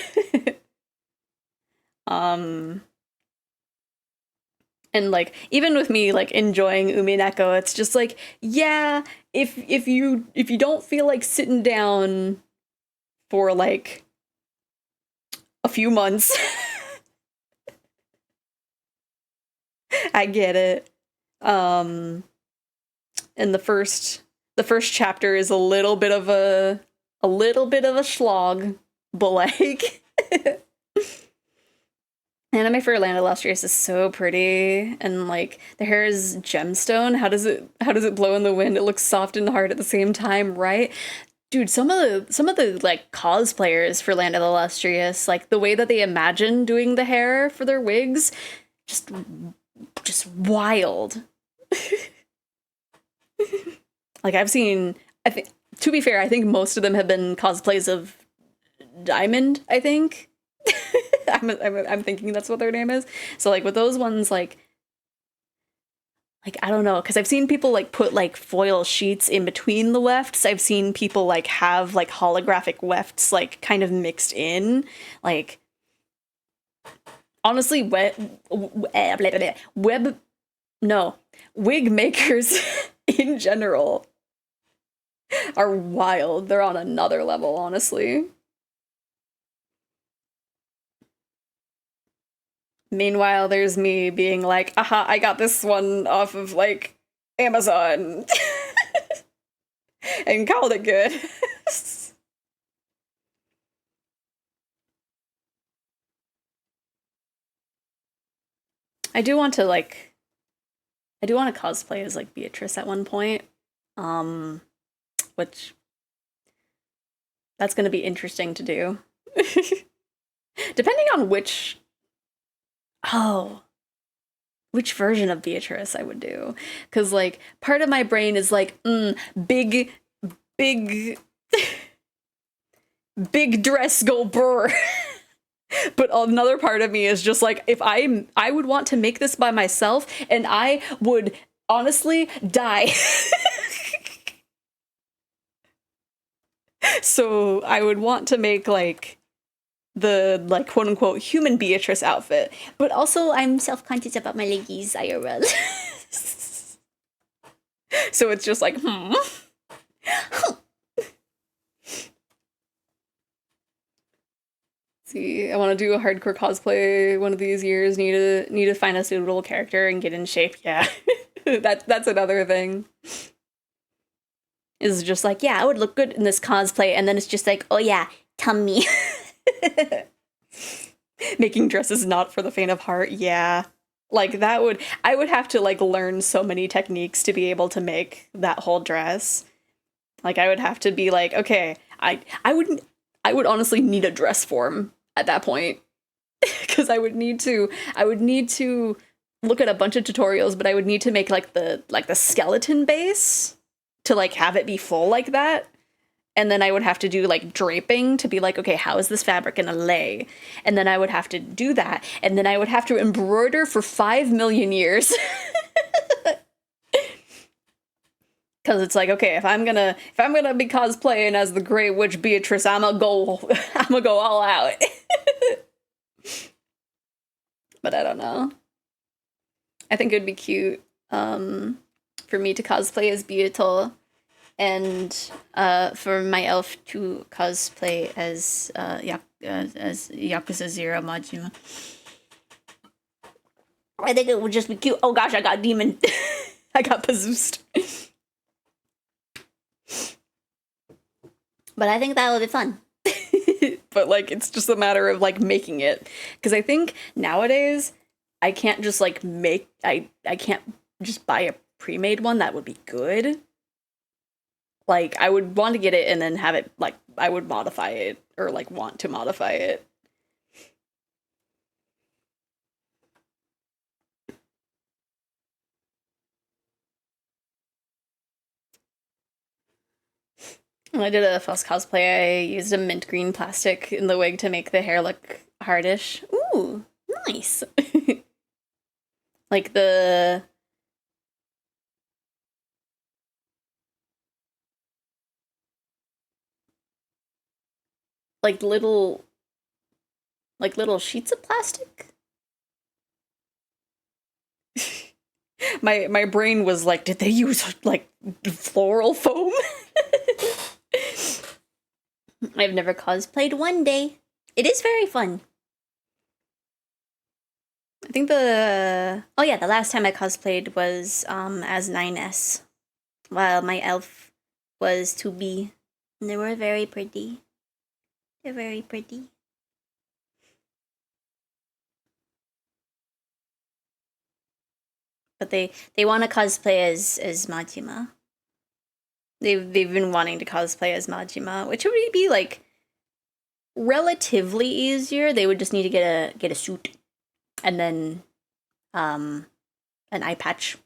And, like, even with me, like, enjoying Umineko, it's just like, yeah, if you don't feel like sitting down for, like, a few months, I get it. And the first chapter is a little bit of a slog, but, like, anime for Land of Illustrious is so pretty, and, like, the hair is gemstone. How does it blow in the wind? It looks soft and hard at the same time, right? Dude, some of the like cosplayers for Land of the Illustrious, like the way that they imagine doing the hair for their wigs, just wild. Like, I've seen, I think, to be fair, I think most of them have been cosplays of Diamond, I think. I'm thinking that's what their name is. So, like, with those ones, like I don't know, because I've seen people, like, put, like, foil sheets in between the wefts. I've seen people, like, have, like, holographic wefts, like, kind of mixed in. Like, honestly, wig makers in general are wild. They're on another level, honestly. Meanwhile, there's me being like, aha, I got this one off of, like, Amazon. And called it good. I do want to cosplay as, like, Beatrice at one point. Which, that's gonna be interesting to do. Depending on which version of Beatrice I would do. Because, like, part of my brain is like, big dress go burr. But another part of me is just like, if I would want to make this by myself, and I would honestly die. So I would want to make, like, the, like, quote unquote human Beatrice outfit, but also I'm self-conscious about my leggies IRL. So it's just like, See, I want to do a hardcore cosplay one of these years. Need to find a suitable character and get in shape. Yeah. That's another thing. Is just like, yeah, I would look good in this cosplay, and then it's just like, oh yeah, tummy. Making dresses not for the faint of heart. Yeah. Like, I would have to, like, learn so many techniques to be able to make that whole dress. Like, I would have to be like, okay, I would honestly need a dress form at that point. Because I would need to look at a bunch of tutorials, but I would need to make, like, the skeleton base to, like, have it be full like that. And then I would have to do, like, draping to be like, okay, how is this fabric gonna lay? And then I would have to do that. And then I would have to embroider for 5 million years. Because it's like, okay, if I'm gonna be cosplaying as the Great Witch Beatrice, I'ma go all out. but I don't know. I think it would be cute for me to cosplay as Beatle and for my elf to cosplay as Yakuza 0 Majima. I think it would just be cute. Oh gosh, I got demon. I got possessed. But I think that would be fun. But like, it's just a matter of like making it. Because I think nowadays I can't just like I can't just buy a pre-made one that would be good. Like, I would want to get it and then have it, like, I would modify it, or, like, want to modify it. When I did a Fuss cosplay, I used a mint green plastic in the wig to make the hair look hardish. Ooh, nice. Like the... Like little... Like little sheets of plastic? My brain was like, did they use, like, floral foam? I've never cosplayed one day. It is very fun. I think the last time I cosplayed was as 9S, while my elf was 2B. And they were very pretty. They're very pretty. But they want to cosplay as Majima. They've been wanting to cosplay as Majima, which would be like relatively easier. They would just need to get a suit and then an eye patch.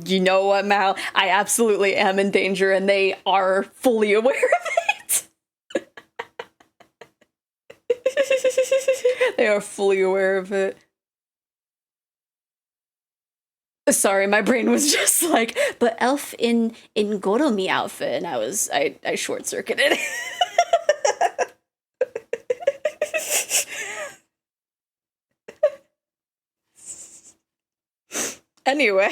You know what, Mal? I absolutely am in danger, and they are fully aware of it. They are fully aware of it. Sorry, my brain was just like, but elf in Goromi outfit, and I short circuited. Anyway,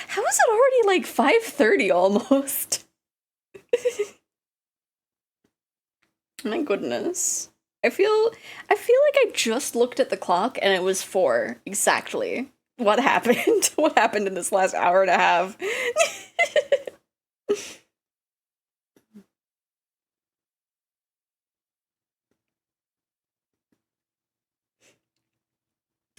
how is it already like 5:30 almost? My goodness. I feel like I just looked at the clock and it was 4 exactly. What happened? What happened in this last hour and a half?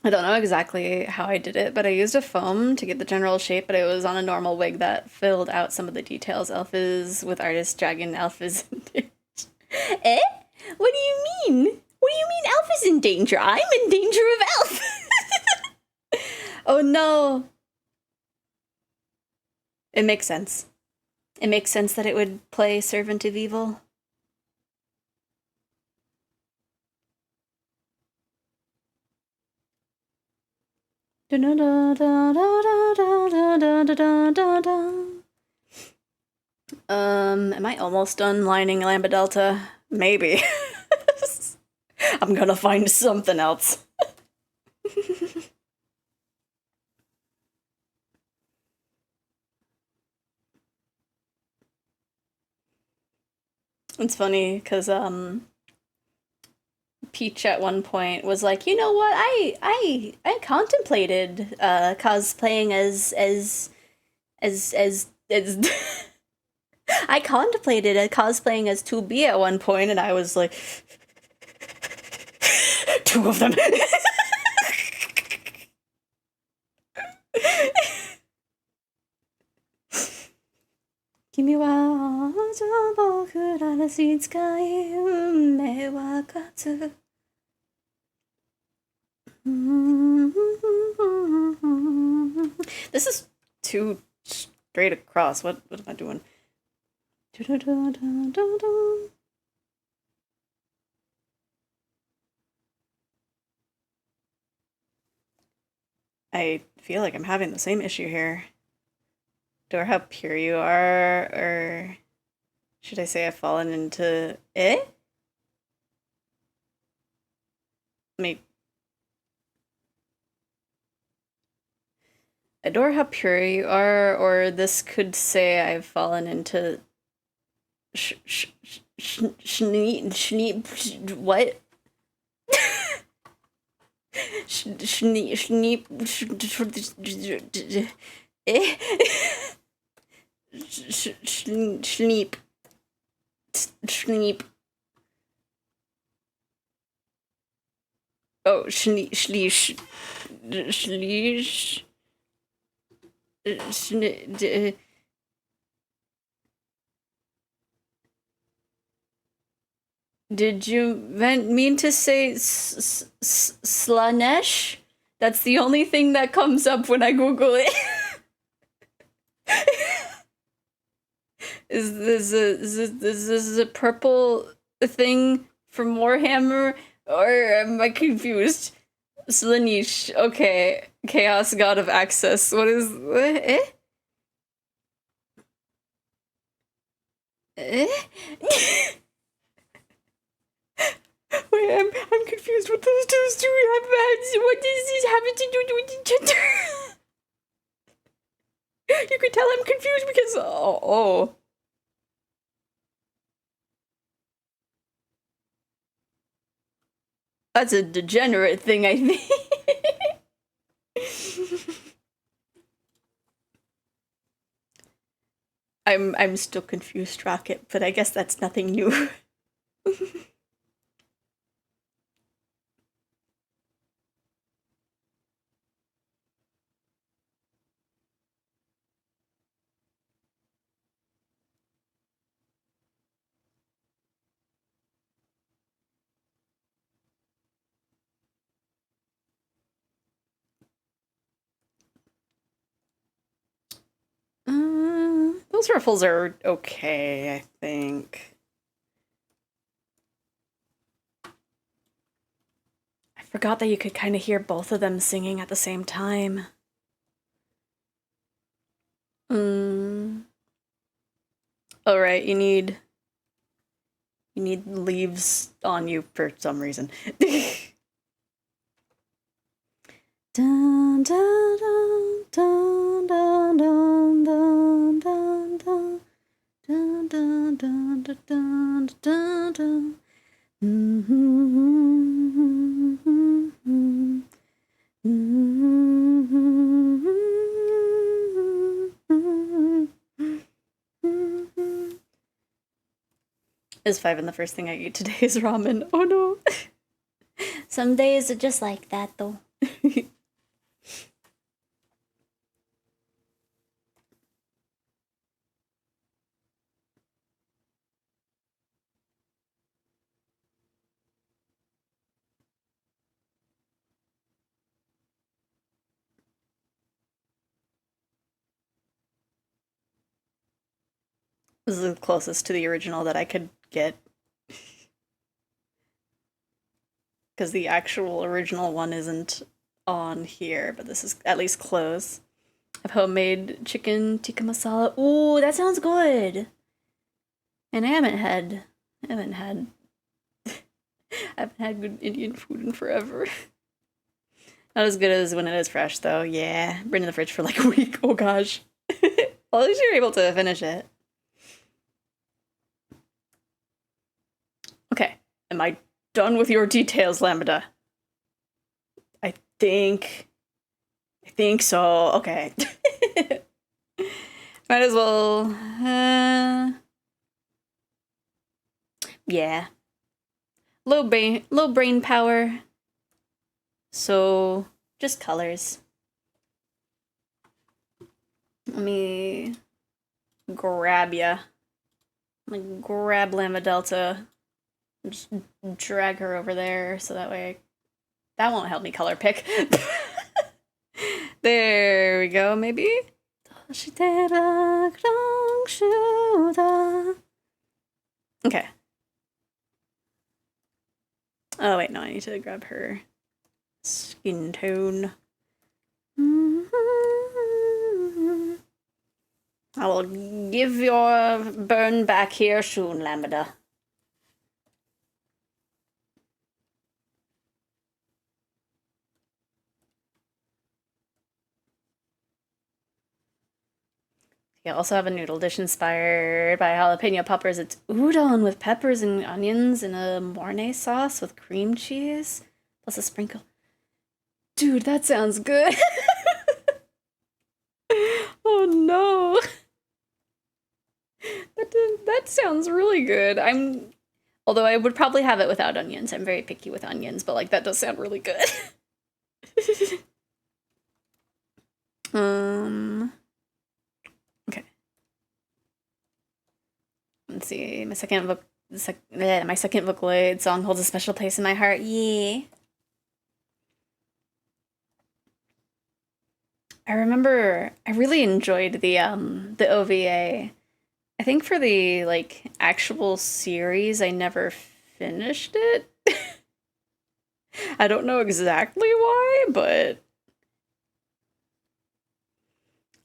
I don't know exactly how I did it, but I used a foam to get the general shape, but it was on a normal wig that filled out some of the details. Elf is with artist dragon, elf is Eh? What do you mean? What do you mean elf is in danger? I'm in danger of elf! Oh no. It makes sense. It makes sense that it would play Servant of Evil. Am I almost done lining Lambda Delta? Maybe. I'm gonna find something else. It's funny, because, Peach at one point was like, you know what, I contemplated, cosplaying as I contemplated cosplaying as 2B at one point, and I was like, 2 of them. Kimi wa boku ra no shizukai unmei wa katsu. This is too straight across. What am I doing? I feel like I'm having the same issue here. Do I how pure you are, or Should I say I've fallen into it? Maybe. Adore how pure you are, or this could say I've fallen into what? Schneep. Schneep. Schneep. Oh, schleesh. Schleesh. Did you mean to say Slanesh? That's the only thing that comes up when I Google it. Is this a purple thing from Warhammer? Or am I confused? Slanish. Okay. Chaos God of Access. What is... Eh? Eh? Wait, I'm confused with those two. What does this have to do with each other? You could tell I'm confused because... Oh. That's a degenerate thing, I think. I'm still confused, Rocket, but I guess that's nothing new. Those ruffles are okay, I think. I forgot that you could kind of hear both of them singing at the same time. Oh, right, you need leaves on you for some reason. Dun, dun, dun, dun, dun, dun, dun, dun, dun, dun, dun, dun, dun, dun, dun. Is 5 and the first thing I eat today is ramen. Oh no. Some days are just like that though. This is the closest to the original that I could get. Because the actual original one isn't on here, but this is at least close. I have homemade chicken tikka masala. Ooh, that sounds good. And I haven't had good Indian food in forever. Not as good as when it is fresh, though. Yeah, been in the fridge for like a week. Oh gosh. Well, at least you're able to finish it. Okay, am I done with your details, Lambda? I think so. Okay. Might as well. Yeah. Low brain power. So just colors. Let me grab ya. I'm gonna grab Lambda Delta. Just drag her over there so that way that won't help me color pick. There we go, maybe. Okay. Oh wait, no, I need to grab her skin tone. I will give your burn back here soon, Lambda. You also have a noodle dish inspired by jalapeno poppers. It's udon with peppers and onions in a mornay sauce with cream cheese, plus a sprinkle. Dude, that sounds good. Oh no. That sounds really good. Although I would probably have it without onions. I'm very picky with onions, but like that does sound really good. Okay. Let's see. My second Vocaloid song holds a special place in my heart. Yeah. I remember I really enjoyed the OVA. I think for the like actual series I never finished it. I don't know exactly why, but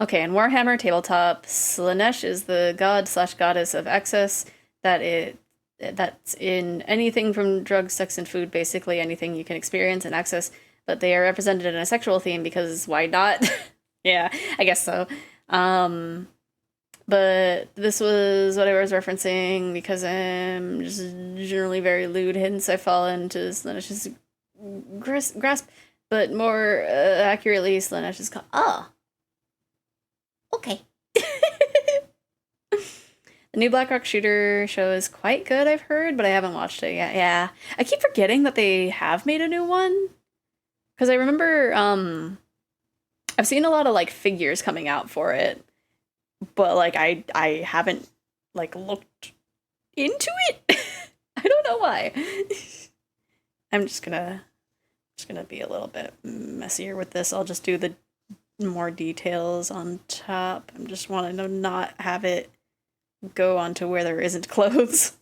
okay, in Warhammer Tabletop, Slanesh is the god/goddess of excess that's in anything from drugs, sex, and food, basically anything you can experience and access, but they are represented in a sexual theme because why not? Yeah, I guess so. But this was what I was referencing because I'm just generally very lewd, hence I fall into Slanesh's grasp, but more accurately, Slanesh is called. Oh, okay. The new Blackrock Shooter show is quite good, I've heard, but I haven't watched it yet. Yeah. I keep forgetting that they have made a new one. Because I remember, I've seen a lot of, like, figures coming out for it. But, like, I haven't, like, looked into it. I don't know why. I'm just gonna be a little bit messier with this. I'll just do the more details on top. I just want to not have it go onto where there isn't clothes.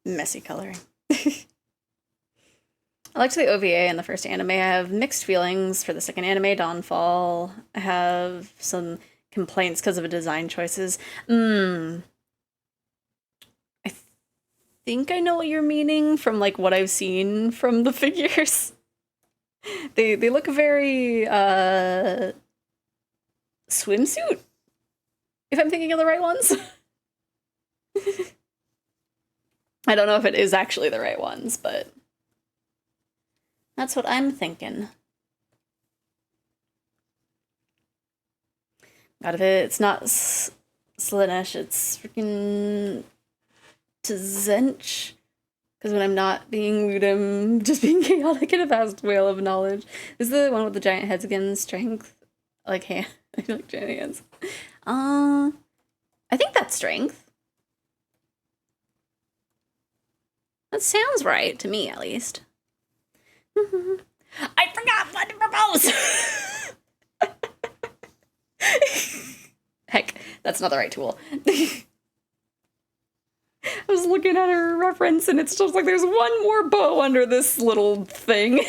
Messy coloring. I liked the OVA in the first anime. I have mixed feelings for the second anime, Dawnfall. I have some complaints because of design choices. I think I know what you're meaning from like what I've seen from the figures. They look very swimsuit, if I'm thinking of the right ones. I don't know if it is actually the right ones, but that's what I'm thinking. Out of it, it's not Slanesh, it's freaking Tzench. Because when I'm not being rude, I'm just being chaotic in a vast whale of knowledge. This is the one with the giant heads again, strength. Like hand. I like giant hands. I think that's strength. That sounds right to me, at least. I forgot what to propose! Heck, that's not the right tool. I was looking at her reference and it's just like there's one more bow under this little thing.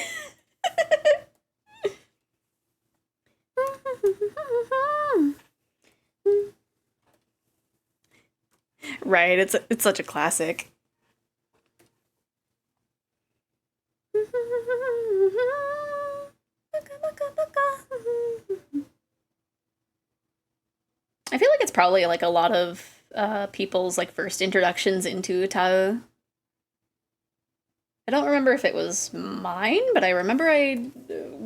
Right, it's such a classic. I feel like it's probably like a lot of people's like first introductions into Tao. I don't remember if it was mine, but I remember I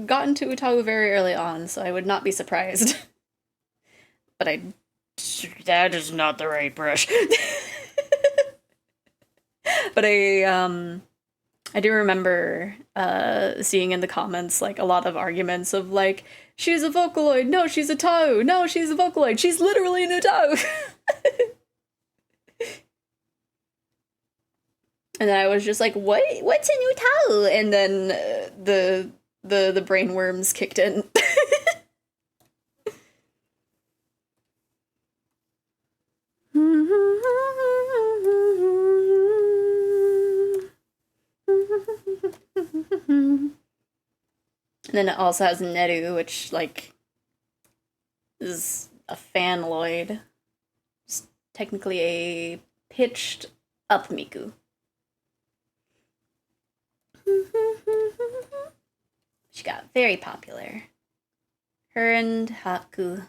got into Utau very early on, so I would not be surprised. But that is not the right brush. But I do remember seeing in the comments like a lot of arguments of like, she's a Vocaloid, no, she's a Tau, no, she's a Vocaloid, she's literally a Tau. And I was just like, what's a new Tau? And then the brain worms kicked in. And then it also has Neru, which, like, is a fanloid. It's technically a pitched up Miku. She got very popular. Her and Haku.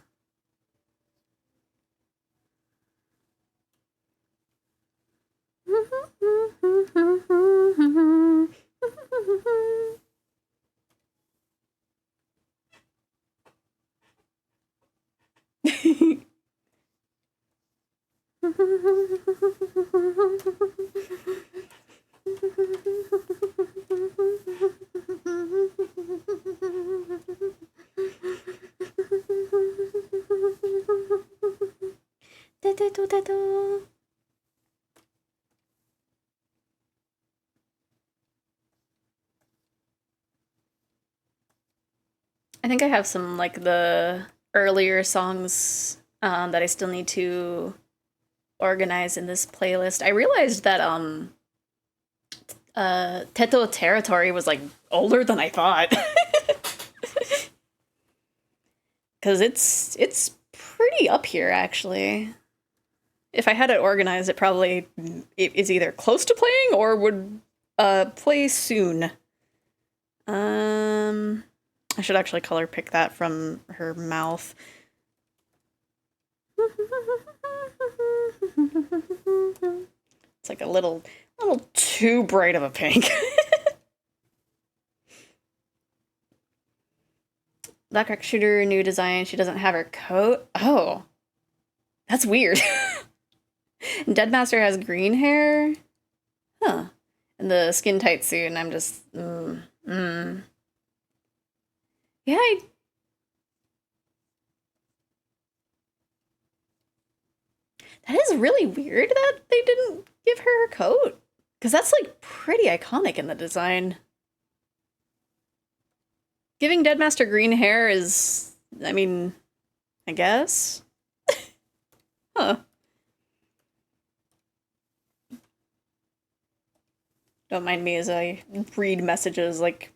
I think I have some, like, the earlier songs that I still need to organize in this playlist. I realized that Teto Territory was, like, older than I thought. Because it's pretty up here, actually. If I had it organized, it probably is either close to playing or would play soon. I should actually color pick that from her mouth. It's like a little too bright of a pink. Black Shooter, new design. She doesn't have her coat. Oh, that's weird. Deadmaster has green hair. Huh. And the skin tight suit, and I'm just, Yeah, that is really weird that they didn't give her her coat. Because that's, like, pretty iconic in the design. Giving Deadmaster green hair is, I mean, I guess. Huh. Don't mind me as I read messages, like,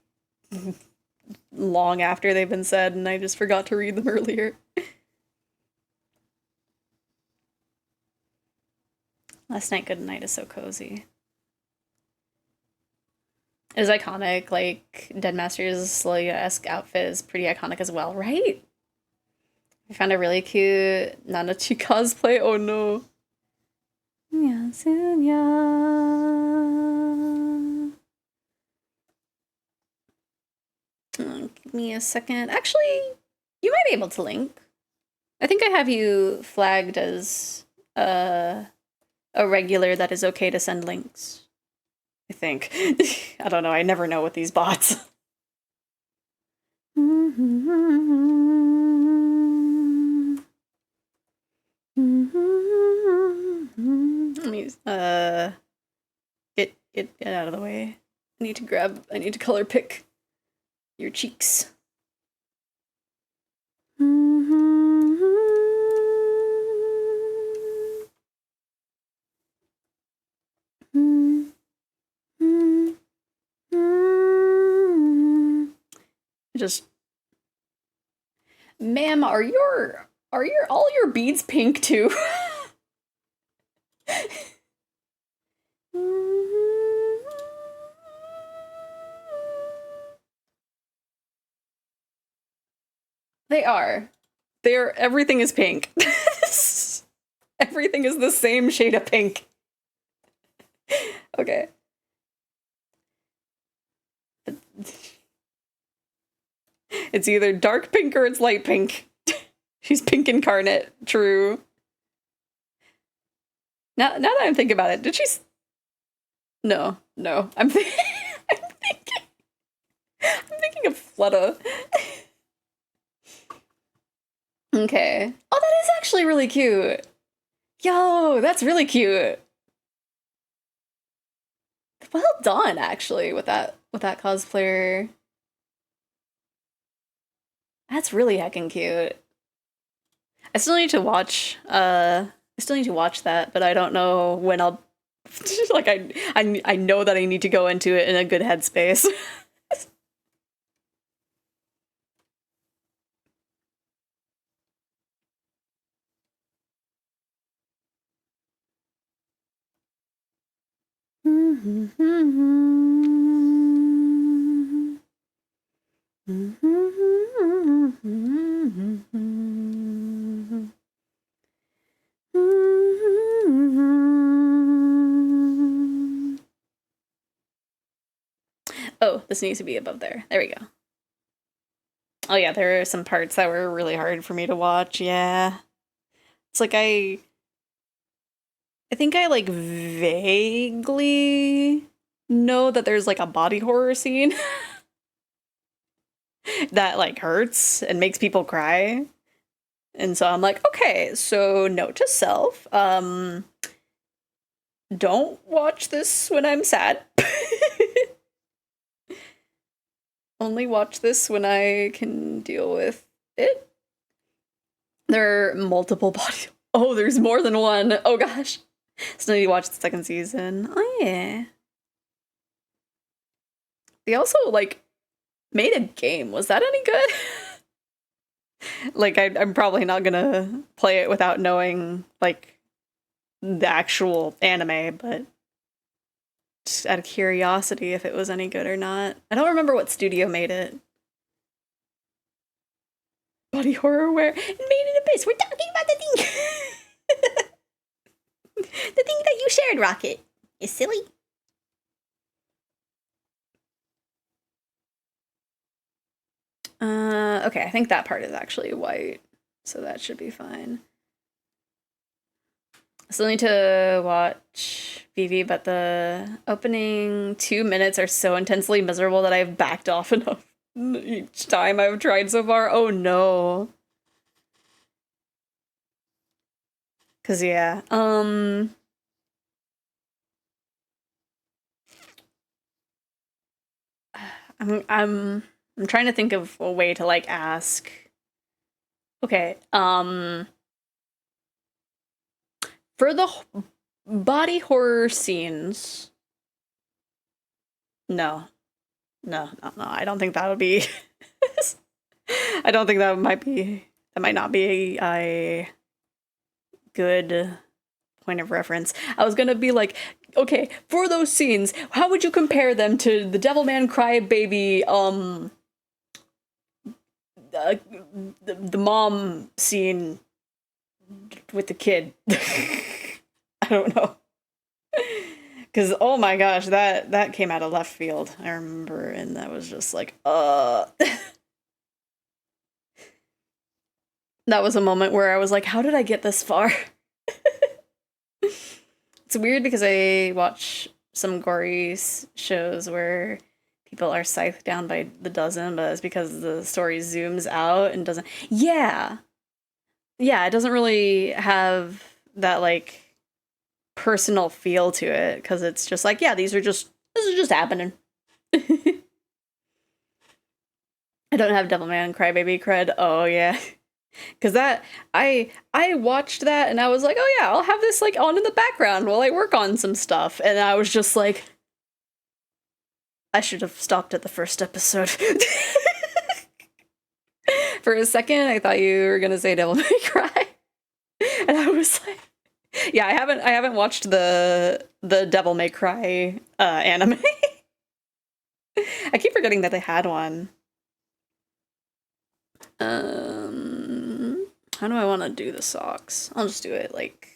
long after they've been said, and I just forgot to read them earlier. Last Night, Good Night is so cozy. It is iconic, like, Deadmaster's Celia-esque outfit is pretty iconic as well, right? I found a really cute Nanachi cosplay, oh no. Give me a second. Actually, you might be able to link. I think I have you flagged as a regular that is okay to send links. I think. I don't know, I never know with these bots. Let me get out of the way. I need to color pick your cheeks. Just, ma'am, are all your beads pink too? They are. Everything is pink. Everything is the same shade of pink. Okay. It's either dark pink or it's light pink. She's pink incarnate. True. Now that I'm thinking about it, did she? No. I'm thinking of Flutta. Okay. Oh, that is actually really cute. Yo, that's really cute. Well done, actually, with that cosplayer. That's really heckin' cute. I still need to watch that, but I don't know when I'll like I know that I need to go into it in a good headspace. Oh, this needs to be above there. There we go. Oh yeah, there are some parts that were really hard for me to watch. Yeah. It's like I think I like vaguely know that there's like a body horror scene that like hurts and makes people cry. And so I'm like, okay, so note to self, don't watch this when I'm sad. Only watch this when I can deal with it. There are multiple body. Oh, there's more than one. Oh gosh. So now you watch the second season. Oh yeah. They also like made a game. Was that any good? Like I'm probably not gonna play it without knowing like the actual anime, but just out of curiosity if it was any good or not. I don't remember what studio made it. Body horror where made in abyss. We're talking about the thing. The thing that you shared, Rocket. Is silly. Okay, I think that part is actually white, so that should be fine. I still need to watch VV, but the opening 2 minutes are so intensely miserable that I've backed off enough each time I've tried so far. Oh no. Cause yeah, I'm trying to think of a way to like ask. Okay, for the body horror scenes, no, no, no, no. I don't think that would be. I don't think that might be. That might not be a good point of reference. I was gonna be like, okay, for those scenes, how would you compare them to the Devilman Crybaby, the mom scene with the kid? I don't know. Because, oh my gosh, that came out of left field, I remember, and that was just like, That was a moment where I was like, how did I get this far? It's weird because I watch some gory shows where people are scythed down by the dozen, but it's because the story zooms out and doesn't. Yeah. Yeah, it doesn't really have that, like, personal feel to it because it's just like, yeah, this is just happening. I don't have Devilman Crybaby cred. Oh, yeah. Because I watched that and I was like, oh yeah, I'll have this like on in the background while I work on some stuff. And I was just like, I should have stopped at the first episode. For a second, I thought you were gonna say Devil May Cry, and I was like, yeah, I haven't watched the Devil May Cry anime. I keep forgetting that they had one. How do I want to do the socks? I'll just do it like...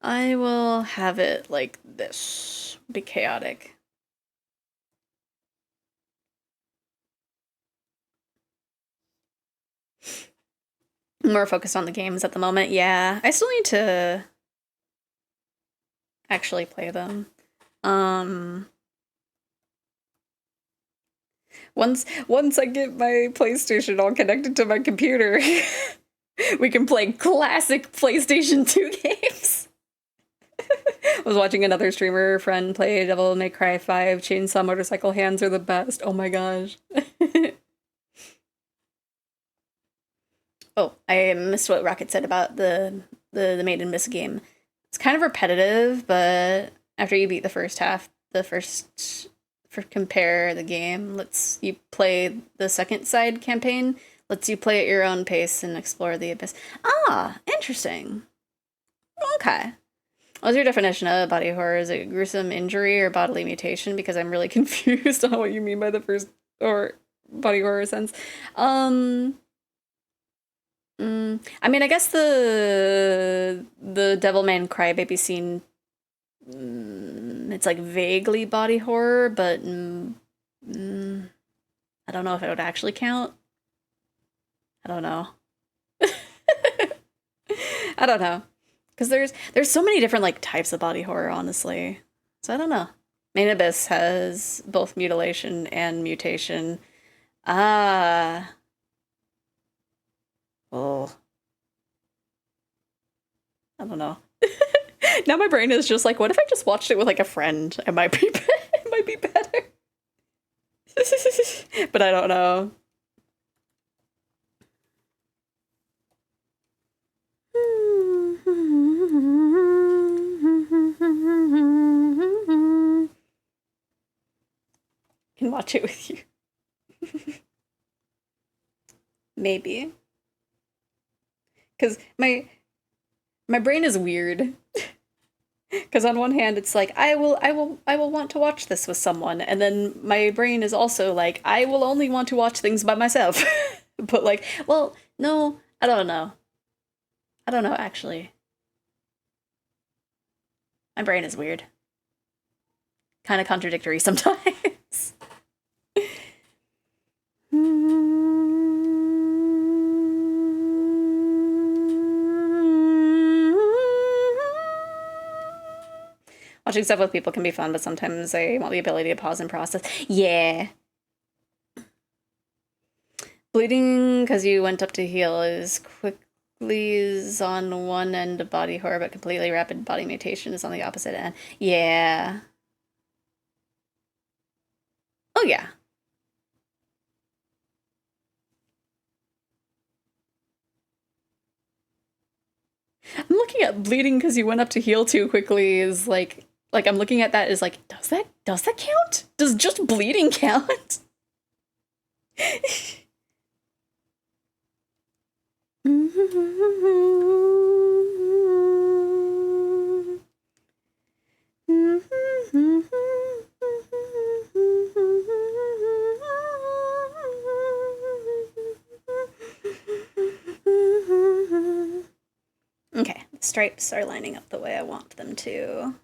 I will have it like this. Be chaotic. I'm more focused on the games at the moment. Yeah, I still need to actually play them. Once I get my PlayStation all connected to my computer, we can play classic PlayStation 2 games. I was watching another streamer friend play Devil May Cry 5. Chainsaw Motorcycle hands are the best. Oh my gosh. Oh, I missed what Rocket said about the Made in Miss game. It's kind of repetitive, but after you beat the first half, for compare the game, lets you play the second side campaign, lets you play at your own pace and explore the abyss. Ah, interesting. Okay. What's your definition of body horror? Is it gruesome injury or bodily mutation? Because I'm really confused on what you mean by the first or body horror sense. I mean, I guess the Devilman Crybaby scene, it's like vaguely body horror, but I don't know if it would actually count. I don't know. I don't know. Because there's so many different like types of body horror, honestly. So I don't know. Main Abyss has both mutilation and mutation. Ah. Oh. I don't know. Now my brain is just like, what if I just watched it with like a friend? It might be it might be better. But I don't know. Can watch it with you. Maybe. Because my brain is weird. Because on one hand it's like I will want to watch this with someone, and then my brain is also like I will only want to watch things by myself. But like, well, no, I don't know. I don't know actually. My brain is weird. Kind of contradictory sometimes. Watching stuff with people can be fun, but sometimes I want the ability to pause and process. Yeah. Bleeding because you went up to heal is quickly is on one end of body horror, but completely rapid body mutation is on the opposite end. Yeah. Oh, yeah. I'm looking at bleeding because you went up to heal too quickly is like I'm looking at that is like, does that count? Does just bleeding count? Okay, the stripes are lining up the way I want them to.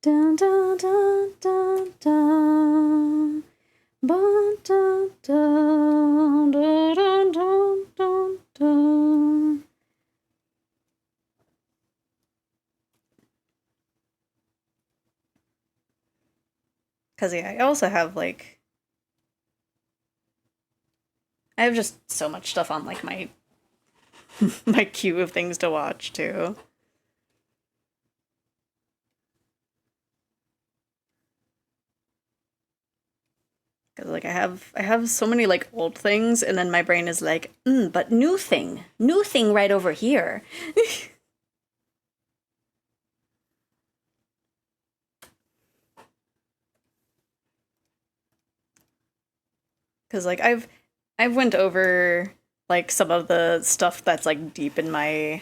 Dun, dun, dun, dun, dun. Dun, dun, dun, dun, dun, dun, dun. Because, yeah, I also have, like... I have just so much stuff on, like, my... my queue of things to watch, too. Because, like, I have so many, like, old things, and then my brain is like, but new thing right over here. Because, like, I've went over, like, some of the stuff that's, like, deep in my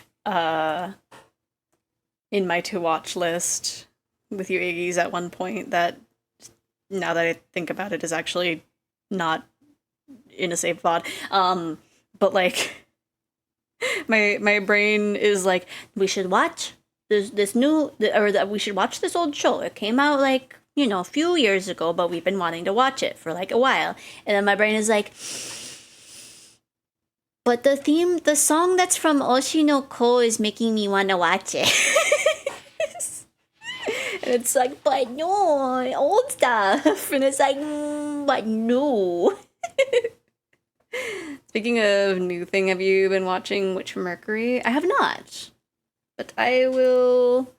to-watch list with you Iggy's at one point that, now that I think about it, is actually not in a saved VOD. But, like, my brain is like, we should watch this new, or that we should watch this old show. It came out, like, you know, a few years ago, but we've been wanting to watch it for, like, a while. And then my brain is like, but the song that's from Oshi no Ko is making me want to watch it. And it's like, but no, old stuff. And it's like, but no. Speaking of new thing, have you been watching Witch from Mercury? I have not. But I will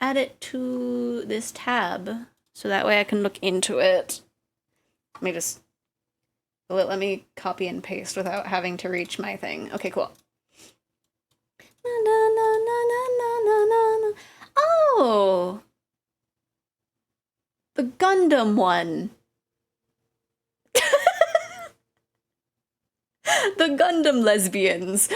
add it to this tab so that way I can look into it. Let me copy and paste without having to reach my thing. Okay, cool. Oh, Gundam one. The Gundam lesbians.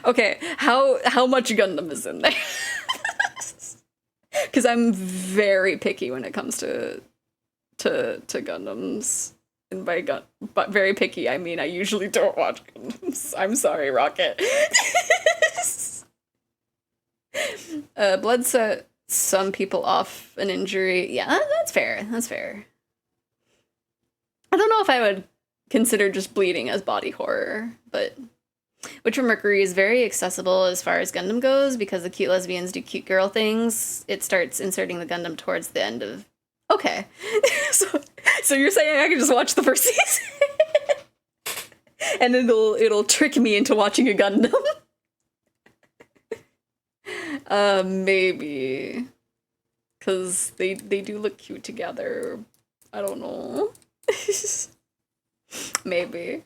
Okay, how much Gundam is in there? Because I'm very picky when it comes to Gundams. And but very picky, I mean I usually don't watch Gundams. I'm sorry, Rocket. Blood set some people off an injury. Yeah, that's fair. That's fair. I don't know if I would consider just bleeding as body horror, but Witcher Mercury is very accessible as far as Gundam goes because the cute lesbians do cute girl things. It starts inserting the Gundam towards the end of... Okay. so you're saying I can just watch the first season? And it'll trick me into watching a Gundam? Maybe. Because they do look cute together. I don't know. Maybe.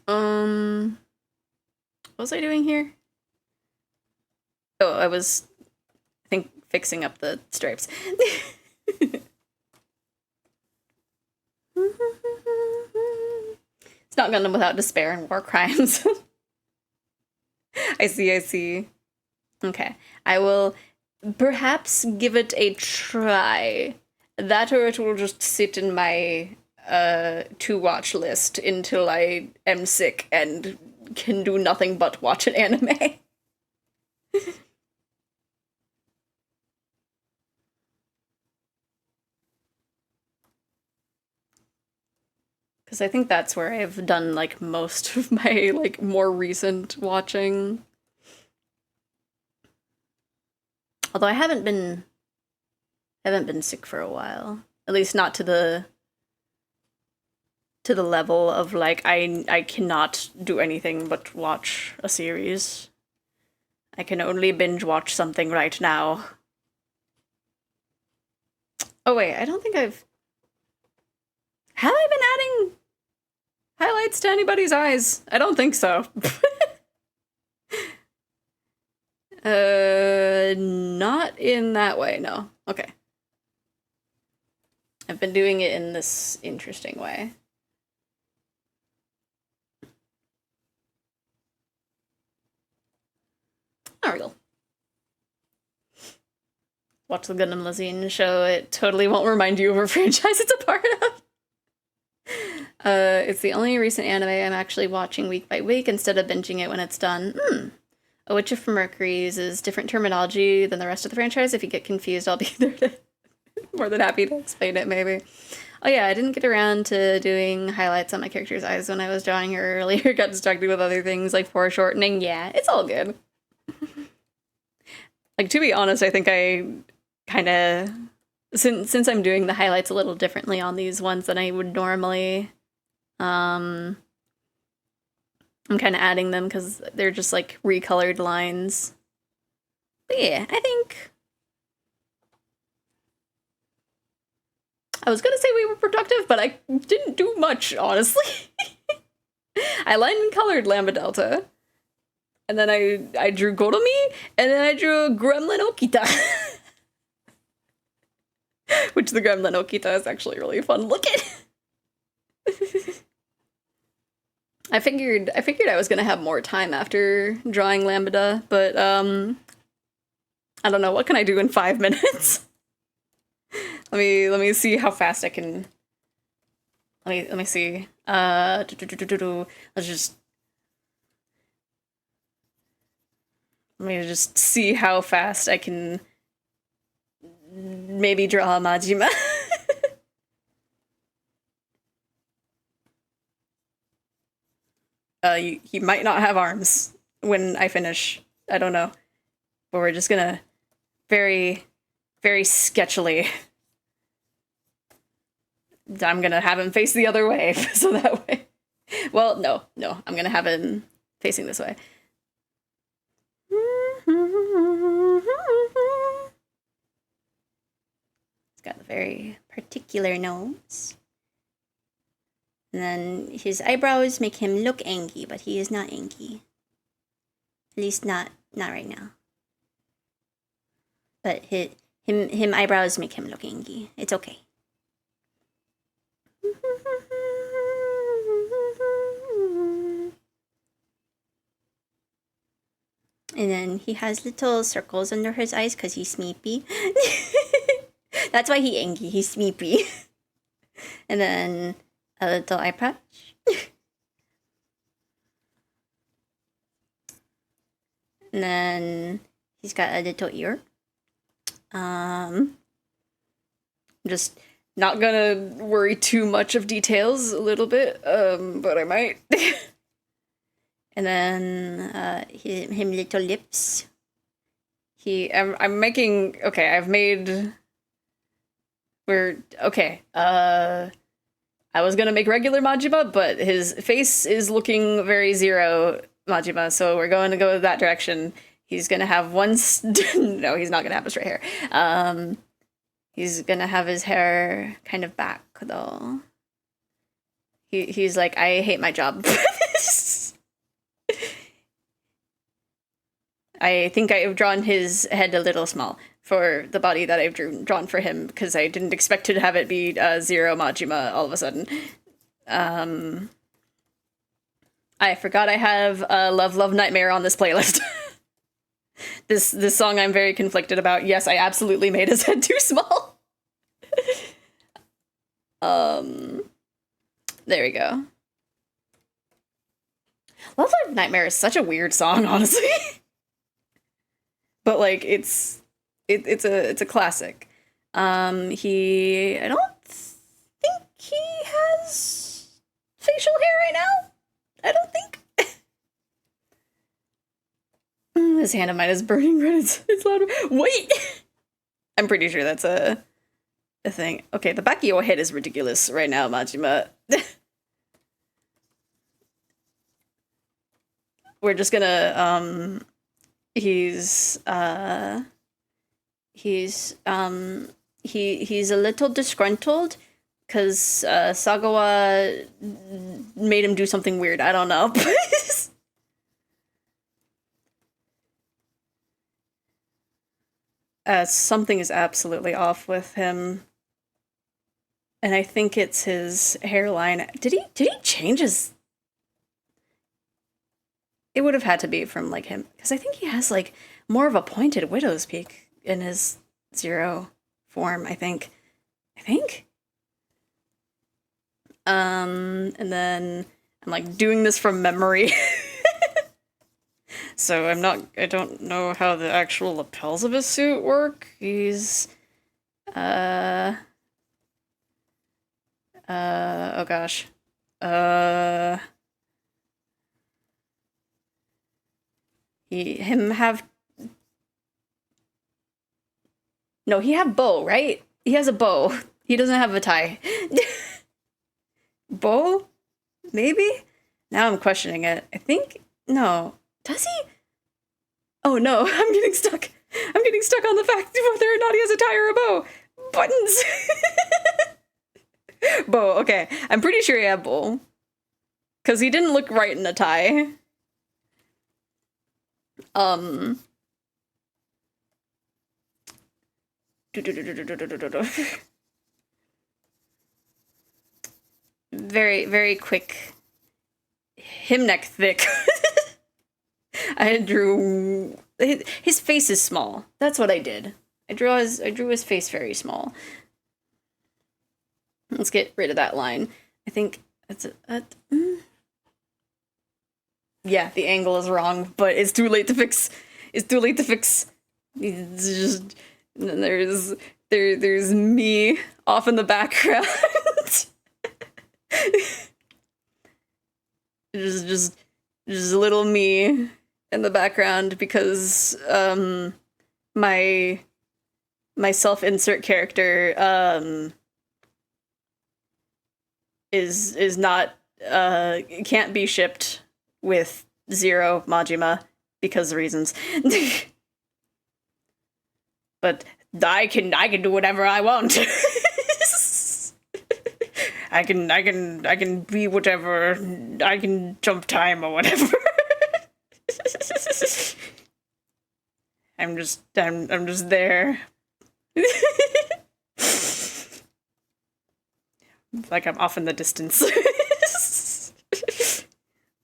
What was I doing here? Oh, I was, I think, fixing up the stripes. It's not Gundam without despair and war crimes. I see. Okay. I will perhaps give it a try. That or it will just sit in my to-watch list until I am sick and can do nothing but watch an anime. Because I think that's where I've done, like, most of my, like, more recent watching. Although I haven't been sick for a while. At least not to the level of, like, I cannot do anything but watch a series. I can only binge watch something right now. Oh wait, I don't think Have I been adding highlights to anybody's eyes? I don't think so. Not in that way, no. Okay. I've been doing it in this interesting way. There we go. Watch the Gundam Lesbian show. It totally won't remind you of a franchise it's a part of. It's the only recent anime I'm actually watching week by week instead of binging it when it's done. A Witcher from Mercury uses different terminology than the rest of the franchise. If you get confused, I'll be there to more than happy to explain it, maybe. Oh yeah, I didn't get around to doing highlights on my character's eyes when I was drawing her earlier. Got distracted with other things like foreshortening. Yeah, it's all good. Like, to be honest, I think I kind of... Since I'm doing the highlights a little differently on these ones than I would normally, I'm kind of adding them because they're just, like, recolored lines. But yeah, I think... I was gonna say we were productive, but I didn't do much, honestly. I line and colored Lambda Delta. And then I drew Goromi, and then I drew Gremlin Okita. Which the Gremlin Okita is actually really fun looking. I figured I was gonna have more time after drawing Lambda, but I don't know, what can I do in 5 minutes? Let me see how fast I can. Let me see. Let's just. Let me just see how fast I can maybe draw Majima. He might not have arms when I finish. I don't know. But we're just gonna very, very sketchily. I'm gonna have him face the other way, so that way. Well, no, I'm gonna have him facing this way. He's got a very particular nose. And then his eyebrows make him look angry, but he is not angry. At least not Not right now. But him eyebrows make him look angry. It's okay. And then he has little circles under his eyes because he's sleepy. That's why he angry. He's sleepy. And then a little eye patch. And then he's got a little ear. Just not gonna worry too much of details a little bit, but I might. And then him little lips. I'm making, okay, I've made, okay, I was gonna make regular Majima, but his face is looking very Zero Majima, so we're going to go that direction. He's gonna have no, he's not gonna have a straight hair. He's gonna have his hair kind of back, though. He's like, I hate my job. I think I've drawn his head a little small for the body that I've drawn for him, because I didn't expect to have it be Zero Majima all of a sudden. I forgot I have Love Love Nightmare on this playlist. This song I'm very conflicted about. Yes, I absolutely made his head too small. There we go. Love Love Nightmare is such a weird song, honestly. But like it's a classic. I don't think he has facial hair right now. I don't think. This hand of mine is burning red. It's loud. Wait! I'm pretty sure that's a thing. Okay, the back of your head is ridiculous right now, Majima. We're just gonna, he's a little disgruntled because Sagawa made him do something weird. I don't know. Something is absolutely off with him. And I think it's his hairline. Did he change his... It would have had to be from, like, him. Because I think he has, like, more of a pointed widow's peak in his Zero form, I think. And then I'm, like, doing this from memory. So I don't know how the actual lapels of his suit work. He's, oh gosh. Him have... No, he have bow, right? He has a bow. He doesn't have a tie. Bow? Maybe? Now I'm questioning it. I think... No. Does he? Oh no, I'm getting stuck. I'm getting stuck on the fact whether or not he has a tie or a bow. Buttons! Bow, okay. I'm pretty sure he had bow. Because he didn't look right in a tie. Very, very quick. Him neck thick. I drew... His face is small. That's what I did. I drew his face very small. Let's get rid of that line. I think that's yeah, the angle is wrong, but it's too late to fix. It's too late to fix. It's just... There's me off in the background. just little me in the background because my self-insert character is not can't be shipped with Zero Majima because of reasons. But I can do whatever I want. I can be whatever. I can jump time or whatever. I'm just there. It's like I'm off in the distance.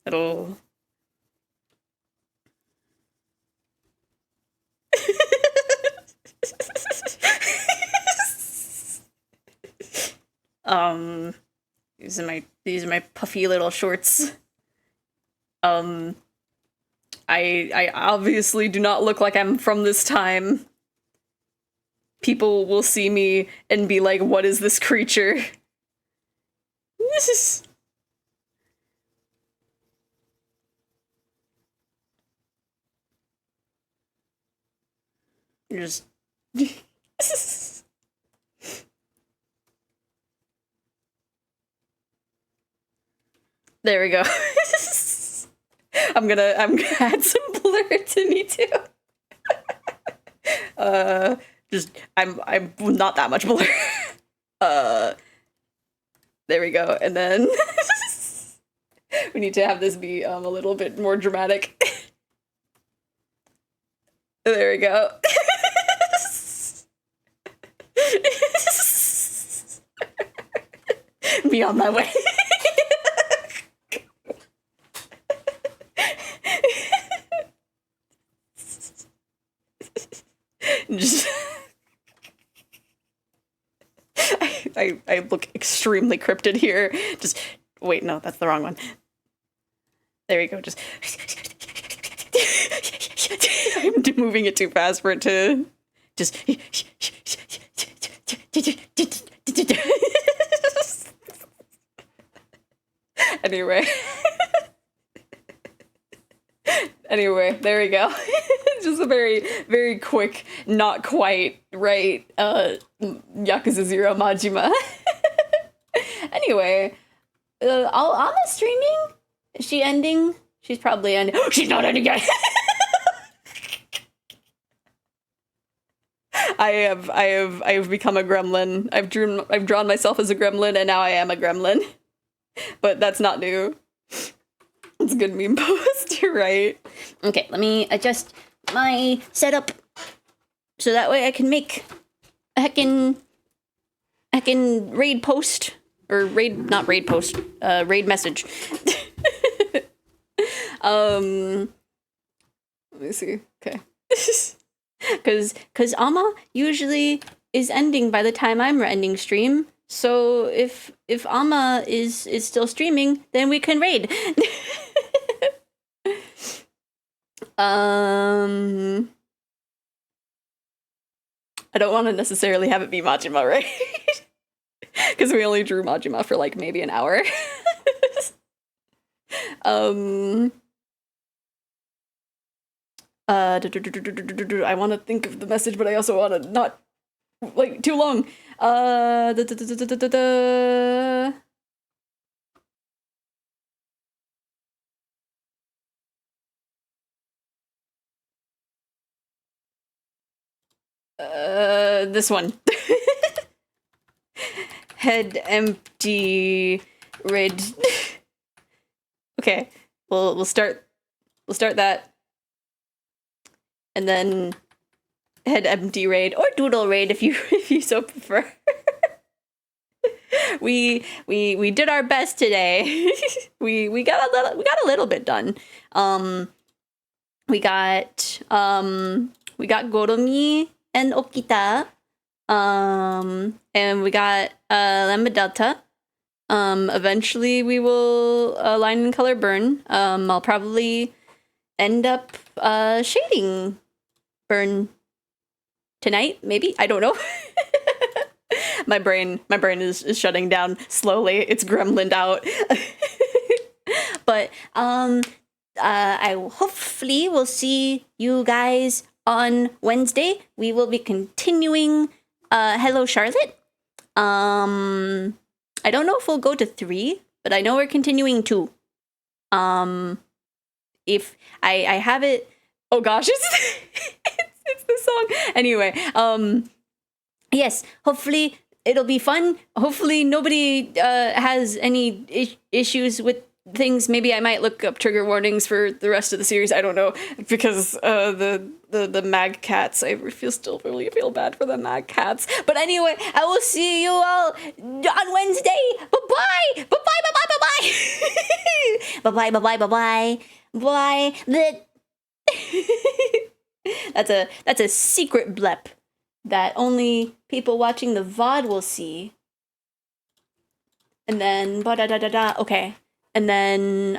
It'll... these are my puffy little shorts. I obviously do not look like I'm from this time. People will see me and be like, what is this creature? This is... Just... There we go. I'm gonna add some blur to me too. I'm not that much blur. There we go. And then we need to have this be a little bit more dramatic. There we go. Be on my way. Just I look extremely cryptid here. Just wait, no, that's the wrong one. There we go. Just I'm moving it too fast for it to just anyway. Anyway, there we go. Just a very, very quick, not quite right, Yakuza 0 Majima. Anyway, Alma streaming? Is she ending? She's probably ending. She's not ending yet! I have become a gremlin. I've drawn myself as a gremlin, and now I am a gremlin. But that's not new. It's a good meme post, you're right. Okay, let me adjust my setup so that way I can make a heckin' raid post. Or not raid post, raid message. Let me see, okay. Cause Amma usually is ending by the time I'm ending stream. So if Amma is still streaming, then we can raid. I don't want to necessarily have it be Majima, right? Because we only drew Majima for like maybe an hour. I want to think of the message, but I also want to not like too long. This one. Head empty raid. Okay, we'll start that, and then head empty raid or doodle raid if you so prefer. We did our best today. we got a little bit done. We got Goromi and Okita. And we got Lambda Delta. Eventually we will line and color burn. I'll probably end up shading burn tonight, maybe. I don't know. My brain is shutting down slowly. It's gremlined out. But I hopefully will see you guys on Wednesday. We will be continuing Hello Charlotte. I don't know if we'll go to 3, but I know we're continuing 2. If I have it, oh gosh, it's the song. Anyway, yes, hopefully it'll be fun. Hopefully nobody has any issues with things. Maybe I might look up trigger warnings for the rest of the series. I don't know, because the the mag cats. I still really feel bad for the mag cats. But anyway, I will see you all on Wednesday. Bye-bye. Bye-bye, bye-bye, bye-bye. Bye-bye, bye-bye, bye-bye. Bye. That's a secret blep that only people watching the VOD will see. And then, ba-da-da-da-da. Okay. And then